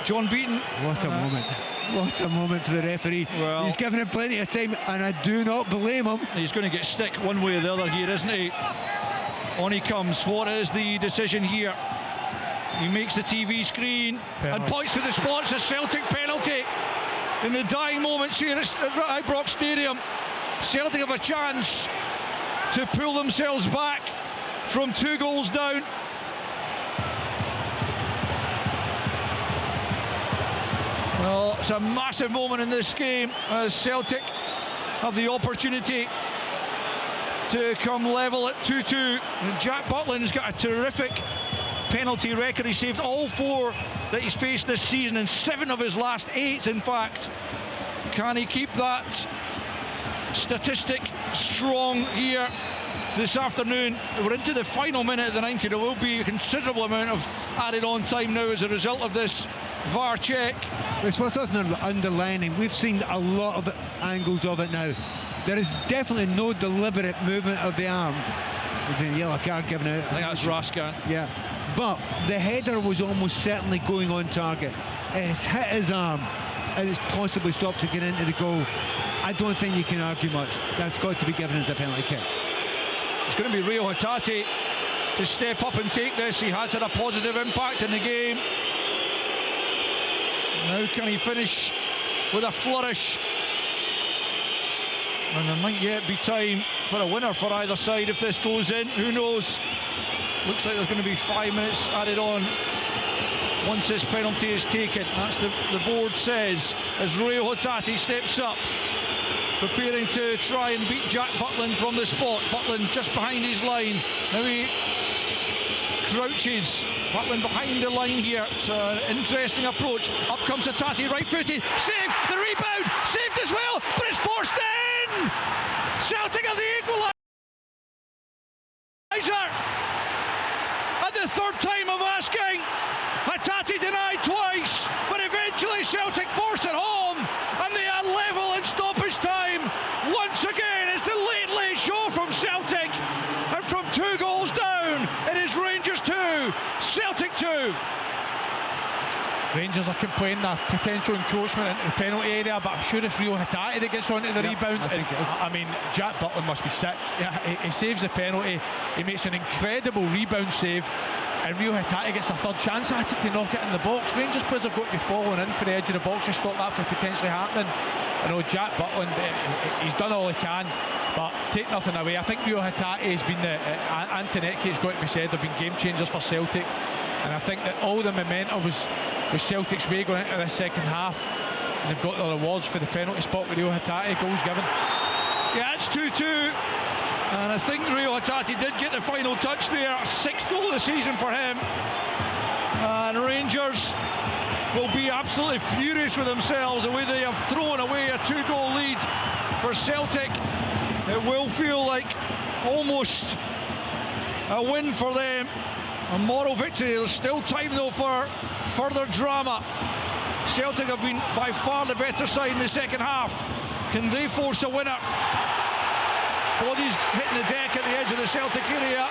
John Beaton. What a moment. What a moment for the referee. Well, he's given him plenty of time, and I do not blame him. He's going to get stick one way or the other here, isn't he? On he comes. What is the decision here? He makes the TV screen and points to the spot. It's a Celtic penalty. In the dying moments here at Ibrox Stadium, Celtic have a chance to pull themselves back from 2 goals down. Well, it's a massive moment in this game as Celtic have the opportunity to come level at 2-2. And Jack Butland's got a terrific penalty record. He saved all 4 that he's faced this season, and 7 of his last 8, in fact. Can he keep that statistic strong here this afternoon? We're into the final minute of the 90. There will be a considerable amount of added on time now as a result of this VAR check. It's worth underlining, we've seen a lot of angles of it now. There is definitely no deliberate movement of the arm. There's a yellow card given out. I think that's Raskan. Yeah, but the header was almost certainly going on target. It has hit his arm and it's possibly stopped to get into the goal. I don't think you can argue much. That's got to be given as a penalty kick. It's going to be Rio Hatate to step up and take this. He has had a positive impact in the game. Now can he finish with a flourish? And there might yet be time for a winner for either side if this goes in. Who knows? Looks like there's going to be 5 minutes added on once this penalty is taken. That's the board says, as Rio Hatate steps up, preparing to try and beat Jack Butland from the spot. Butland just behind his line. Now he crouches. Butland behind the line here. It's an interesting approach. Up comes Hatate, right-footed. Saved! The rebound! Saved as well! But it's forced in! Celtic have the equaliser! At the 3rd time of asking. Hatate denied twice, but eventually Celtic force it home, and they are level in stoppage time. Once again, it's the late show from Celtic, and from 2 goals down, it is Rangers 2, Celtic 2. Rangers are complaining of potential encroachment into the penalty area, but I'm sure it's Rio Hatate that gets onto the rebound. I mean, Jack Butland must be sick. He saves the penalty, he makes an incredible rebound save, and Rio Hatate gets a 3rd chance at it to knock it in the box. Rangers players have got to be following in for the edge of the box to stop that from potentially happening. I know Jack Butland, he's done all he can, but take nothing away. I think Rio Hatate has been Antonecki, it's got to be said, they've been game changers for Celtic, and I think that all the momentum was Celtic's way going into the second half. And they've got the rewards for the penalty spot with Rio Hatate, goals given. Yeah, it's 2-2. And I think Rio Hatate did get the final touch there. 6th goal of the season for him. And Rangers will be absolutely furious with themselves the way they have thrown away a 2-goal lead for Celtic. It will feel like almost a win for them. A moral victory. There's still time though for further drama. Celtic have been by far the better side in the second half. Can they force a winner? Bodies hitting the deck at the edge of the Celtic area.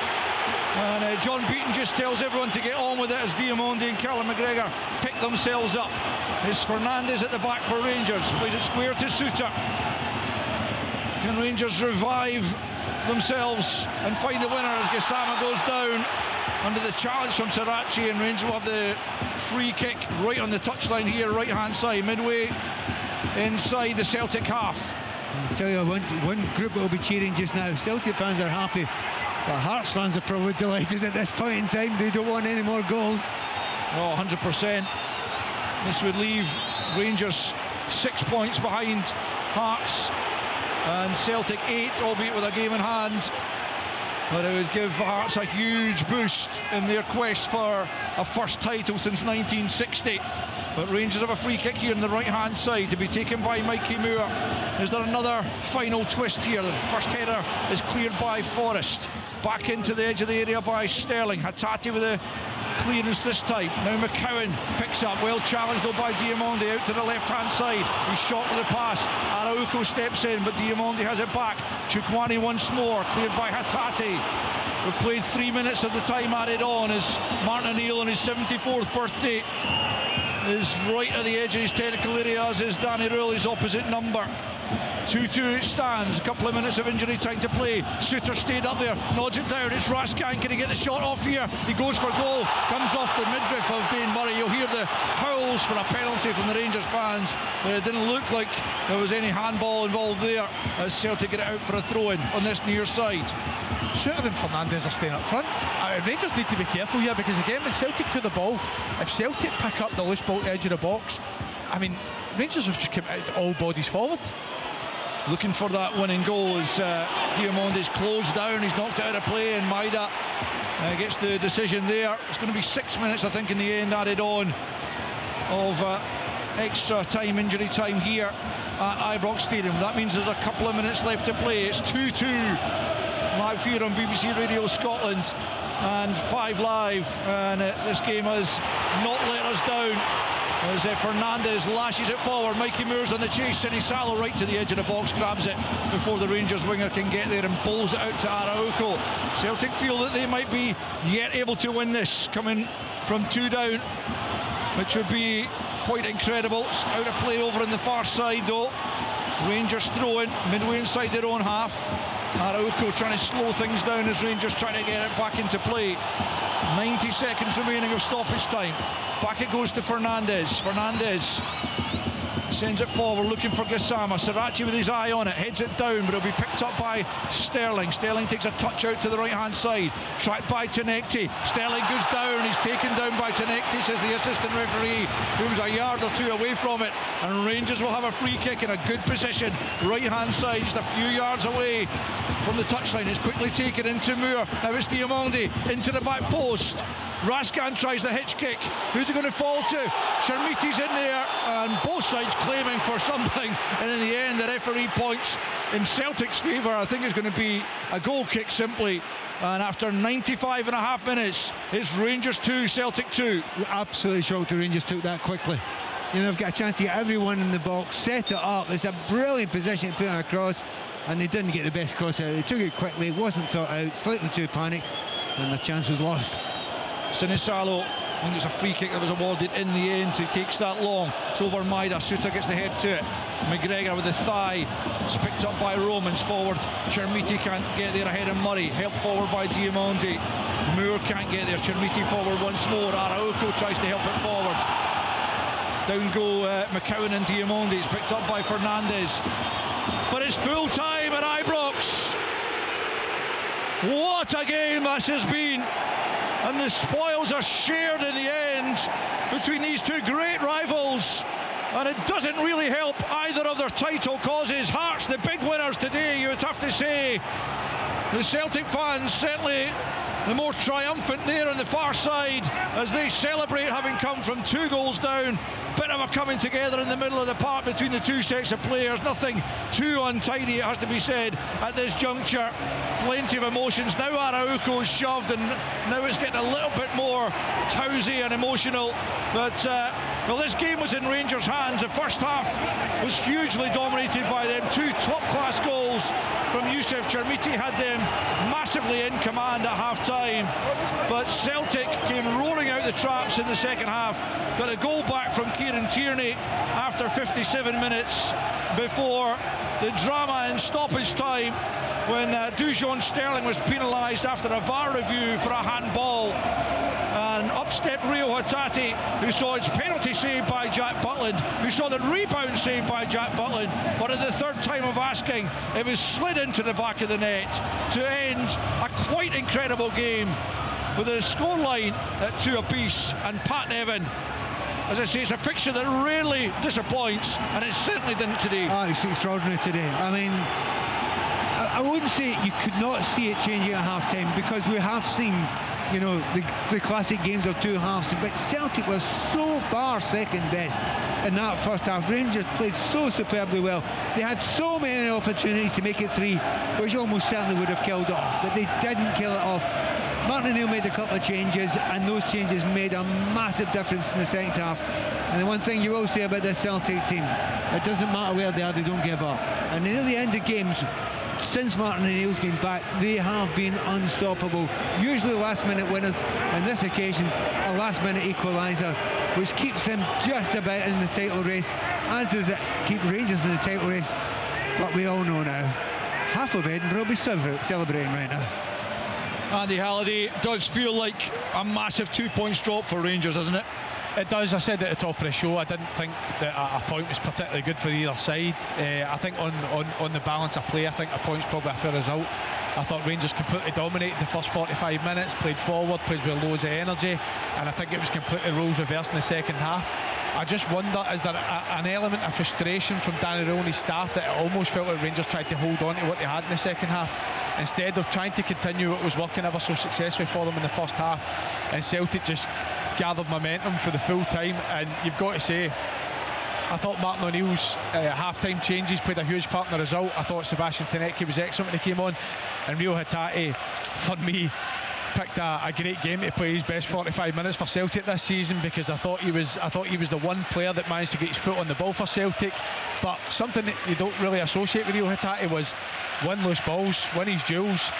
And John Beaton just tells everyone to get on with it as Diamonde and Callum McGregor pick themselves up. It's Fernandes at the back for Rangers. Plays it square to Suter. Can Rangers revive themselves and find the winner as Gassama goes down under the challenge from Sirachi, and Rangers will have the free kick right on the touchline here, right hand side, midway inside the Celtic half. I'll tell you, one group that will be cheering just now. Celtic fans are happy, but Hearts fans are probably delighted at this point in time. They don't want any more goals. Oh, 100%. This would leave Rangers 6 points behind Hearts and Celtic 8, albeit with a game in hand. But it would give Hearts a huge boost in their quest for a first title since 1960. But Rangers have a free kick here on the right-hand side to be taken by Mikey Moore. Is there another final twist here? The first header is cleared by Forrest. Back into the edge of the area by Sterling. Hatate with a clearance this time. Now McCowan picks up, well challenged though by Diamonde out to the left-hand side. He's shot with the pass. Araujo steps in, but Diamonde has it back. Chukwani once more, cleared by Hatate. We've played 3 minutes of the time added on as Martin O'Neill on his 74th birthday is right at the edge of his technical area, as is Danny Rule, his opposite number. 2-2 it stands, a couple of minutes of injury time to play. Suter stayed up there, nods it down, it's Raskin, can he get the shot off here? He goes for goal, comes off the midriff of Dane Murray. You'll hear the howls for a penalty from the Rangers fans, but it didn't look like there was any handball involved there as Celtic get it out for a throw-in on this near side. Suter and Fernandes are staying up front. Rangers need to be careful here, because again, when Celtic put the ball, if Celtic pick up the loose ball at the edge of the box, I mean, Rangers have just come out all bodies forward. Looking for that winning goal as Diamond is closed down. He's knocked it out of play, and Maida gets the decision there. It's going to be 6 minutes, I think, in the end added on of extra time, injury time here at Ibrox Stadium. That means there's a couple of minutes left to play. It's 2-2 live here on BBC Radio Scotland and 5 Live, and this game has not let us down as Fernandes lashes it forward. Mikey Moore's on the chase, Sinisalo right to the edge of the box, grabs it before the Rangers winger can get there and bowls it out to Araujo. Celtic feel that they might be yet able to win this, coming from 2 down, which would be quite incredible. It's out of play over on the far side though. Rangers throw in midway inside their own half. Araujo trying to slow things down as Rangers trying to get it back into play. 90 seconds remaining of stoppage time. Back it goes to Fernandes. Fernandes sends it forward, looking for Gassama. Sirachi with his eye on it, heads it down, but it'll be picked up by Sterling. Sterling takes a touch out to the right-hand side, tracked by Tinekti. Sterling goes down, he's taken down by Tinekti, says the assistant referee, who's a yard or two away from it. And Rangers will have a free kick in a good position, right-hand side, just a few yards away from the touchline. It's quickly taken into Moore. Now it's Diamonde into the back post. Raskin tries the hitch kick. Who's it going to fall to? Chermiti's in there, and both sides claiming for something, and in the end the referee points in Celtic's favour. I think it's going to be a goal kick simply, and after 95 and a half minutes it's Rangers 2, Celtic 2. Absolutely shocked the Rangers took that quickly. You know, they've got a chance to get everyone in the box, set it up. It's a brilliant position to put it across, and they didn't get the best cross out. They took it quickly, it wasn't thought out, slightly too panicked, and the chance was lost. Sinisalo, I think it's a free kick that was awarded in the end, so he takes that long. It's over Maida, Suter gets the head to it. McGregor with the thigh, it's picked up by Romans forward. Chermiti can't get there ahead of Murray, helped forward by Diamonde. Moore can't get there, Chermiti forward once more. Araujo tries to help it forward. Down go McCowan and Diamonde, it's picked up by Fernandes. But it's full time at Ibrox. What a game this has been. And the spoils are shared in the end between these two great rivals. And it doesn't really help either of their title causes. Hearts, the big winners today, you would have to say. The Celtic fans certainly the more triumphant there on the far side as they celebrate having come from 2 goals down. Bit of a coming together in the middle of the park between the 2 sets of players. Nothing too untidy, it has to be said, at this juncture. Plenty of emotions. Now Araujo's shoved and now it's getting a little bit more tousy and emotional. But well, this game was in Rangers' hands. The first half was hugely dominated by them. 2 top-class goals from Youssef Chermiti had them massively in command at half-time. But Celtic came roaring out the traps in the second half. Got a goal back from Tierney after 57 minutes before the drama in stoppage time when Dujon Sterling was penalised after a VAR review for a handball. And up stepped Rio Hatate, who saw his penalty saved by Jack Butland, who saw the rebound saved by Jack Butland, but at the third time of asking, it was slid into the back of the net to end a quite incredible game with a scoreline at 2 apiece. And Pat Nevin, as I say, it's a fixture that rarely disappoints, and it certainly didn't today. It's extraordinary today. I mean, I wouldn't say you could not see it changing at half-time, because we have seen, you know, the classic games of 2 halves, but Celtic was so far second best in that first half. Rangers played so superbly well. They had so many opportunities to make it 3, which almost certainly would have killed it off, but they didn't kill it off. Martin O'Neill made a couple of changes, and those changes made a massive difference in the second half. And the one thing you will say about this Celtic team, it doesn't matter where they are, they don't give up. And near the end of games, since Martin O'Neill's been back, they have been unstoppable. Usually last-minute winners. On this occasion, a last-minute equaliser, which keeps them just about in the title race, as does it keep Rangers in the title race. But we all know now, half of Edinburgh will be celebrating right now. Andy Halliday, does feel like a massive 2-point drop for Rangers, doesn't it? It does. I said at the top of the show, I didn't think that a point was particularly good for either side. I think on the balance of play, I think a point's probably a fair result. I thought Rangers completely dominated the first 45 minutes, played forward, played with loads of energy, and I think it was completely roles reversed in the second half. I just wonder, is there an element of frustration from Danny Rooney's staff that it almost felt like Rangers tried to hold on to what they had in the second half instead of trying to continue what was working ever so successfully for them in the first half, and Celtic just gathered momentum for the full time. And you've got to say, I thought Martin O'Neill's half-time changes played a huge part in the result. I thought Sebastian Tierney was excellent when he came on, and Rio Hatate, for me, picked a great game to play his best 45 minutes for Celtic this season, because I thought he was the one player that managed to get his foot on the ball for Celtic. But something that you don't really associate with Rio Hatate was win loose balls, win his duels,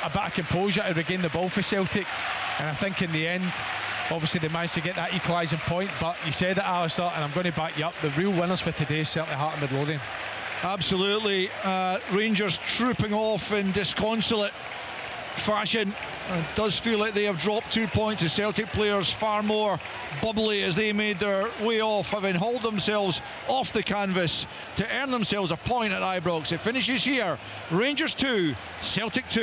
a bit of composure to regain the ball for Celtic. And I think in the end, obviously they managed to get that equalising point. But you said it, Alistair, and I'm going to back you up, the real winners for today is certainly Heart and Midlothian. Absolutely. Rangers trooping off in disconsolate fashion. It does feel like they have dropped 2 points. The Celtic players far more bubbly as they made their way off, having hauled themselves off the canvas to earn themselves a point at Ibrox. It finishes here. Rangers 2, Celtic 2.